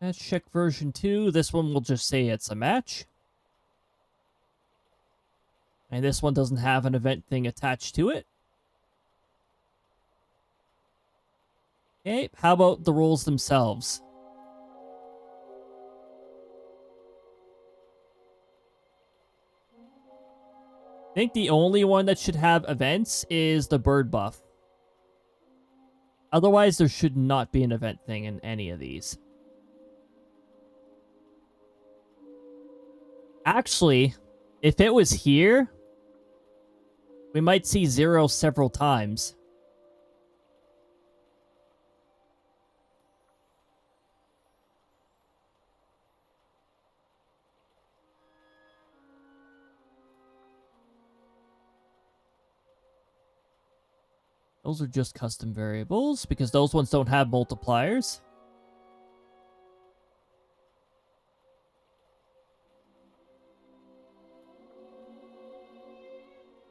Let's check version 2. This one will just say it's a match. And this one doesn't have an event thing attached to it. Okay, how about the rules themselves? I think the only one that should have events is the bird buff. Otherwise, there should not be an event thing in any of these. Actually, if it was here, we might see 0 several times. Those are just custom variables, because those ones don't have multipliers.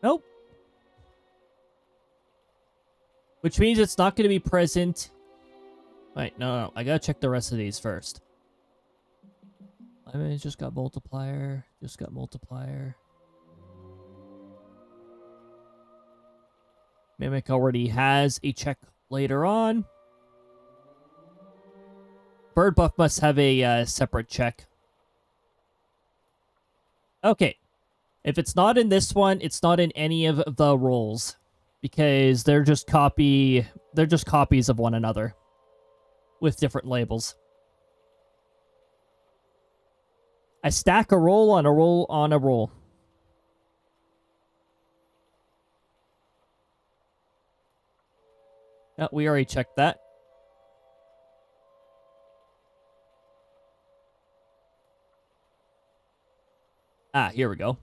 Nope. Which means it's not going to be present. Wait, no. I gotta check the rest of these first. I mean, just got multiplier. Just got multiplier. Mimic already has a check later on. Bird buff must have a separate check. Okay. If it's not in this one, it's not in any of the roles. Because they're just copies of one another. With different labels. I stack a roll on a roll on a roll. Oh, we already checked that. Ah, here we go.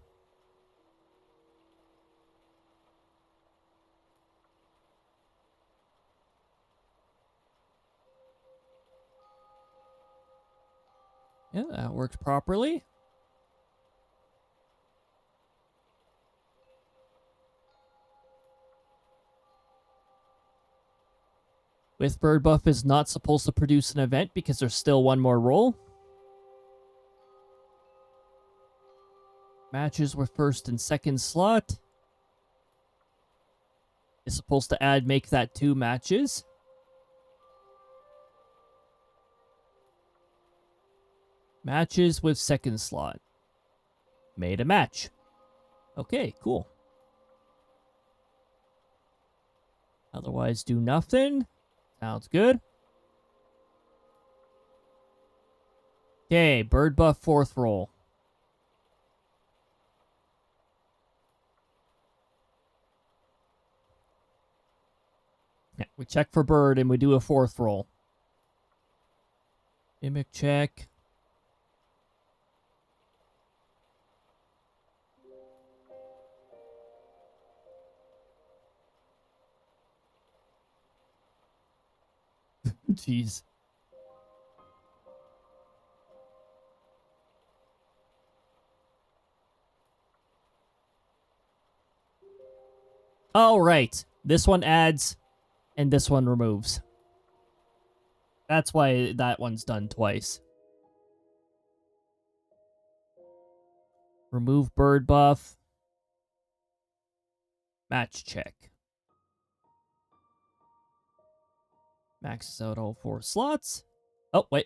Yeah, that works properly. With bird buff is not supposed to produce an event because there's still one more roll. Matches with first and second slot. Is supposed to make that 2 matches. Matches with second slot. Made a match. Okay, cool. Otherwise, do nothing. Sounds good. Okay, bird buff 4th roll. Yeah, we check for bird and we do a 4th roll. Mimic check. Jeez. Oh, right. This one adds, and this one removes. That's why that one's done twice. Remove bird buff. Match check. Maxes out all 4 slots. Oh, wait.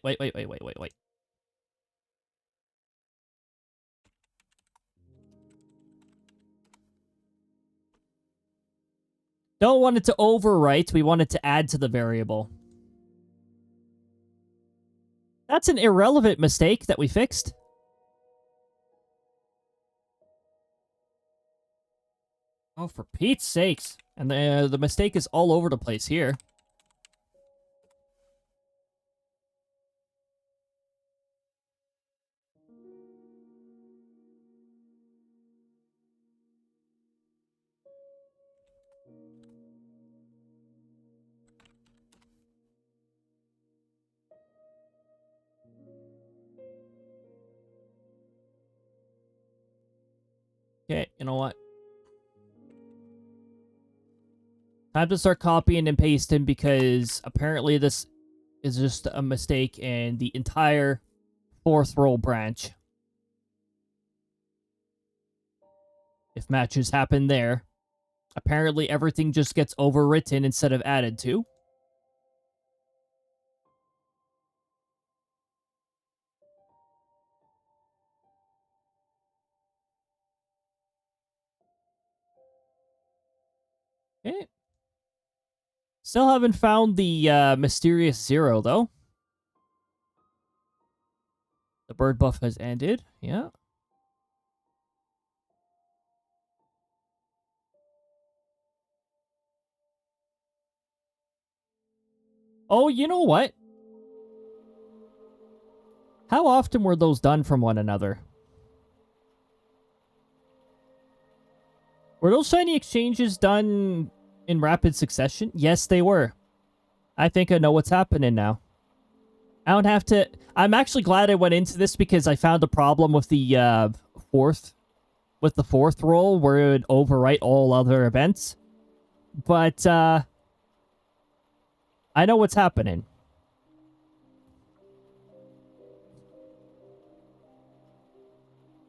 Don't want it to overwrite. We want it to add to the variable. That's an irrelevant mistake that we fixed. Oh, for Pete's sakes. And the mistake is all over the place here. Okay, you know what? Time to start copying and pasting because apparently this is just a mistake in the entire 4th roll branch. If matches happen there, apparently everything just gets overwritten instead of added to. Okay. Still haven't found the mysterious 0, though. The bird buff has ended. Yeah. Oh, you know what? How often were those done from one another? Were those shiny exchanges done in rapid succession? Yes, they were. I think I know what's happening now. I don't have to... I'm actually glad I went into this because I found a problem with the 4th with the fourth roll where it would overwrite all other events. But I know what's happening.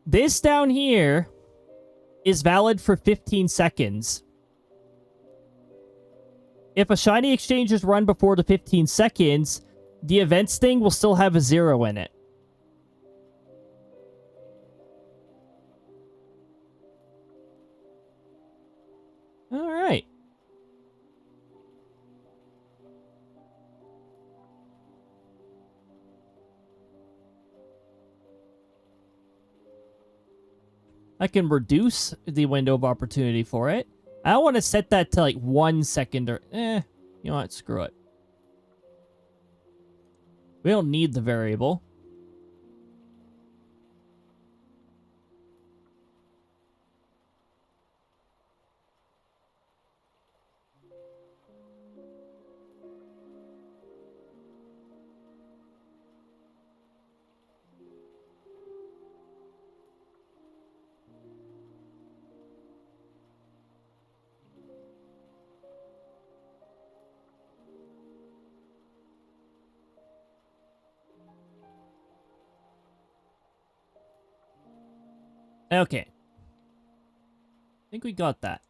This down here is valid for 15 seconds. If a shiny exchange is run before the 15 seconds, the events thing will still have a 0 in it. All right. I can reduce the window of opportunity for it. I don't want to set that to like 1 second or... you know what? Screw it. We don't need the variable. Okay. I think we got that.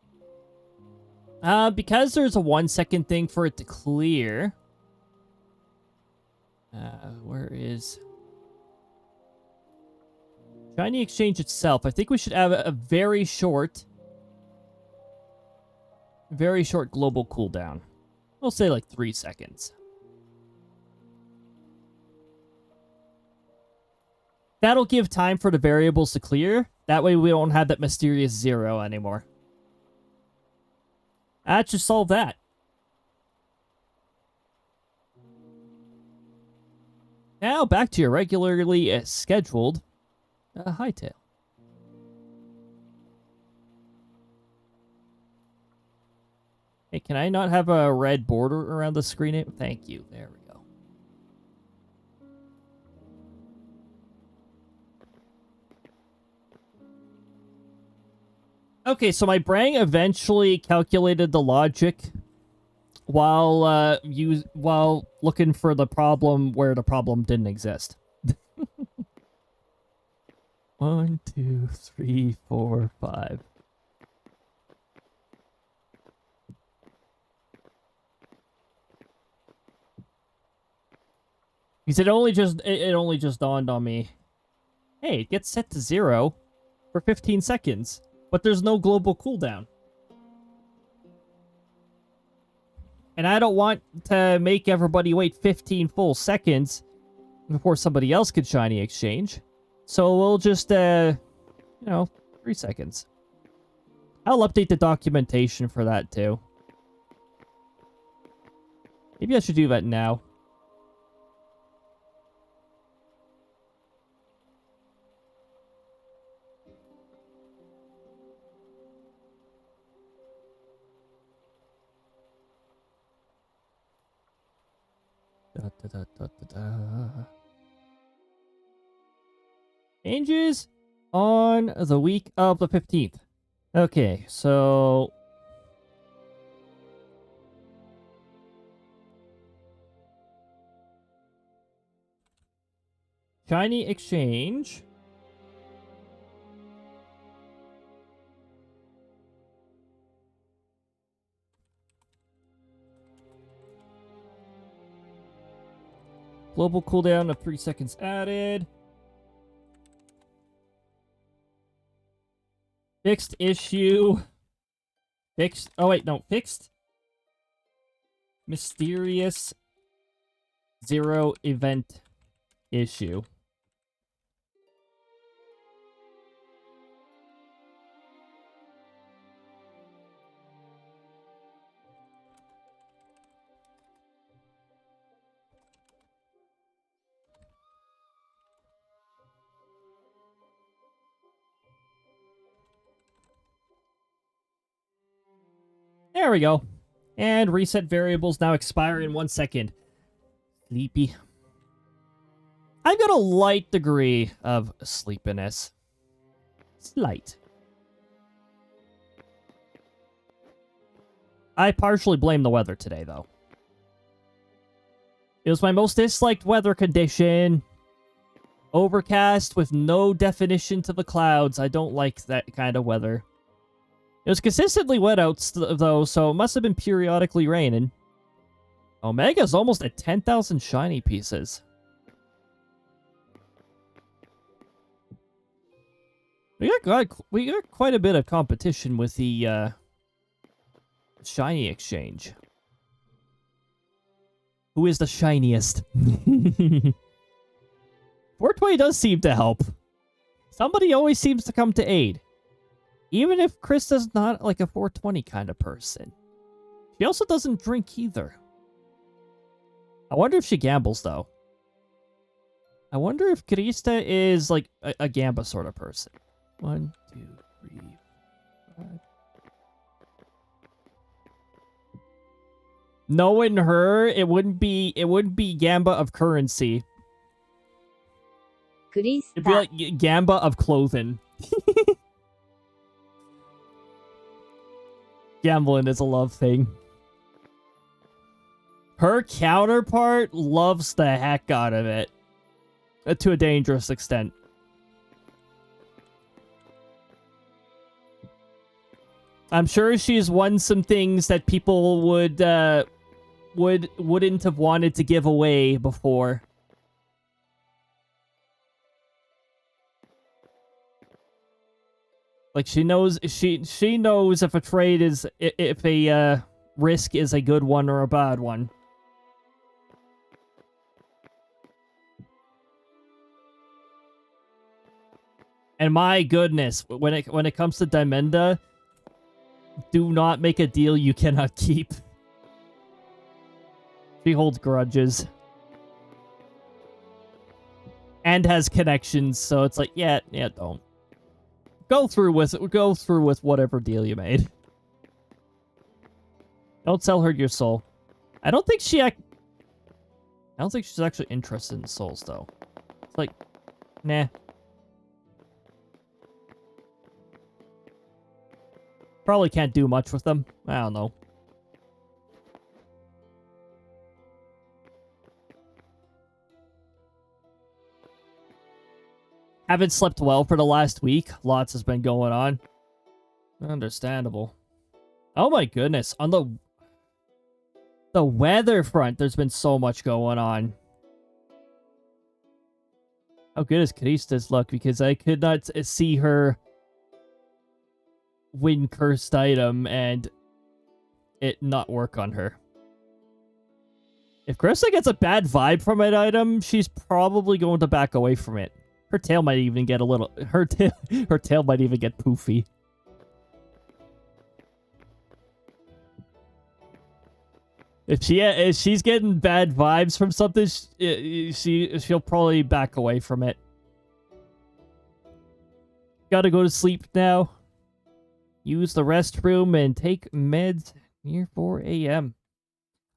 Because there's a 1 second thing for it to clear. Where is... Shiny Exchange itself. I think we should have a very short global cooldown. We'll say like 3 seconds. That'll give time for the variables to clear. That way we don't have that mysterious 0 anymore. That should solve that. Now back to your regularly scheduled Hytale. Hey, can I not have a red border around the screen name? Thank you. There we go. Okay, so my brain eventually calculated the logic while looking for the problem where the problem didn't exist. 1, 2, 3, 4, 5. Because it only just dawned on me. Hey, it gets set to 0 for 15 seconds, but there's no global cooldown. And I don't want to make everybody wait 15 full seconds before somebody else could shiny exchange. So we'll just, 3 seconds. I'll update the documentation for that too. Maybe I should do that now. Changes on the week of the 15th. Okay, so... Shiny exchange. Global cooldown of 3 seconds added. Fixed issue. Fixed. Oh, wait, no. Fixed. Mysterious 0 event issue. There we go. And reset variables now expire in 1 second. Sleepy. I've got a light degree of sleepiness. Slight. I partially blame the weather today, though. It was my most disliked weather condition. Overcast with no definition to the clouds. I don't like that kind of weather. It was consistently wet out, though, so it must have been periodically raining. Omega's almost at 10,000 shiny pieces. We got quite a bit of competition with the shiny exchange. Who is the shiniest? 420 does seem to help. Somebody always seems to come to aid. Even if Krista's not like a 420 kind of person. She also doesn't drink either. I wonder if she gambles, though. I wonder if Krista is like a gamba sort of person. 1, 2, 3, 5. Knowing her, it wouldn't be gamba of currency. It'd be like gamba of clothing. Gambling is a love thing. Her counterpart loves the heck out of it. To a dangerous extent. I'm sure she's won some things that people wouldn't have wanted to give away before. Like she knows if a trade is if a risk is a good one or a bad one. And my goodness, when it comes to Dimenda, do not make a deal you cannot keep. She holds grudges. And has connections, so it's like, yeah, don't. Go through with whatever deal you made. Don't sell her your soul. I don't think she's actually interested in souls, though. It's like, nah. Probably can't do much with them. I don't know. Haven't slept well for the last week. Lots has been going on. Understandable. Oh my goodness. On the weather front, there's been so much going on. How good is Karista's luck? Because I could not see her win cursed item and it not work on her. If Krista gets a bad vibe from an item, she's probably going to back away from it. Her tail might even get a little... Her tail might even get poofy. If she's getting bad vibes from something, she'll probably back away from it. Gotta go to sleep now. Use the restroom and take meds near 4 a.m.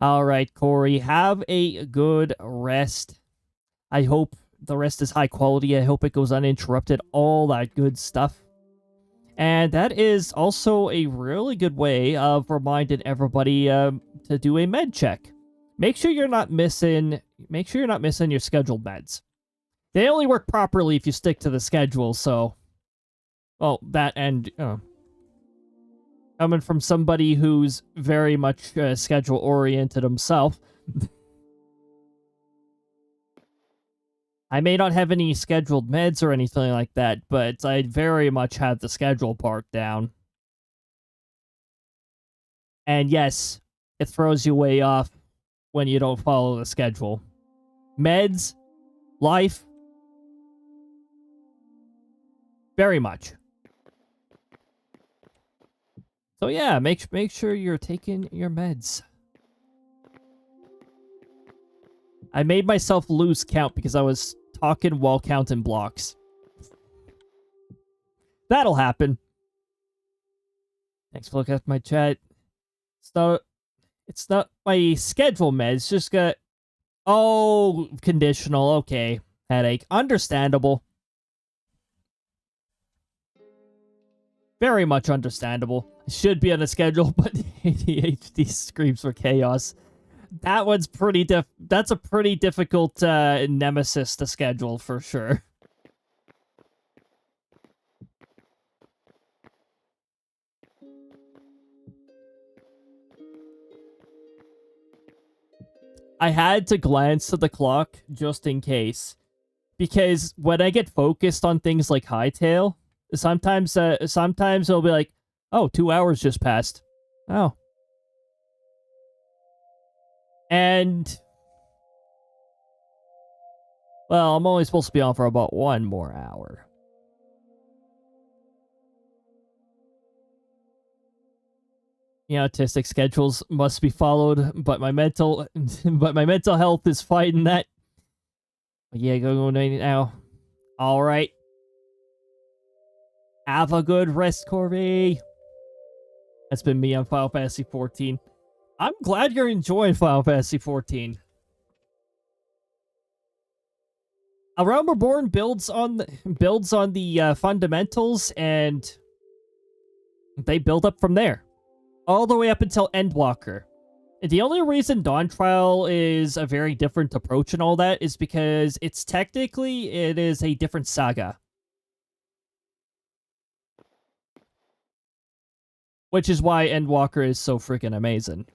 Alright, Corey. Have a good rest. I hope the rest is high quality. I hope it goes uninterrupted. All that good stuff. And that is also a really good way of reminding everybody to do a med check. Make sure you're not missing your scheduled meds. They only work properly if you stick to the schedule, so... Well, that and... coming from somebody who's very much schedule-oriented himself. I may not have any scheduled meds or anything like that, but I very much have the schedule part down. And yes, it throws you way off when you don't follow the schedule. Meds, life, very much. So yeah, make sure you're taking your meds. I made myself lose count because I was talking while counting blocks. That'll happen. Thanks for looking at my chat. It's not my schedule meds, just got... Oh, conditional, okay. Headache. Understandable. Very much understandable. Should be on a schedule, but ADHD screams for chaos. That one's that's a pretty difficult nemesis to schedule for sure. I had to glance to the clock just in case, because when I get focused on things like Hytale, sometimes it'll be like, oh, 2 hours just passed. Oh. And well, I'm only supposed to be on for about 1 more hour. Autistic schedules must be followed, but my mental health is fighting that. Yeah, go now. All right. Have a good rest, Corby. That's been me on Final Fantasy 14. I'm glad you're enjoying Final Fantasy 14. A Realm Reborn builds on the fundamentals, and they build up from there, all the way up until Endwalker. The only reason Dawn Trial is a very different approach and all that is because it is a different saga. Which is why Endwalker is so freaking amazing.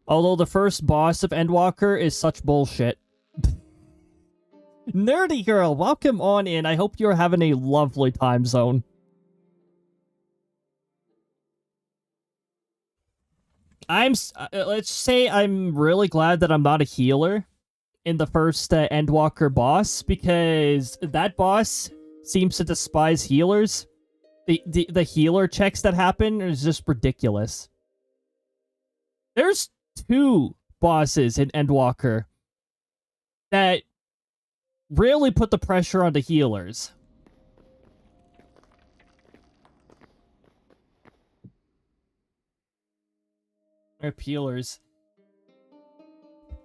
Although the first boss of Endwalker is such bullshit. Nerdy girl, welcome on in. I hope you're having a lovely time zone. Let's say I'm really glad that I'm not a healer in the first Endwalker boss, because that boss seems to despise healers. The healer checks that happen is just ridiculous. There's 2 bosses in Endwalker that really put the pressure on the healers. Healers.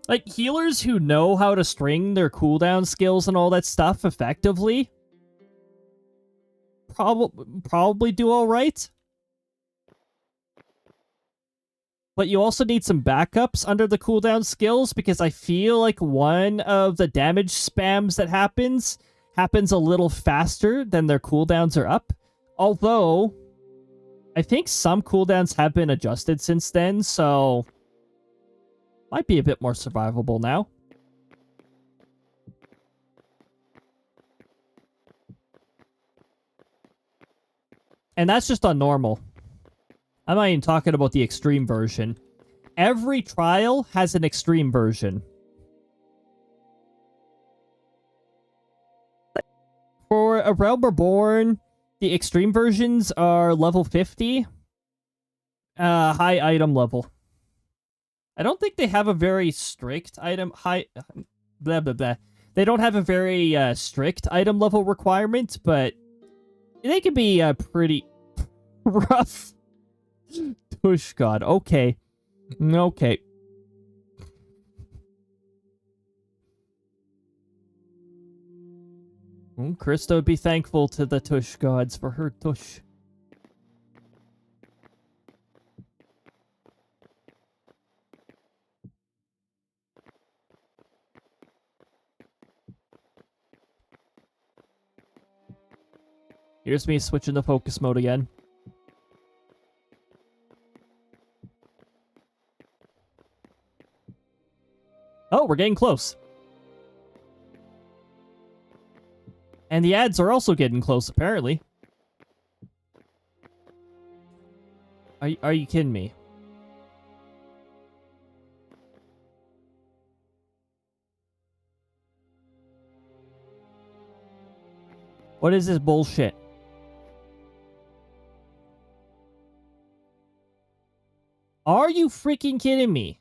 Like, healers who know how to string their cooldown skills and all that stuff effectively probably do alright. But you also need some backups under the cooldown skills, because I feel like one of the damage spams that happens a little faster than their cooldowns are up. Although, I think some cooldowns have been adjusted since then, so might be a bit more survivable now. And that's just on normal. I'm not even talking about the extreme version. Every trial has an extreme version. For A Realm Reborn, the extreme versions are level 50. High item level. I don't think they have a very strict item... Blah, blah, blah. They don't have a very strict item level requirement, but they can be pretty rough. Tush God. Okay. Okay. Krista would be thankful to the Tush gods for her tush. Here's me switching the focus mode again. Oh, we're getting close. And the ads are also getting close, apparently. Are you kidding me? What is this bullshit? Are you freaking kidding me?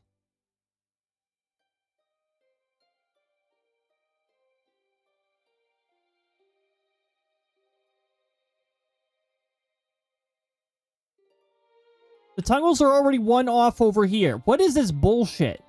The Tungles are already 1 off over here. What is this bullshit?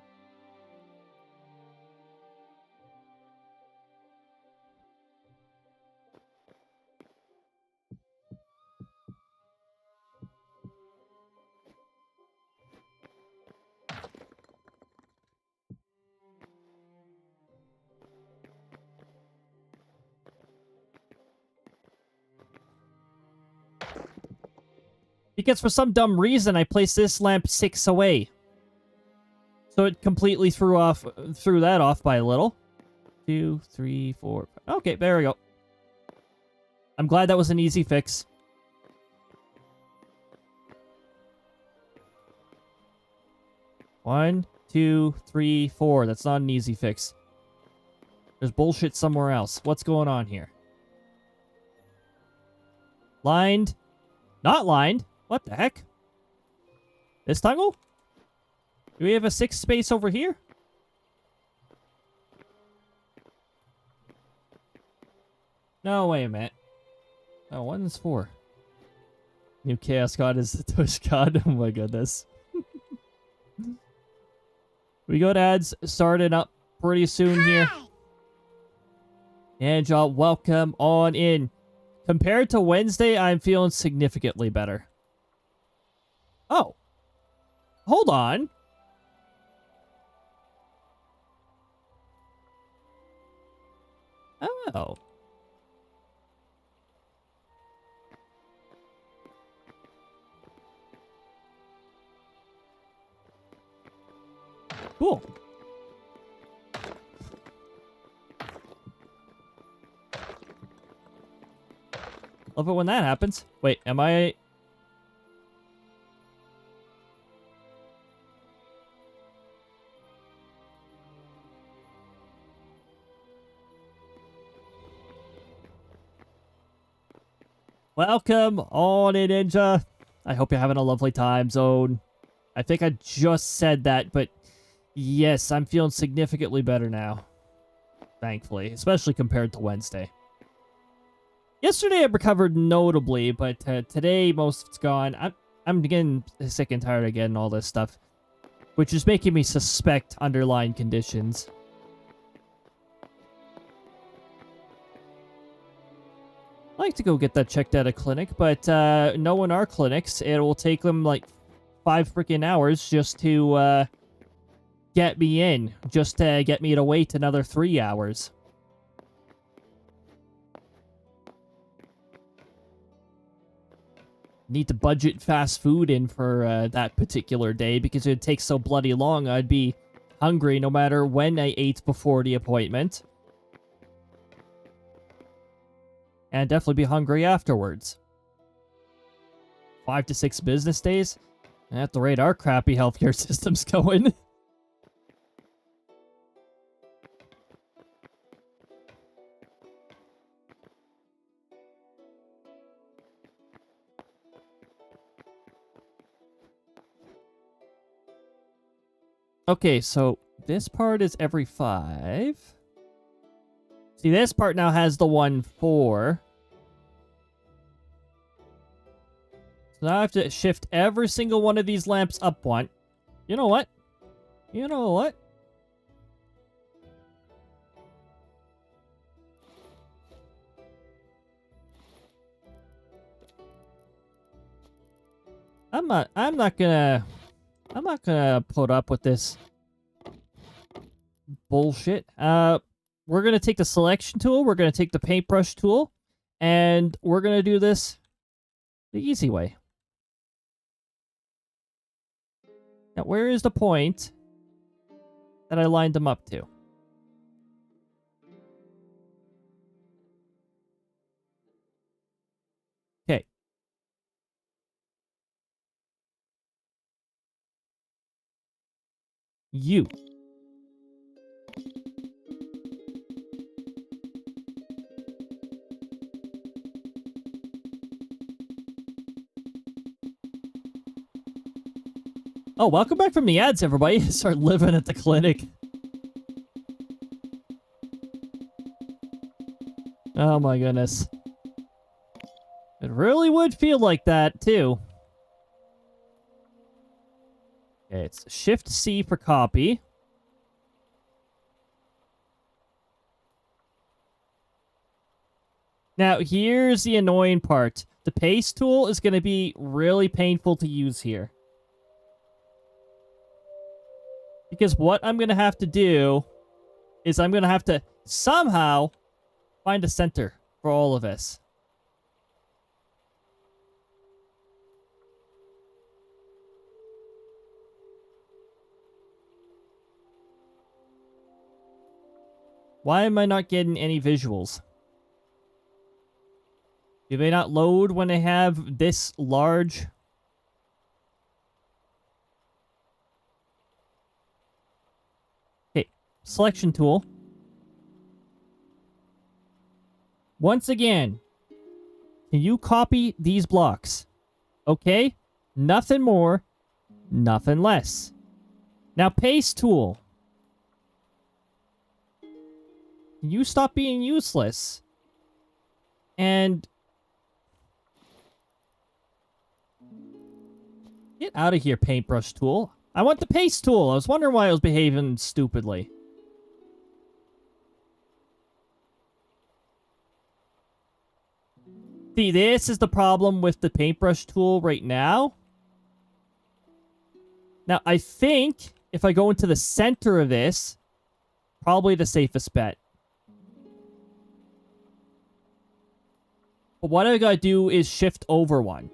Because for some dumb reason, I placed this lamp 6 away. So it completely threw that off by a little. 2, 3, 4. Okay, there we go. I'm glad that was an easy fix. One, 2, 3, 4. That's not an easy fix. There's bullshit somewhere else. What's going on here? Lined. Not lined. What the heck? This toggle? Do we have a 6 space over here? No, wait a minute. Oh, 1 is 4. New Chaos God is the Tush God. Oh my goodness. We got ads starting up pretty soon here. And y'all, welcome on in. Compared to Wednesday, I'm feeling significantly better. Oh. Hold on. Oh. Cool. Love it when that happens. Wait, am I... Welcome on in, Ninja. I hope you're having a lovely time zone. I think I just said that, but yes, I'm feeling significantly better now. Thankfully, especially compared to Wednesday. Yesterday I recovered notably, but today most of it's gone. I'm getting sick and tired of getting all this stuff, which is making me suspect underlying conditions. I like to go get that checked out of clinic, but no in our clinics. It will take them like 5 freaking hours just to get me in, just to get me to wait another 3 hours. Need to budget fast food in for that particular day because it takes so bloody long. I'd be hungry no matter when I ate before the appointment. And definitely be hungry afterwards. 5 to 6 business days? At the rate our crappy healthcare system's going. Okay, so this part is every 5. See, this part now has the 1-4. So now I have to shift every single one of these lamps up one. You know what? You know what? I'm not gonna put up with this bullshit. We're gonna take the selection tool, we're gonna take the paintbrush tool, and we're gonna do this the easy way. Now, where is the point that I lined them up to? Okay. You. Oh, welcome back from the ads, everybody. Start living at the clinic. Oh my goodness. It really would feel like that, too. Okay, it's Shift-C for copy. Now, here's the annoying part. The paste tool is going to be really painful to use here. Because what I'm going to have to do is I'm going to have to somehow find a center for all of this. Why am I not getting any visuals? Do they not load when they have this large? Okay, selection tool. Once again, can you copy these blocks? Okay? Nothing more, nothing less. Now, paste tool. Can you stop being useless? And get out of here, paintbrush tool. I want the paste tool. I was wondering why I was behaving stupidly. See, this is the problem with the paintbrush tool right now. Now, I think if I go into the center of this, probably the safest bet. But what I gotta do is shift over one.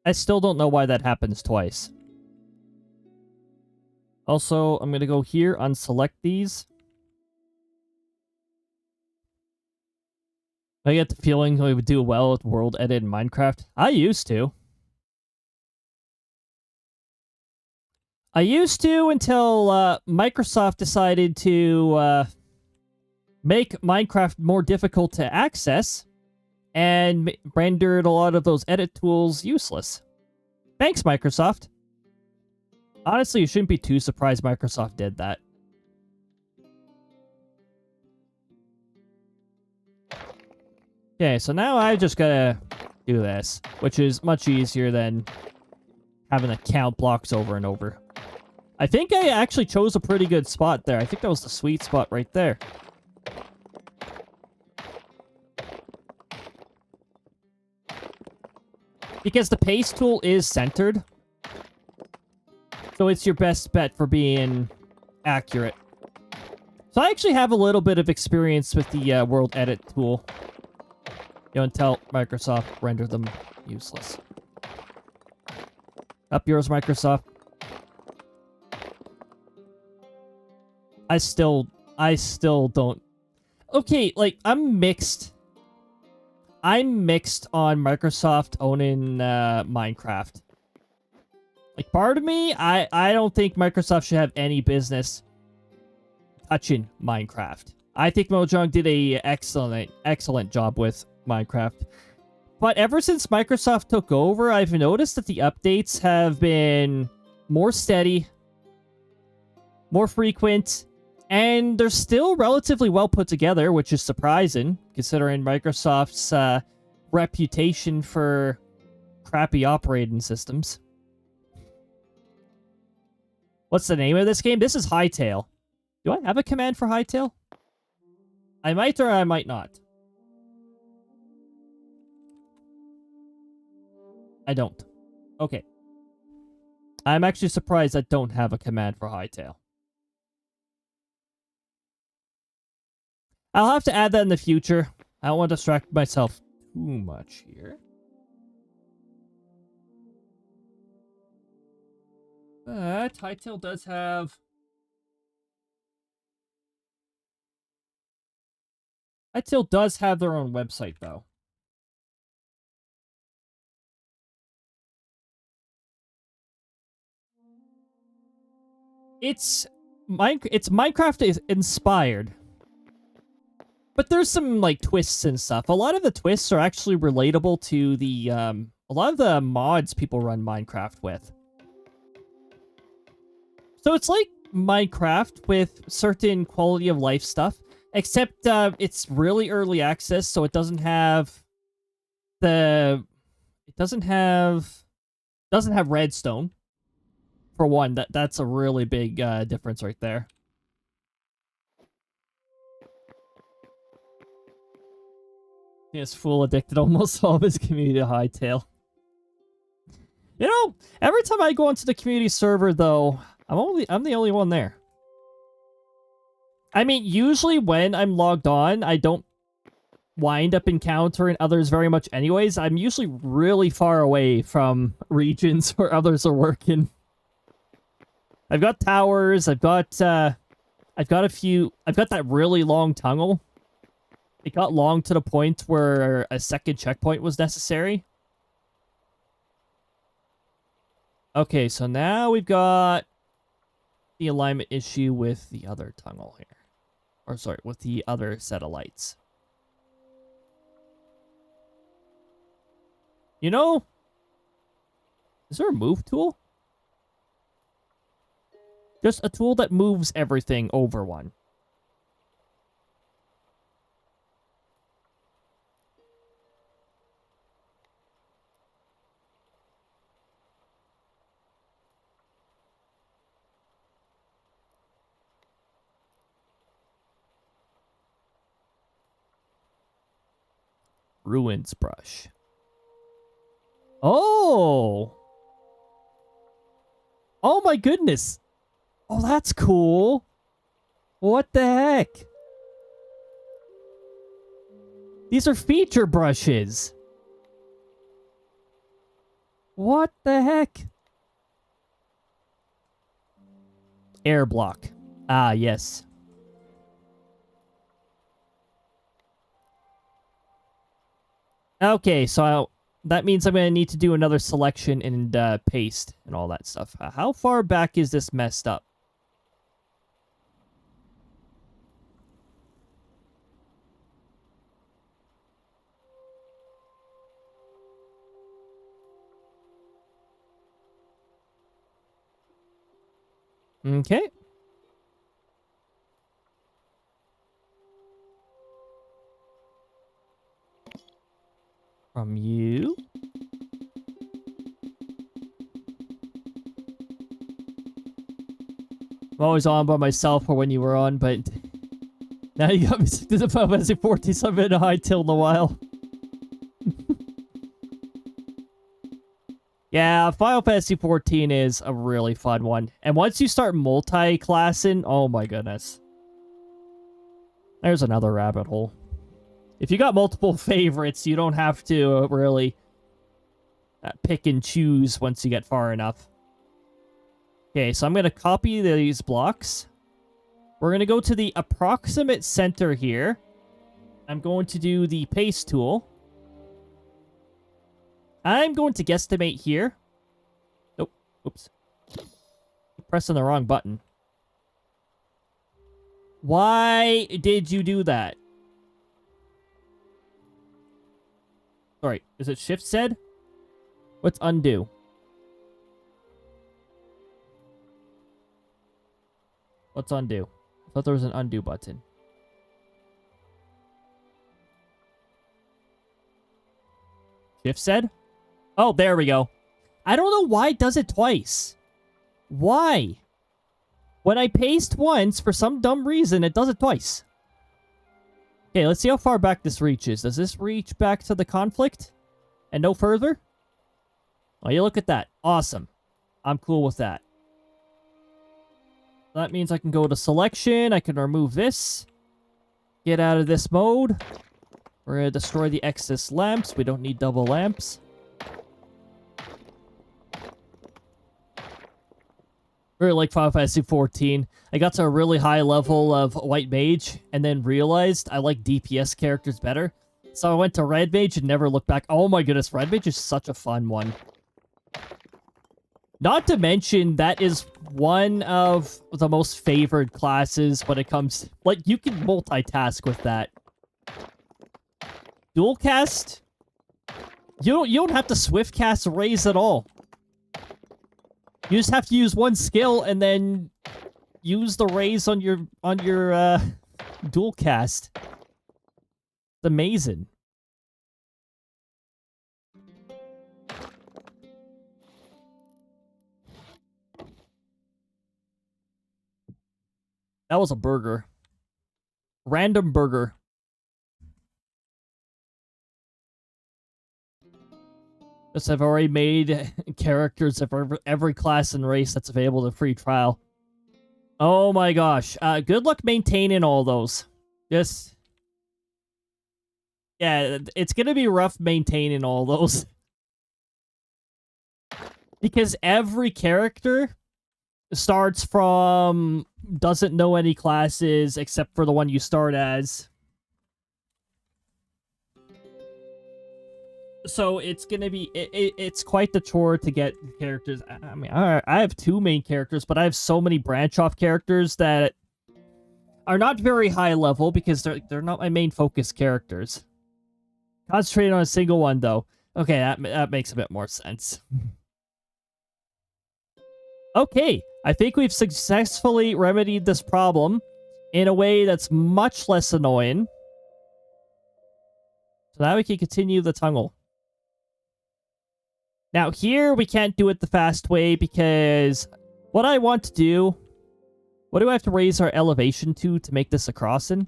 I still don't know why that happens twice. Also, I'm gonna go here, unselect these. I get the feeling we would do well with World Edit in Minecraft. I used to. I used to until Microsoft decided to make Minecraft more difficult to access and rendered a lot of those edit tools useless. Thanks, Microsoft. Honestly, you shouldn't be too surprised Microsoft did that. Okay, so now I just gotta do this, which is much easier than having to count blocks over and over. I think I actually chose a pretty good spot there. I think that was the sweet spot right there. Because the paste tool is centered. So it's your best bet for being accurate. So I actually have a little bit of experience with the World Edit tool. You know, until Microsoft rendered them useless. Up yours, Microsoft. I still don't... Okay, like, I'm mixed on Microsoft owning Minecraft. Like, part of me, I don't think Microsoft should have any business touching Minecraft. I think Mojang did a excellent job with Minecraft. But ever since Microsoft took over, I've noticed that the updates have been more steady, more frequent, and they're still relatively well put together, which is surprising, considering Microsoft's reputation for crappy operating systems. What's the name of this game? This is Hytale. Do I have a command for Hytale? I might or I might not. I don't. Okay. I'm actually surprised I don't have a command for Hytale. I'll have to add that in the future. I don't want to distract myself too much here. But Hytale does have... Hytale does have their own website, though. It's Minecraft is inspired. But there's some, like, twists and stuff. A lot of the twists are actually relatable to the, a lot of the mods people run Minecraft with. So it's like Minecraft with certain quality of life stuff, except it's really early access, so it doesn't have redstone. For one, that's a really big difference right there. This fool addicted almost all of his community to Hytale. You know, every time I go onto the community server, though, I'm the only one there. I mean, usually when I'm logged on, I don't wind up encountering others very much anyways. I'm usually really far away from regions where others are working. I've got towers, I've got that really long tunnel. It got long to the point where a second checkpoint was necessary. Okay, so now we've got the alignment issue with the other tunnel here. Or sorry, with the other set of lights. You know, is there a move tool? Just a tool that moves everything over one. Ruins brush. Oh! Oh my goodness! Oh, that's cool! What the heck? These are feature brushes! What the heck? Air block. Ah, yes. Okay, so that means I'm going to need to do another selection and paste and all that stuff. How far back is this messed up? Okay. From you. I'm always on by myself for when you were on, but now you got me sick to the Final Fantasy 14, so I've been in a Hytale in a while. Yeah, Final Fantasy 14 is a really fun one. And once you start multi-classing, oh my goodness. There's another rabbit hole. If you got multiple favorites, you don't have to really pick and choose once you get far enough. Okay, so I'm going to copy these blocks. We're going to go to the approximate center here. I'm going to do the paste tool. I'm going to guesstimate here. Nope. Oops. Pressing the wrong button. Why did you do that? Sorry, is it shift said? What's undo? What's undo? I thought there was an undo button. Shift said? Oh, there we go. I don't know why it does it twice. Why? When I paste once, for some dumb reason, it does it twice. Okay, let's see how far back this reaches. Does this reach back to the conflict? And no further? Oh, you look at that. Awesome. I'm cool with that. That means I can go to selection. I can remove this. Get out of this mode. We're going to destroy the excess lamps. We don't need double lamps. Really like Final Fantasy 14. I got to a really high level of White Mage and then realized I like DPS characters better. So I went to Red Mage and never looked back. Oh my goodness, Red Mage is such a fun one. Not to mention, that is one of the most favored classes when it comes... Like, you can multitask with that. Dual cast? You don't have to swift cast raise at all. You just have to use one skill and then use the raise on your dual cast. It's amazing. That was a burger. Random burger. Because I've already made characters of every class and race that's available to free trial. Oh my gosh. Good luck maintaining all those. Just... Yeah, it's gonna be rough maintaining all those. Because every character starts from... doesn't know any classes except for the one you start as. So it's gonna be... It's quite the chore to get characters. I mean, I have 2 main characters, but I have so many branch-off characters that are not very high level because they're not my main focus characters. Concentrate on a single one, though. Okay, that makes a bit more sense. Okay, I think we've successfully remedied this problem in a way that's much less annoying. So now we can continue the tunnel. Now here, we can't do it the fast way because what I want to do... What do I have to raise our elevation to make this a crossing?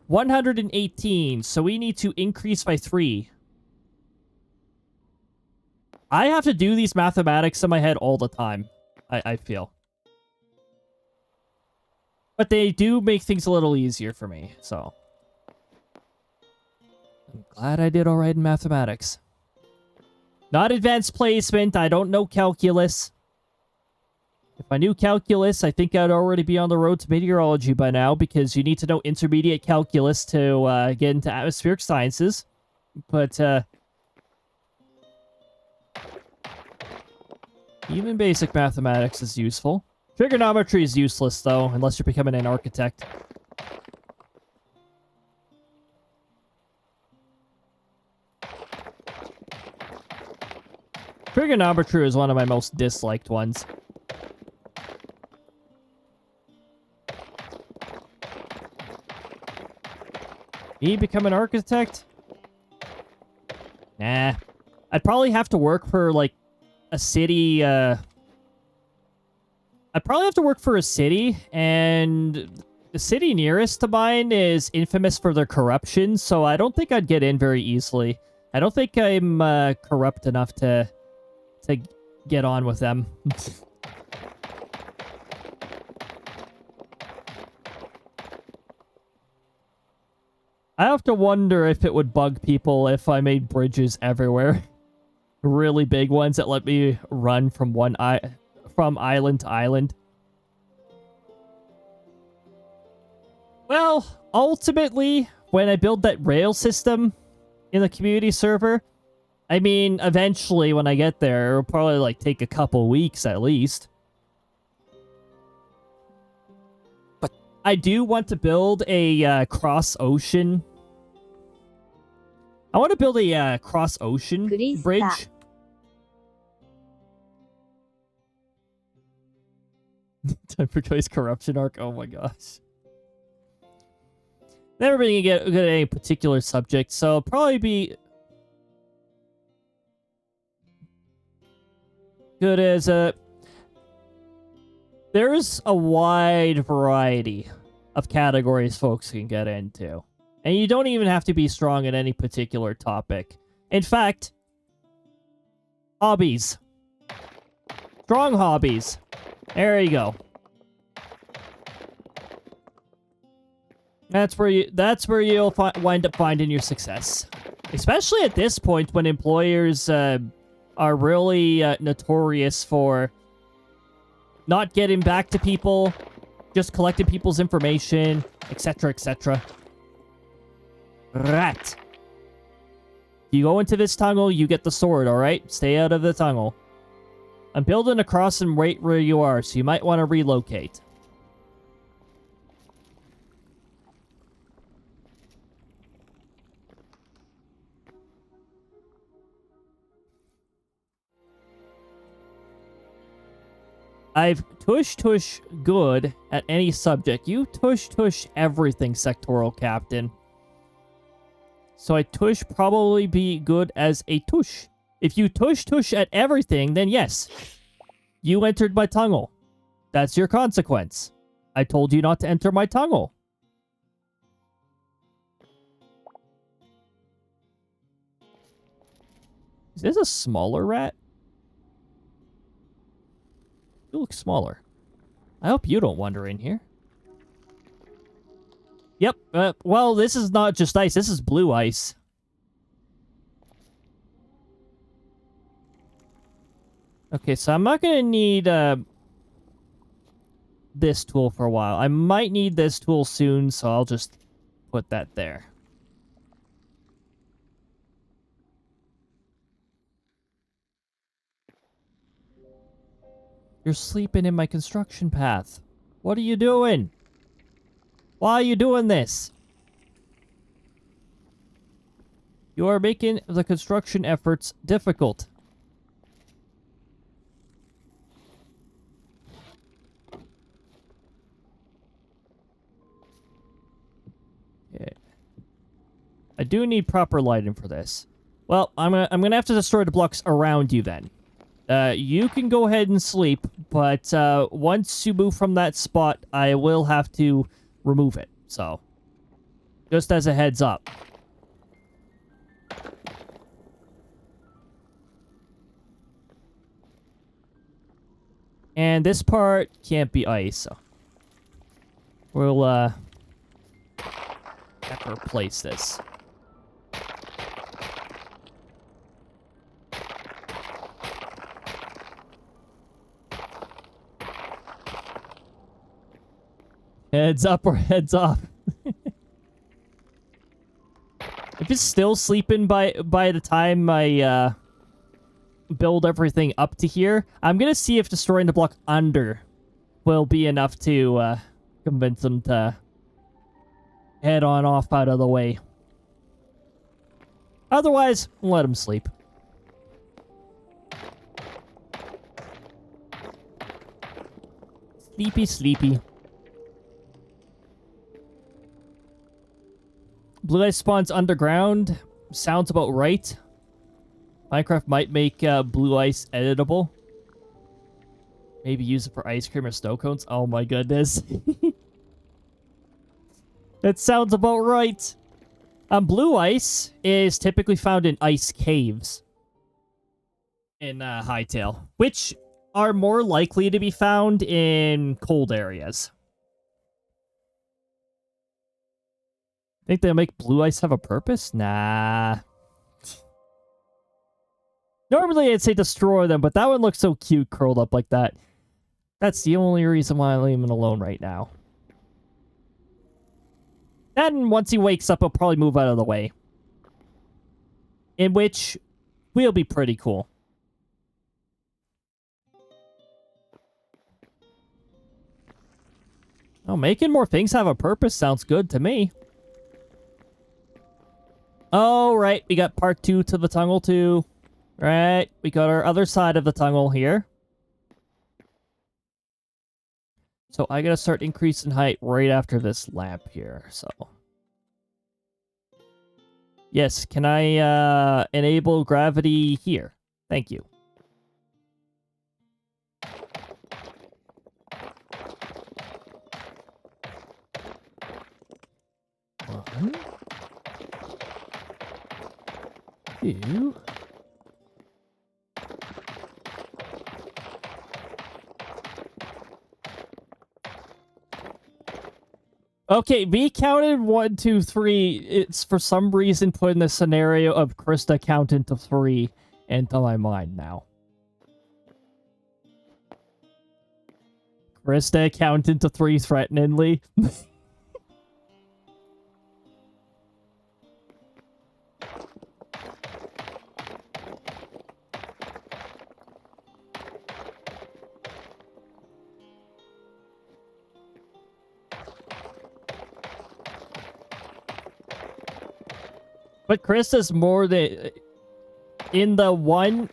$118, so we need to increase by 3. I have to do these mathematics in my head all the time, I feel. But they do make things a little easier for me, so... I'm glad I did alright in mathematics. Not advanced placement, I don't know calculus. If I knew calculus, I think I'd already be on the road to meteorology by now, because you need to know intermediate calculus to get into atmospheric sciences. But, even basic mathematics is useful. Trigonometry is useless, though, unless you're becoming an architect. Trigonometry is one of my most disliked ones. Me become an architect? Nah. I'd probably have to work for, like, a city, I'd probably have to work for a city, and the city nearest to mine is infamous for their corruption, so I don't think I'd get in very easily. I don't think I'm, corrupt enough to get on with them. I have to wonder if it would bug people if I made bridges everywhere. Really big ones that let me run from from island to island. Well, ultimately, when I build that rail system in the community server, I mean, eventually when I get there, it'll probably like take a couple weeks at least. But I do want to build a cross-ocean. I want to build a cross-ocean bridge. Time for Cody's corruption arc. Oh my gosh. Never been good at any particular subject, so it'll probably be good as a... There's a wide variety of categories folks can get into. And you don't even have to be strong at any particular topic. In fact, hobbies. Strong hobbies. There you go. That's where you'll wind up finding your success. Especially at this point when employers are really notorious for not getting back to people, just collecting people's information, etc., etc. Rat. You go into this tunnel, you get the sword, alright? Stay out of the tunnel. I'm building a crossing right where you are, so you might want to relocate. I've tush good at any subject. You tush everything, sectoral captain. So I tush probably be good as a tush. If you tush at everything, then yes. You entered my tunnel. That's your consequence. I told you not to enter my tunnel. Is this a smaller rat? You look smaller. I hope you don't wander in here. Yep. Well, this is not just ice. This is blue ice. Okay, so I'm not going to need this tool for a while. I might need this tool soon, so I'll just put that there. You're sleeping in my construction path. What are you doing? Why are you doing this? You are making the construction efforts difficult. Okay. I do need proper lighting for this. Well, I'm gonna have to destroy the blocks around you then. You can go ahead and sleep, but once you move from that spot, I will have to remove it. So, just as a heads up. And this part can't be ice, so we'll have to replace this. Heads up or heads off. If it's still sleeping by the time I build everything up to here, I'm gonna see if destroying the block under will be enough to convince them to head on off out of the way. Otherwise, let them sleep. Sleepy, sleepy. Blue ice spawns underground. Sounds about right. Minecraft might make blue ice editable. Maybe use it for ice cream or snow cones. Oh my goodness. That sounds about right. Blue ice is typically found in ice caves in Hytale, which are more likely to be found in cold areas. Think they'll make blue ice have a purpose? Nah. Normally I'd say destroy them, but that one looks so cute curled up like that. That's the only reason why I leave him alone right now. Then once he wakes up, he'll probably move out of the way. In which will be pretty cool. Oh, making more things have a purpose sounds good to me. Oh, right. We got part 2 to the tunnel, too. Right. We got our other side of the tunnel here. So I gotta start increasing height right after this lamp here, so. Yes, can I enable gravity here? Thank you. One. 2. Okay, we counted 1, 2, 3. It's for some reason putting the scenario of Krista counting to 3 into my mind now. Krista counting to 3 threateningly. But Krista's more than... In the one...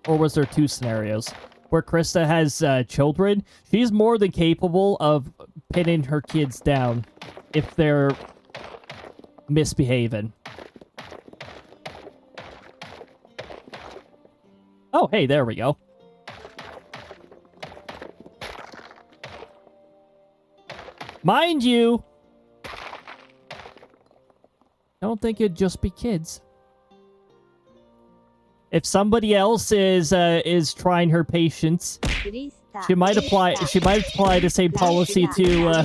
Or was there 2 scenarios? Where Krista has children, she's more than capable of pinning her kids down if they're misbehaving. Oh, hey, there we go. Mind you, I don't think it'd just be kids. If somebody else is trying her patience, she might apply the same policy to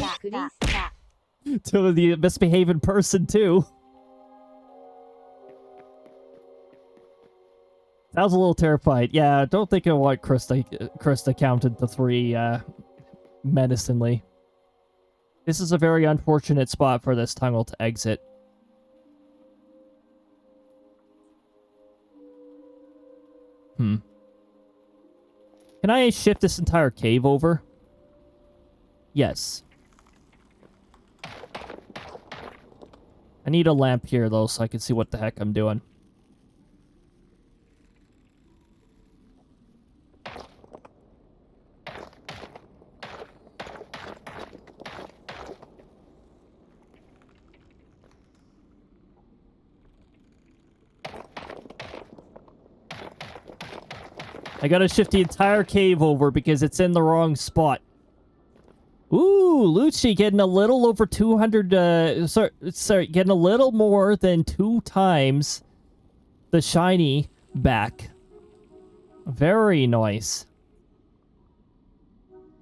to the misbehaving person too. I was a little terrified. Yeah, I don't think I want Krista counted to 3 menacingly. This is a very unfortunate spot for this tunnel to exit. Can I shift this entire cave over? Yes. I need a lamp here, though, so I can see what the heck I'm doing. I gotta shift the entire cave over because it's in the wrong spot. Ooh, Lucci getting a little over 200, sorry, getting a little more than 2 times the shiny back. Very nice.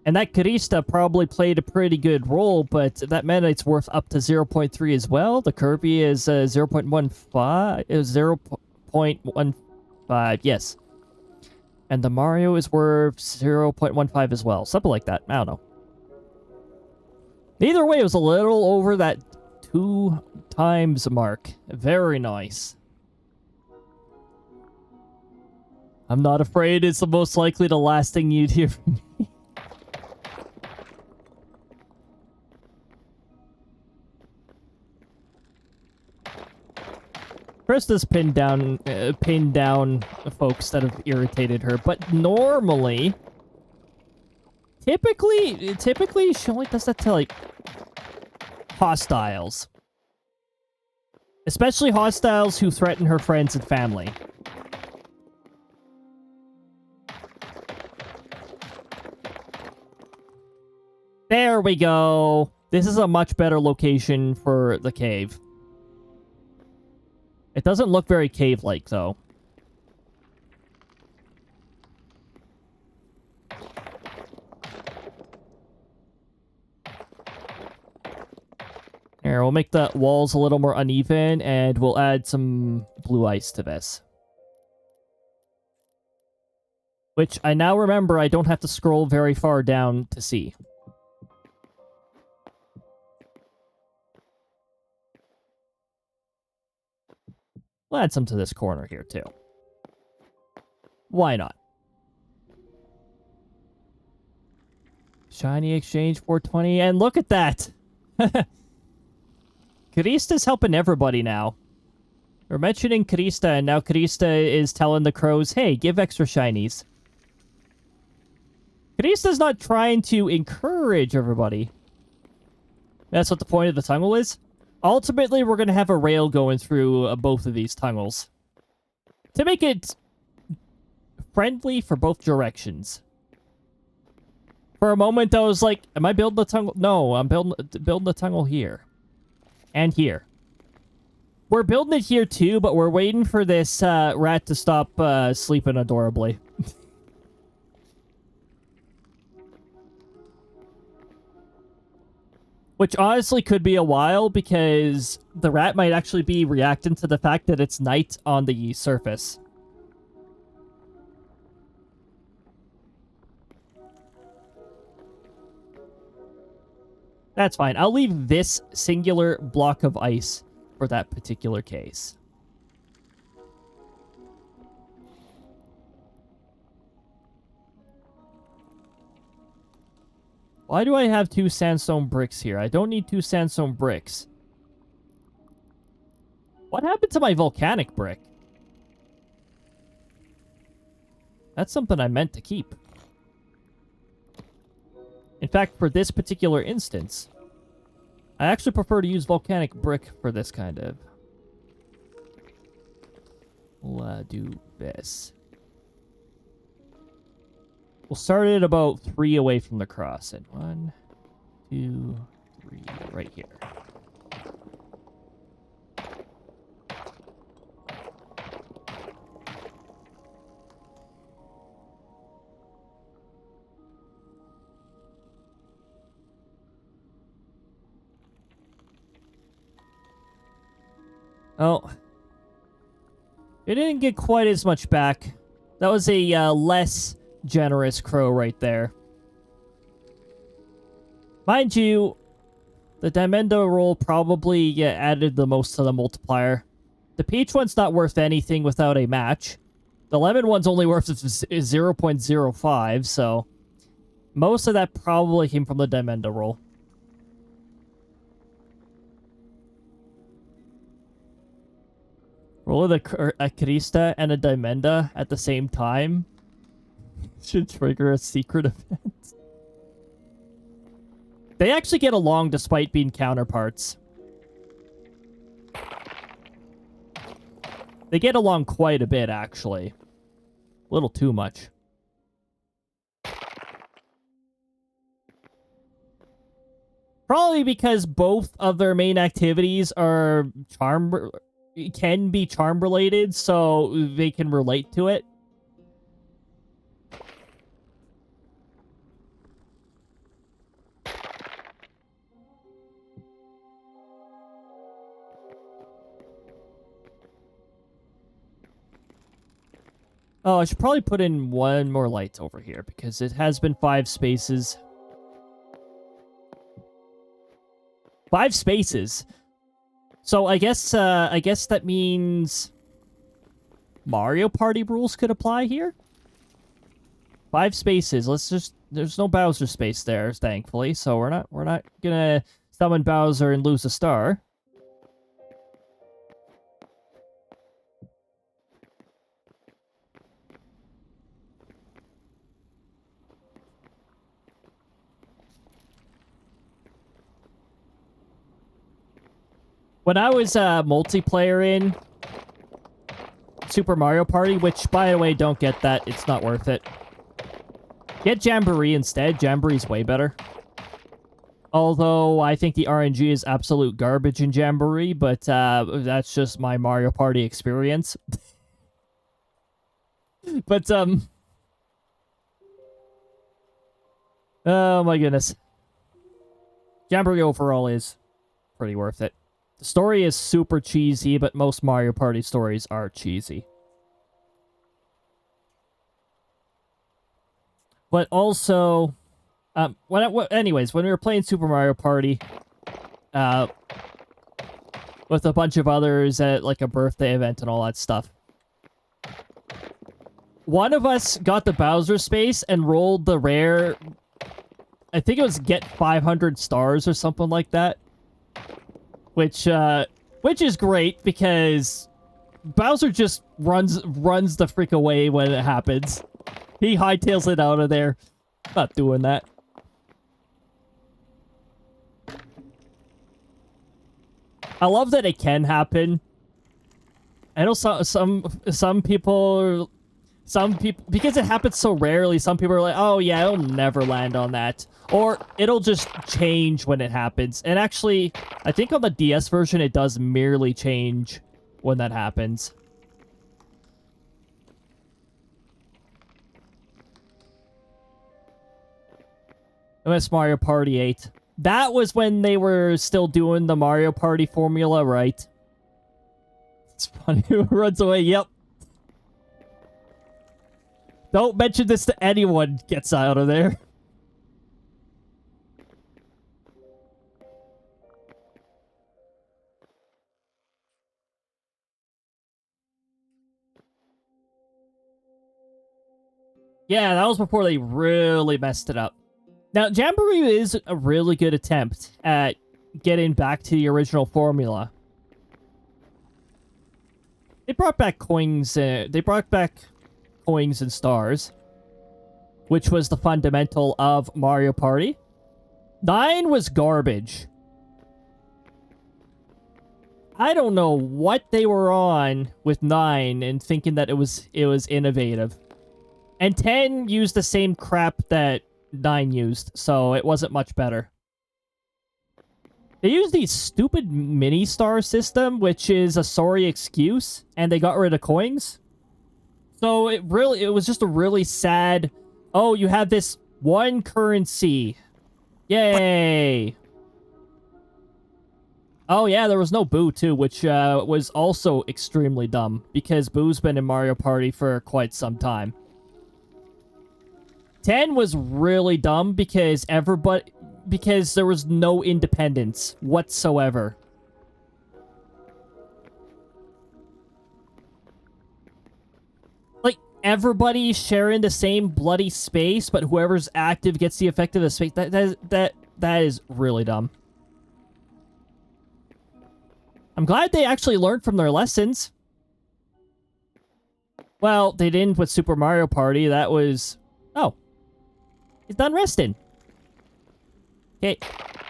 And that Karista probably played a pretty good role, but that Meta Knight's worth up to 0.3 as well. The Kirby is 0.15, is 0.15, yes. And the Mario is worth 0.15 as well. Something like that. I don't know. Either way, it was a little over that 2 times mark. Very nice. I'm not afraid it's the most likely the last thing you'd hear from me. Krista's pinned down folks that have irritated her, but normally, typically she only does that to, like, hostiles. Especially hostiles who threaten her friends and family. There we go. This is a much better location for the cave. It doesn't look very cave-like, though. Here, we'll make the walls a little more uneven, and we'll add some blue ice to this. Which, I now remember I don't have to scroll very far down to see. We'll add some to this corner here, too. Why not? Shiny Exchange 420, and look at that! Karista's helping everybody now. We're mentioning Karista, and now Karista is telling the crows, hey, give extra shinies. Karista's not trying to encourage everybody. That's what the point of the tunnel is. Ultimately, we're going to have a rail going through both of these tunnels. To make it friendly for both directions. For a moment, I was like, am I building the tunnel? No, I'm building the tunnel here. And here. We're building it here too, but we're waiting for this rat to stop sleeping adorably. Which honestly could be a while, because the rat might actually be reacting to the fact that it's night on the surface. That's fine. I'll leave this singular block of ice for that particular case. Why do I have 2 sandstone bricks here? I don't need 2 sandstone bricks. What happened to my volcanic brick? That's something I meant to keep. In fact, for this particular instance, I actually prefer to use volcanic brick for this kind of. We'll do this. We'll start it about 3 away from the cross. And 1, 2, 3, right here. Oh. It didn't get quite as much back. That was a less generous crow right there. Mind you, the Diamendo roll probably added the most to the multiplier. The peach one's not worth anything without a match. The lemon one's only worth 0.05, so most of that probably came from the Diamendo roll. Roll a Crista and a Diamenda at the same time should trigger a secret event. They actually get along despite being counterparts. They get along quite a bit, actually. A little too much. Probably because both of their main activities are can be charm related, so they can relate to it. Oh, I should probably put in one more light over here because it has been 5 spaces. 5 spaces. So I guess that means Mario Party rules could apply here. 5 spaces. Let's just there's no Bowser space there, thankfully. So we're not gonna summon Bowser and lose a star. When I was multiplayer in Super Mario Party, which, by the way, don't get that. It's not worth it. Get Jamboree instead. Jamboree's way better. Although, I think the RNG is absolute garbage in Jamboree, but that's just my Mario Party experience. But, oh my goodness. Jamboree overall is pretty worth it. The story is super cheesy, but most Mario Party stories are cheesy. But also, anyways, when we were playing Super Mario Party, with a bunch of others at like a birthday event and all that stuff, one of us got the Bowser space and rolled the rare, I think it was get 500 stars or something like that. Which is great because Bowser just runs the freak away when it happens. He hightails it out of there. Not doing that. I love that it can happen. I know some people, because it happens so rarely, some people are like, oh yeah, it'll never land on that. Or it'll just change when it happens. And actually, I think on the DS version, it does merely change when that happens. MS Mario Party 8. That was when they were still doing the Mario Party formula, right? It's funny who runs away. Yep. Don't mention this to anyone gets out of there. Yeah, that was before they really messed it up. Now, Jamboree is a really good attempt at getting back to the original formula. They brought back coins. They brought back coins and stars, which was the fundamental of Mario Party. 9 was garbage. I don't know what they were on with 9 and thinking that it was innovative. And 10 used the same crap that 9 used, so it wasn't much better. They used the stupid mini-star system, which is a sorry excuse, and they got rid of coins. So it was just a really sad, oh, you have this one currency. Yay! Oh yeah, there was no Boo too, which was also extremely dumb because Boo's been in Mario Party for quite some time. 10 was really dumb because there was no independence whatsoever. Like everybody sharing the same bloody space, but whoever's active gets the effect of the space. That is really dumb. I'm glad they actually learned from their lessons. Well, they didn't with Super Mario Party. That was... Oh. He's done resting. Okay.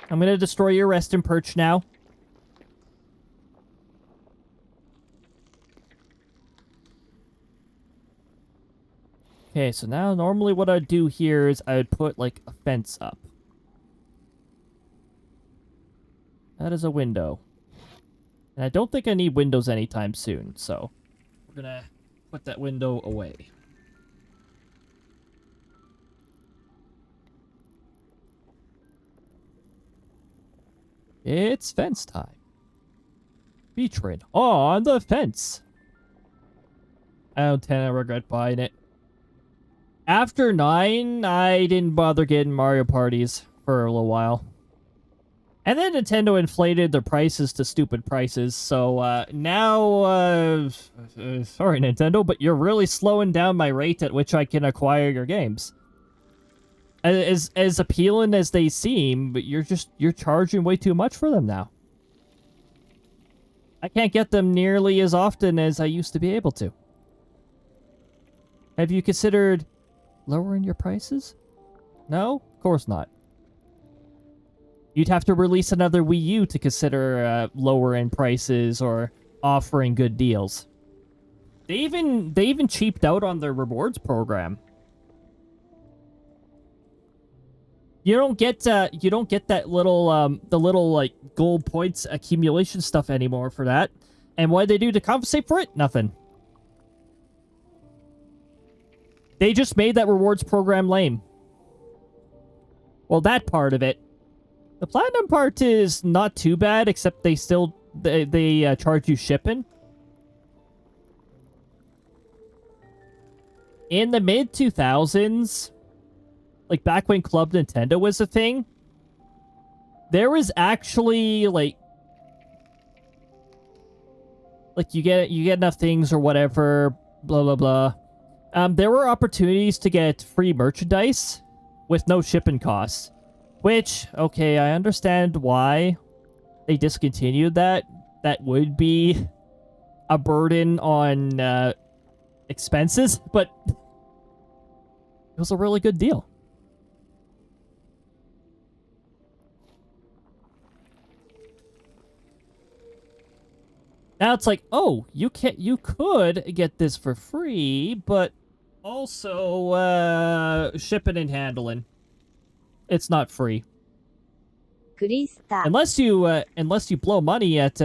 I'm gonna destroy your resting perch now. Okay, so now normally what I'd do here is I would put, like, a fence up. That is a window. And I don't think I need windows anytime soon, so we're gonna put that window away. It's fence time. Featuring on the fence. I don't tend to regret buying it. After 9, I didn't bother getting Mario Parties for a little while. And then Nintendo inflated their prices to stupid prices, so now, sorry Nintendo, but you're really slowing down my rate at which I can acquire your games. As appealing as they seem, but you're charging way too much for them now. I can't get them nearly as often as I used to be able to. Have you considered lowering your prices? No? Of course not. You'd have to release another Wii U to consider lowering prices or offering good deals. They even cheaped out on their rewards program. You don't get that little the little like gold points accumulation stuff anymore for that. And what they do to compensate for it? Nothing. They just made that rewards program lame. Well, that part of it. The platinum part is not too bad, except they still they charge you shipping. In the mid 2000s, like back when Club Nintendo was a thing, there was actually like you get enough things or whatever, blah blah blah. There were opportunities to get free merchandise with no shipping costs. Which, okay, I understand why they discontinued that. That would be a burden on expenses, but it was a really good deal. Now it's like, oh, you could get this for free, but also shipping and handling. It's not free. Krista. Unless you blow money at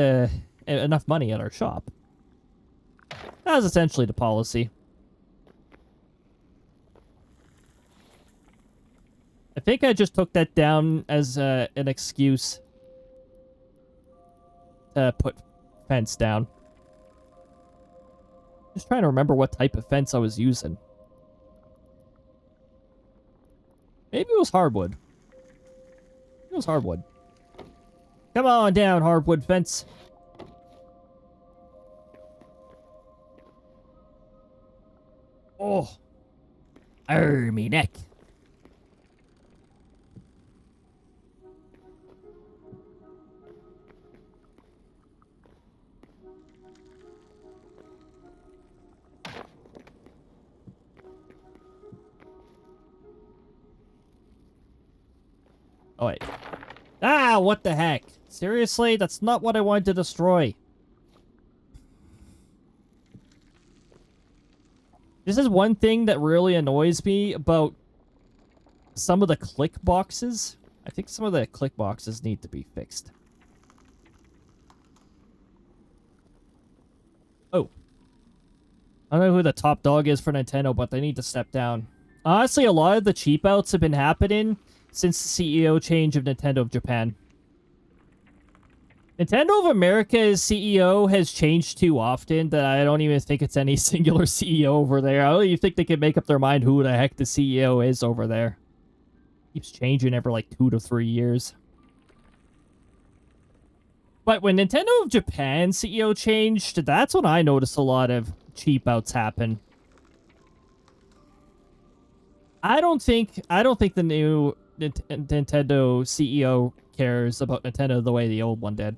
enough money at our shop. That was essentially the policy. I think I just took that down as an excuse to put fence down. Just trying to remember what type of fence I was using. Maybe it was hardwood. It was hardwood. Come on down, hardwood fence. Oh. Arr, me neck. Oh, wait. Ah, what the heck? Seriously? That's not what I wanted to destroy. This is one thing that really annoys me about some of the click boxes. I think some of the click boxes need to be fixed. Oh. I don't know who the top dog is for Nintendo, but they need to step down. Honestly, a lot of the cheap outs have been happening since the CEO change of Nintendo of Japan. Nintendo of America's CEO has changed too often that I don't even think it's any singular CEO over there. I don't even think they can make up their mind who the heck the CEO is over there. Keeps changing every like 2 to 3 years. But when Nintendo of Japan CEO changed, that's when I noticed a lot of cheap outs happen. I don't think the new Nintendo CEO cares about Nintendo the way the old one did.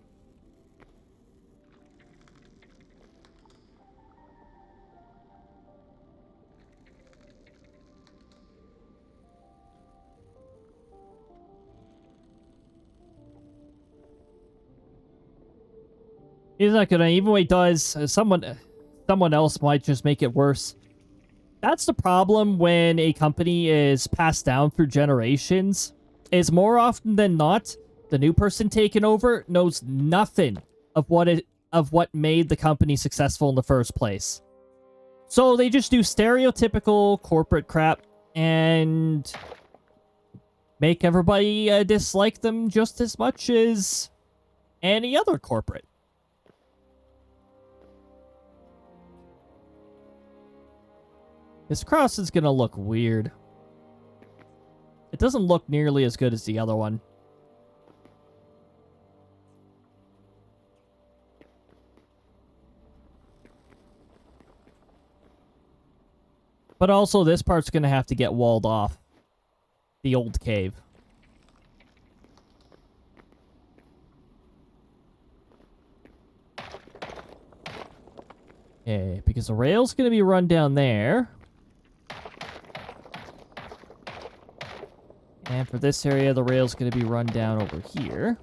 He's not gonna, even when he does, someone else might just make it worse. That's the problem when a company is passed down through generations, is more often than not, the new person taking over knows nothing of what made the company successful in the first place. So they just do stereotypical corporate crap and make everybody dislike them just as much as any other corporate. This cross is gonna look weird. It doesn't look nearly as good as the other one. But also, this part's gonna have to get walled off. The old cave. Okay, because the rail's gonna be run down there. And for this area, the rail's going to be run down over here.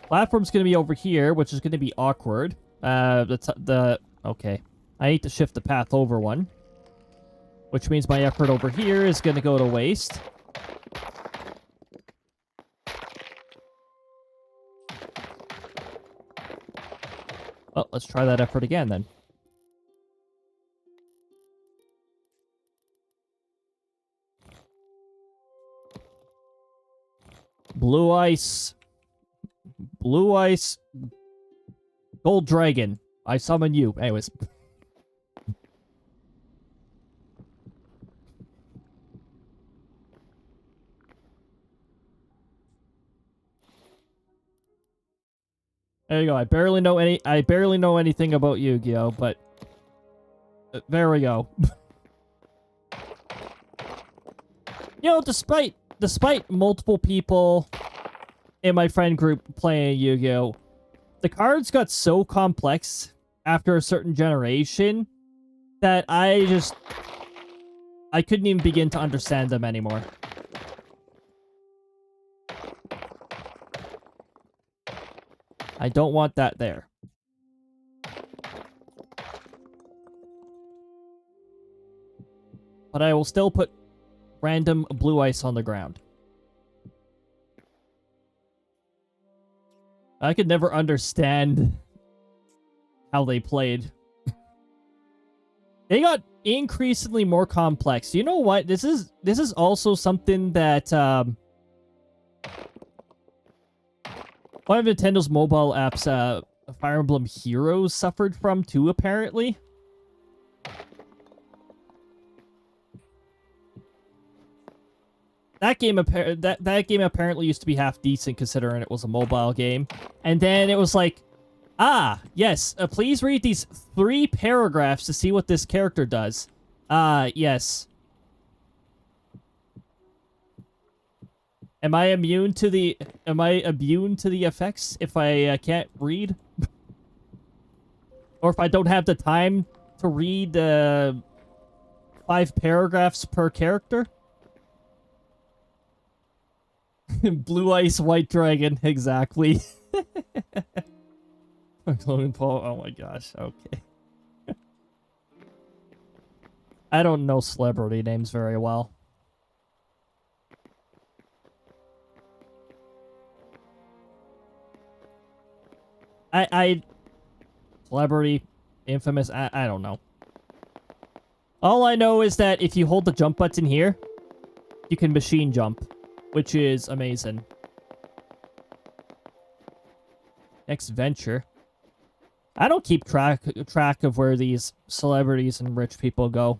Platform's going to be over here, which is going to be awkward. Okay. I need to shift the path over one. Which means my effort over here is going to go to waste. Well, let's try that effort again, then. Blue ice. Blue ice. Gold dragon. I summon you. Anyways. There you go. I barely know anything about Yu-Gi-Oh, but there we go. You know, despite multiple people in my friend group playing Yu-Gi-Oh, the cards got so complex after a certain generation that I couldn't even begin to understand them anymore. I don't want that there. But I will still put random blue ice on the ground. I could never understand how they played. They got increasingly more complex. You know what? This is also something that one of Nintendo's mobile apps, Fire Emblem Heroes, suffered from too, apparently. That game apparently used to be half decent considering it was a mobile game. And then it was like, ah, yes, please read these 3 paragraphs to see what this character does. Yes. Am I immune to the effects if I can't read? Or if I don't have the time to read 5 paragraphs per character? Blue ice, white dragon, exactly. Oh my gosh, okay. I don't know celebrity names very well. Celebrity, infamous, I don't know. All I know is that if you hold the jump button here, you can machine jump, which is amazing. Next venture. I don't keep track of where these celebrities and rich people go.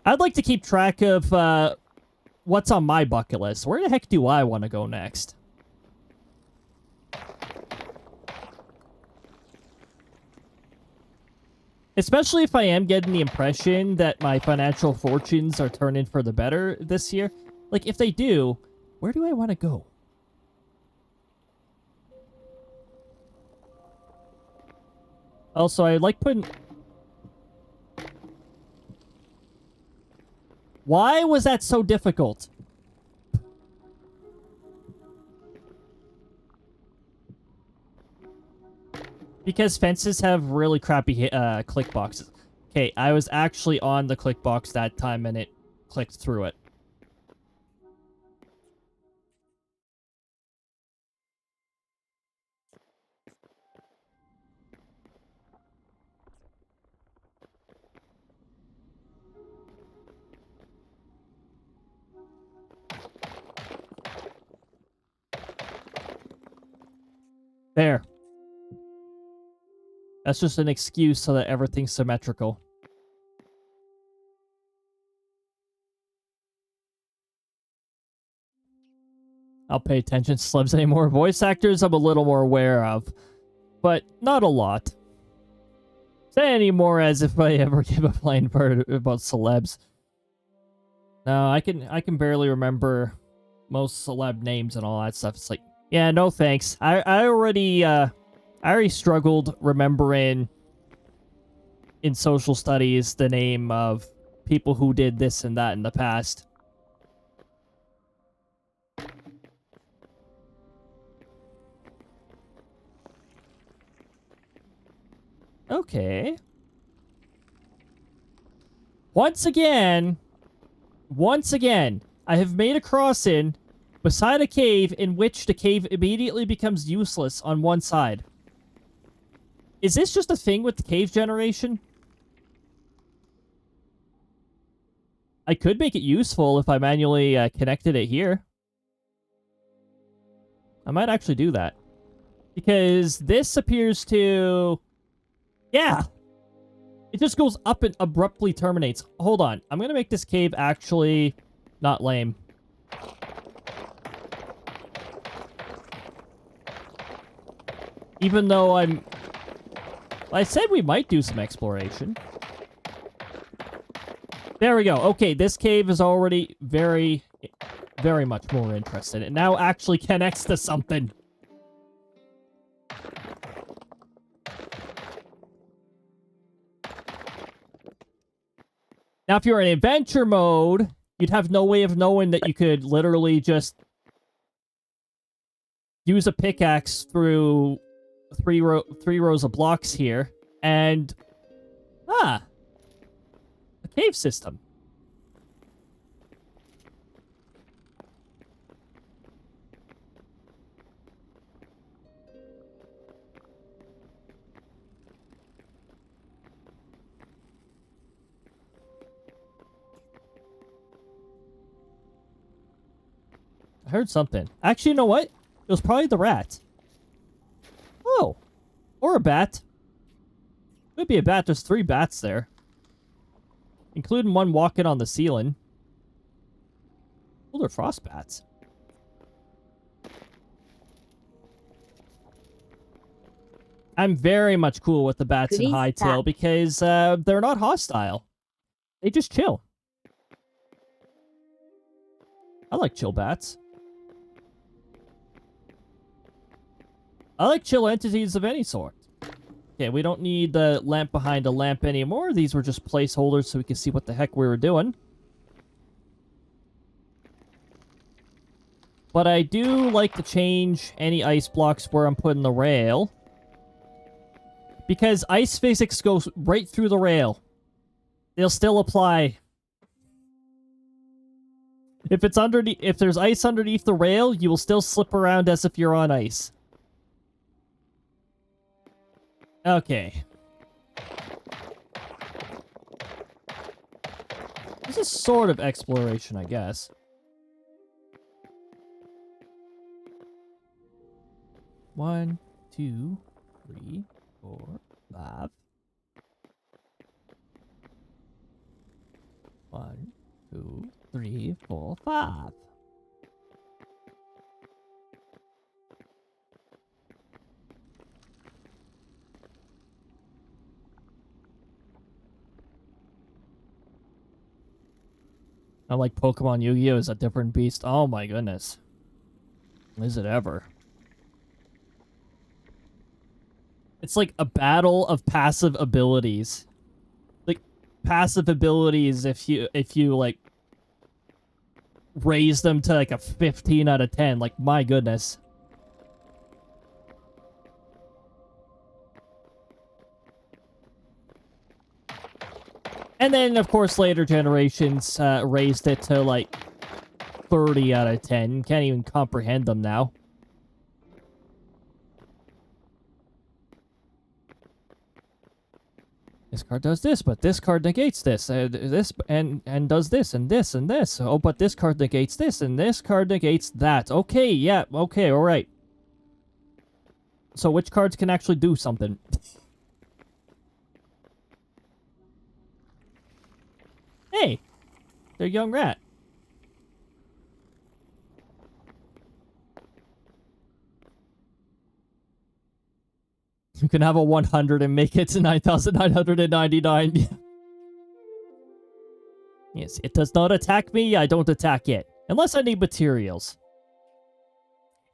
I'd like to keep track of what's on my bucket list. Where the heck do I want to go next? Especially if I am getting the impression that my financial fortunes are turning for the better this year. Like, if they do, where do I want to go? Also, I like putting... Why was that so difficult? Because fences have really crappy click boxes. Okay, I was actually on the click box that time and it clicked through it. There. That's just an excuse so that everything's symmetrical. I'll pay attention to celebs anymore. Voice actors I'm a little more aware of, but not a lot. Say anymore as if I ever give a plain word about celebs. No, I can barely remember most celeb names and all that stuff. It's like, yeah, no thanks. I already struggled remembering in social studies the name of people who did this and that in the past. Okay. Once again, I have made a crossing beside a cave in which the cave immediately becomes useless on one side. Is this just a thing with the cave generation? I could make it useful if I manually connected it here. I might actually do that. Because this appears to... Yeah! It just goes up and abruptly terminates. Hold on. I'm going to make this cave actually not lame. Even though I said we might do some exploration. There we go. Okay, this cave is already very, very much more interested. It now actually connects to something. Now, if you're in adventure mode, you'd have no way of knowing that you could literally just use a pickaxe through three rows of blocks here, and a cave system. I heard something. Actually, you know what? It was probably the rat. Oh. Or a bat. Could be a bat. There's 3 bats there. Including one walking on the ceiling. Oh, they're frost bats. I'm very much cool with the bats in Hytale because they're not hostile. They just chill. I like chill bats. I like chill entities of any sort. Okay, we don't need the lamp behind a lamp anymore. These were just placeholders so we could see what the heck we were doing. But I do like to change any ice blocks where I'm putting the rail. Because ice physics goes right through the rail. They'll still apply. If it's underneath, if there's ice underneath the rail, you will still slip around as if you're on ice. Okay. This is sort of exploration, I guess. One, two, three, 4, 5. 1, 2, 3, 4, 5. Not like Pokemon Yu-Gi-Oh! Is a different beast. Oh my goodness. Is it ever? It's like a battle of passive abilities. Like, passive abilities, if you like, raise them to like a 15 out of 10. Like, my goodness. And then, of course, later generations raised it to like 30 out of 10. Can't even comprehend them now. This card does this, but this card negates this, and does this, and this, and this. Oh, but this card negates this, and this card negates that. Okay, yeah, okay, alright. So which cards can actually do something? Hey! They're a young rat. You can have a 100 and make it to 9,999. Yes, it does not attack me, I don't attack it. Unless I need materials.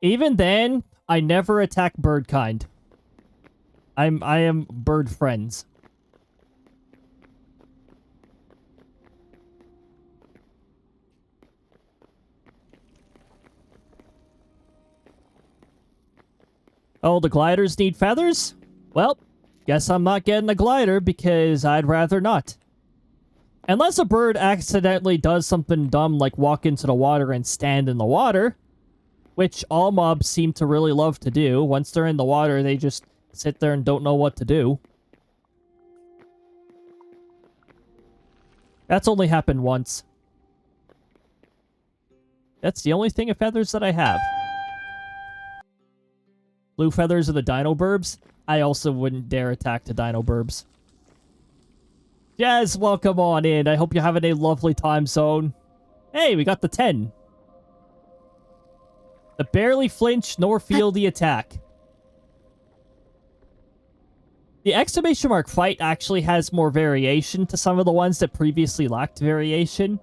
Even then, I never attack bird kind. I am bird friends. Oh, the gliders need feathers? Well, guess I'm not getting a glider because I'd rather not. Unless a bird accidentally does something dumb like walk into the water and stand in the water, which all mobs seem to really love to do. Once they're in the water, they just sit there and don't know what to do. That's only happened once. That's the only thing of feathers that I have. Blue feathers are the dino burbs. I also wouldn't dare attack the dino burbs. Jazz, welcome on in. I hope you're having a lovely time zone. Hey, we got the 10. The barely flinch nor feel the attack. The exclamation mark fight actually has more variation to some of the ones that previously lacked variation.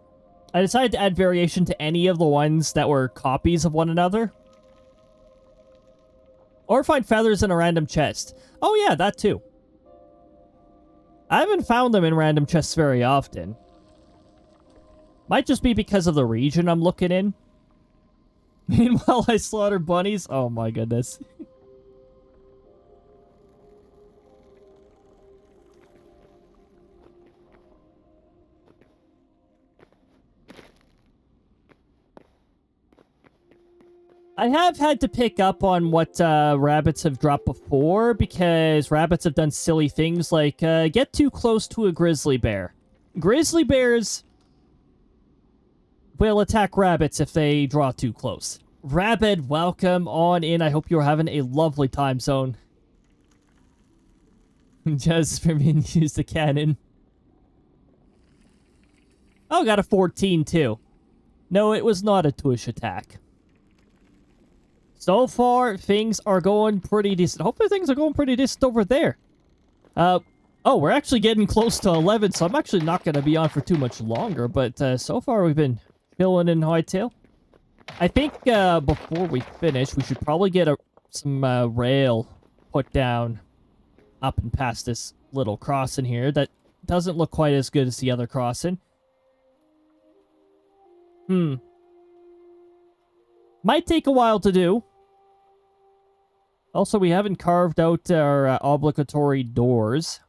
I decided to add variation to any of the ones that were copies of one another. Or find feathers in a random chest. Oh yeah, that too. I haven't found them in random chests very often. Might just be because of the region I'm looking in. Meanwhile, I slaughter bunnies. Oh my goodness. I have had to pick up on what rabbits have dropped before, because rabbits have done silly things like get too close to a grizzly bear. Grizzly bears will attack rabbits if they draw too close. Rabbit, welcome on in. I hope you're having a lovely time zone. Just for me to use the cannon. Oh, got a 14 too. No, it was not a tush attack. So far, things are going pretty decent. Hopefully things are going pretty decent over there. Oh, we're actually getting close to 11, so I'm actually not going to be on for too much longer. But so far, we've been chilling in Hytale. I think before we finish, we should probably get some rail put down up and past this little crossing here. That doesn't look quite as good as the other crossing. Might take a while to do. Also, we haven't carved out our obligatory doors.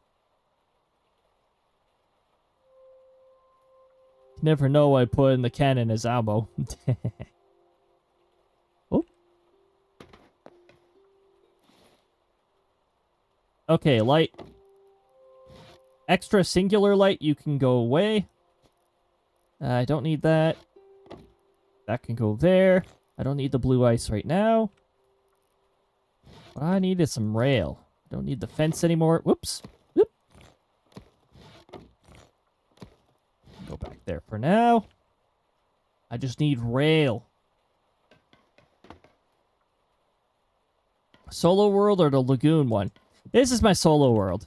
Never know what I put in the cannon as ammo. Oh. Okay, light. Extra singular light, you can go away. I don't need that. That can go there. I don't need the blue ice right now. What I need is some rail. Don't need the fence anymore. Whoops. Whoop. Go back there for now. I just need rail. Solo world or the lagoon one? This is my solo world.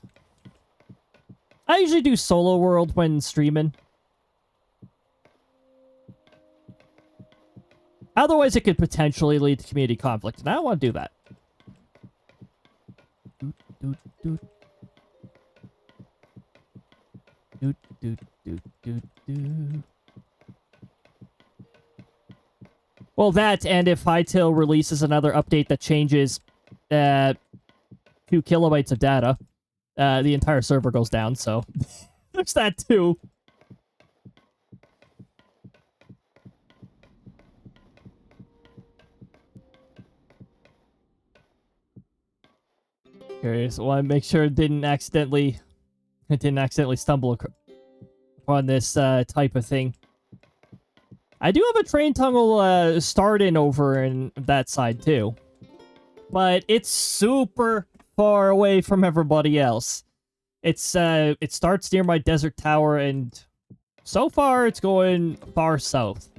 I usually do solo world when streaming. Otherwise, it could potentially lead to community conflict, and I don't want to do that. Doot, doot, doot. Doot, doot, doot, doot. Well, that, and if Hytale releases another update that changes 2 kilobytes of data, the entire server goes down, so there's that too. Curious. I want to make sure it didn't accidentally stumble upon this type of thing. I do have a train tunnel starting over in that side too, but it's super far away from everybody else. It's it starts near my desert tower, and so far it's going far south.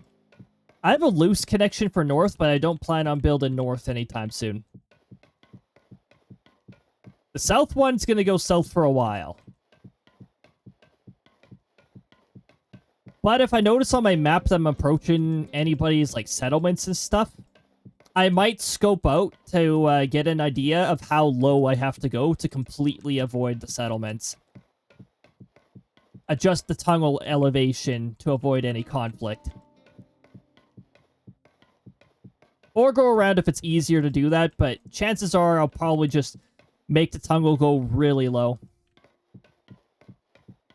I have a loose connection for north, but I don't plan on building north anytime soon. The south one's gonna go south for a while. But if I notice on my map that I'm approaching anybody's like settlements and stuff, I might scope out to get an idea of how low I have to go to completely avoid the settlements. Adjust the tunnel elevation to avoid any conflict. Or go around if it's easier to do that, but chances are I'll probably just make the tunnel go really low.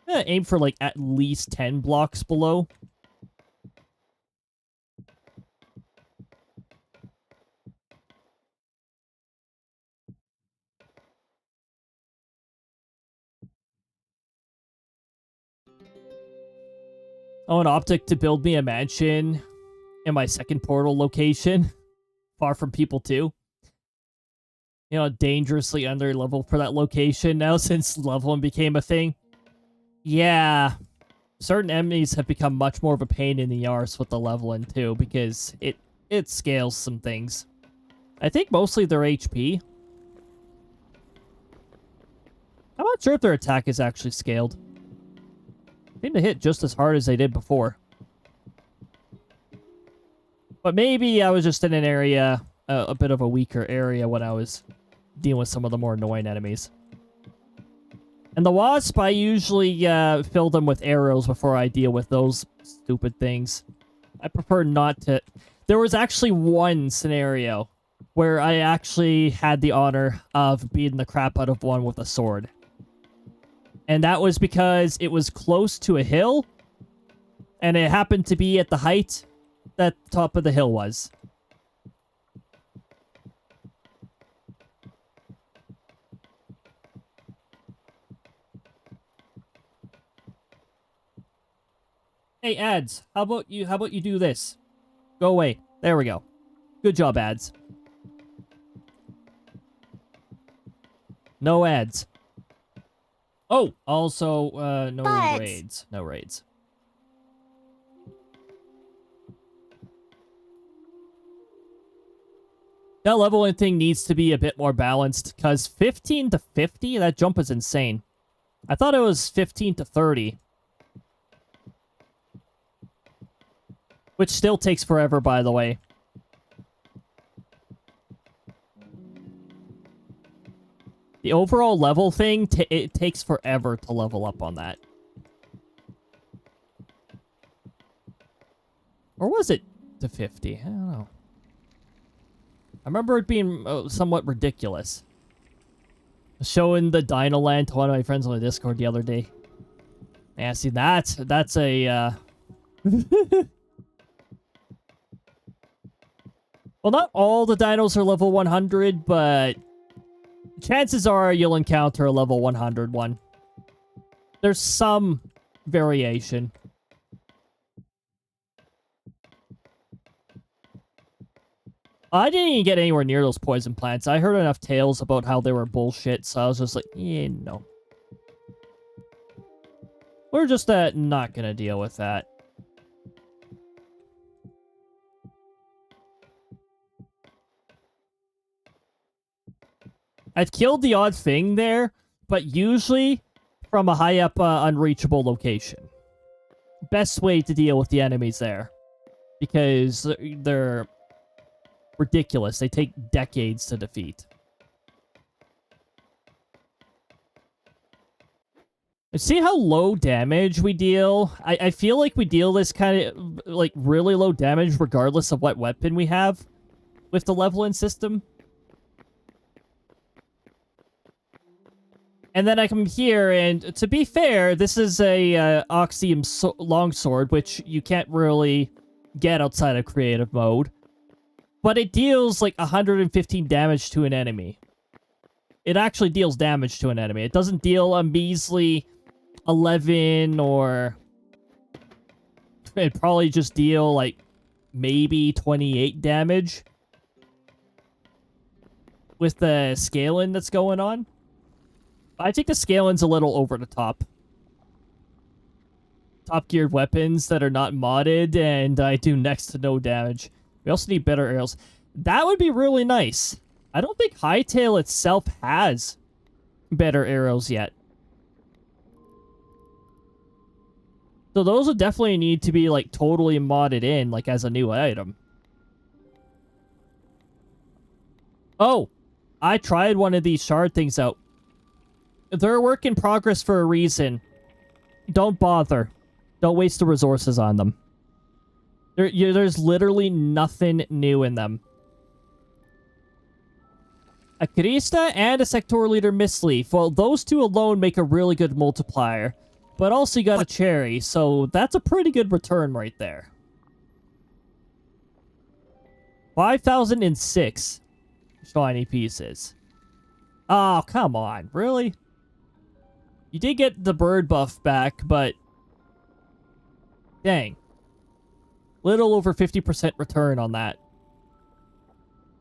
Aim for like at least 10 blocks below. I want Optic to build me a mansion in my second portal location, far from people too. You know, dangerously under level for that location now since leveling became a thing. Yeah, certain enemies have become much more of a pain in the arse with the leveling too, because it scales some things. I think mostly their HP. I'm not sure if their attack is actually scaled. They seem to hit just as hard as they did before. But maybe I was just in an area, a bit of a weaker area when I was dealing with some of the more annoying enemies. And the wasp, I usually fill them with arrows before I deal with those stupid things. I prefer not to... There was actually one scenario where I actually had the honor of beating the crap out of one with a sword. And that was because it was close to a hill, and it happened to be at the height that the top of the hill was. Hey, ads, how about you do this? Go away. There we go. Good job, ads. No ads. Oh, also, no raids. No raids. That leveling thing needs to be a bit more balanced, because 15 to 50, that jump is insane. I thought it was 15 to 30. Which still takes forever, by the way. The overall level thing, it takes forever to level up on that. Or was it to 50? I don't know. I remember it being somewhat ridiculous. Showing the Dino Land to one of my friends on the Discord the other day. Yeah, see, that's a Well, not all the dinos are level 100, but chances are you'll encounter a level 100 one. There's some variation. I didn't even get anywhere near those poison plants. I heard enough tales about how they were bullshit, so I was just like, yeah, no. We're just not gonna deal with that. I've killed the odd thing there, but usually from a high up, unreachable location. Best way to deal with the enemies there. Because they're ridiculous. They take decades to defeat. See how low damage we deal? I feel like we deal this kind of, like, really low damage regardless of what weapon we have with the leveling system. And then I come here, and to be fair, this is a Oxium longsword, which you can't really get outside of creative mode. But it deals like 115 damage to an enemy. It actually deals damage to an enemy. It doesn't deal a measly 11 or... It'd probably just deal like maybe 28 damage. With the scaling that's going on. I think the scaling's a little over the top. Top geared weapons that are not modded, and I do next to no damage. We also need better arrows. That would be really nice. I don't think Hytale itself has better arrows yet. So those would definitely need to be, like, totally modded in, like, as a new item. Oh! I tried one of these shard things out. They're a work in progress for a reason. Don't bother. Don't waste the resources on them. There's literally nothing new in them. A Krista and a Sector Leader Mistleaf. Well, those two alone make a really good multiplier. But also you got a Cherry, so that's a pretty good return right there. 5,006 shiny pieces. Oh, come on. Really? You did get the bird buff back, but... Dang. Little over 50% return on that.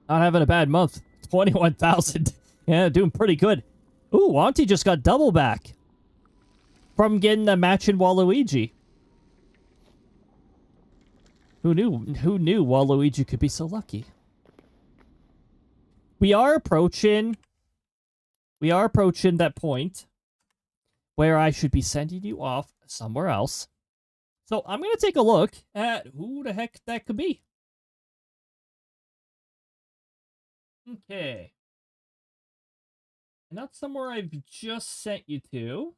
Not having a bad month. 21,000. Yeah, doing pretty good. Ooh, Auntie just got double back. From getting a match in Waluigi. Who knew Waluigi could be so lucky? We are approaching that point where I should be sending you off somewhere else. So I'm going to take a look at who the heck that could be. Okay. Not somewhere I've just sent you to.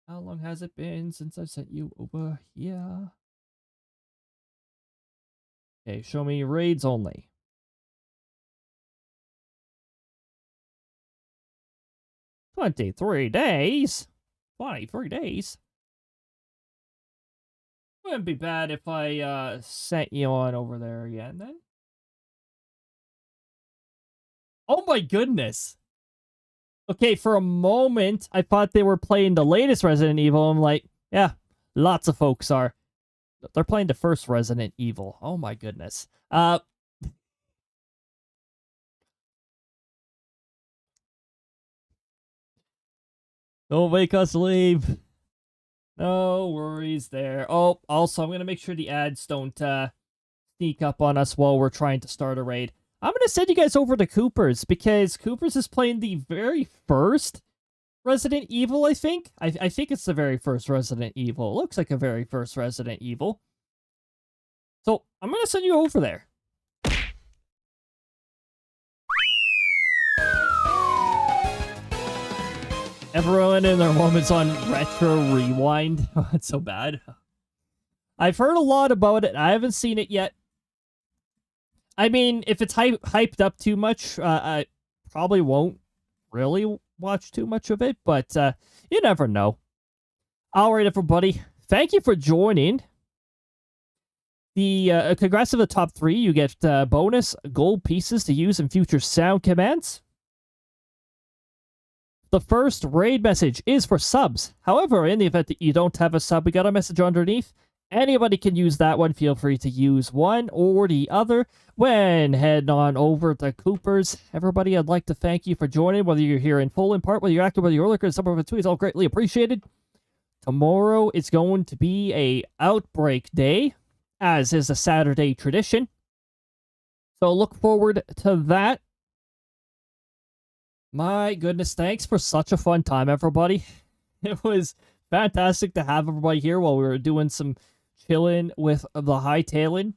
How long has it been since I've sent you over here? Okay, show me raids only. 23 days? 23 days? Wouldn't be bad if I sent you on over there again then. Oh my goodness! Okay, for a moment, I thought they were playing the latest Resident Evil. I'm like, yeah, lots of folks are. They're playing the first Resident Evil. Oh my goodness. Don't make us leave. No worries there. Oh, also, I'm going to make sure the ads don't sneak up on us while we're trying to start a raid. I'm going to send you guys over to Cooper's, because Cooper's is playing the very first Resident Evil, I think. I think it's the very first Resident Evil. It looks like a very first Resident Evil. So, I'm going to send you over there. Everyone in their moments on Retro Rewind. Oh, it's so bad. I've heard a lot about it. I haven't seen it yet. I mean, if it's hyped up too much, I probably won't really watch too much of it, but you never know. All right, everybody. Thank you for joining. The congrats to the top 3. You get bonus gold pieces to use in future sound commands. The first raid message is for subs. However, in the event that you don't have a sub, we got a message underneath. Anybody can use that one. Feel free to use one or the other when heading on over to Cooper's. Everybody, I'd like to thank you for joining, whether you're here in full, in part, whether you're active, whether you're lurking, some of it too is all greatly appreciated. Tomorrow is going to be a outbreak day, as is a Saturday tradition. So look forward to that. My goodness, thanks for such a fun time, everybody. It was fantastic to have everybody here while we were doing some chilling with the Hytale.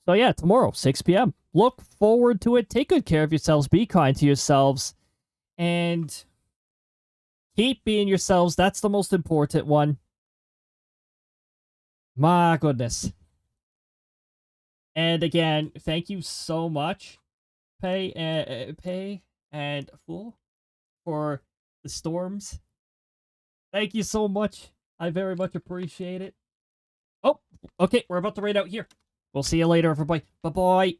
So yeah, tomorrow, 6 p.m. Look forward to it. Take good care of yourselves. Be kind to yourselves. And keep being yourselves. That's the most important one. My goodness. And again, thank you so much, Pay and Fool, for the storms. Thank you so much. I very much appreciate it. Oh, okay, we're about to raid out here. We'll see you later, everybody. Bye-bye.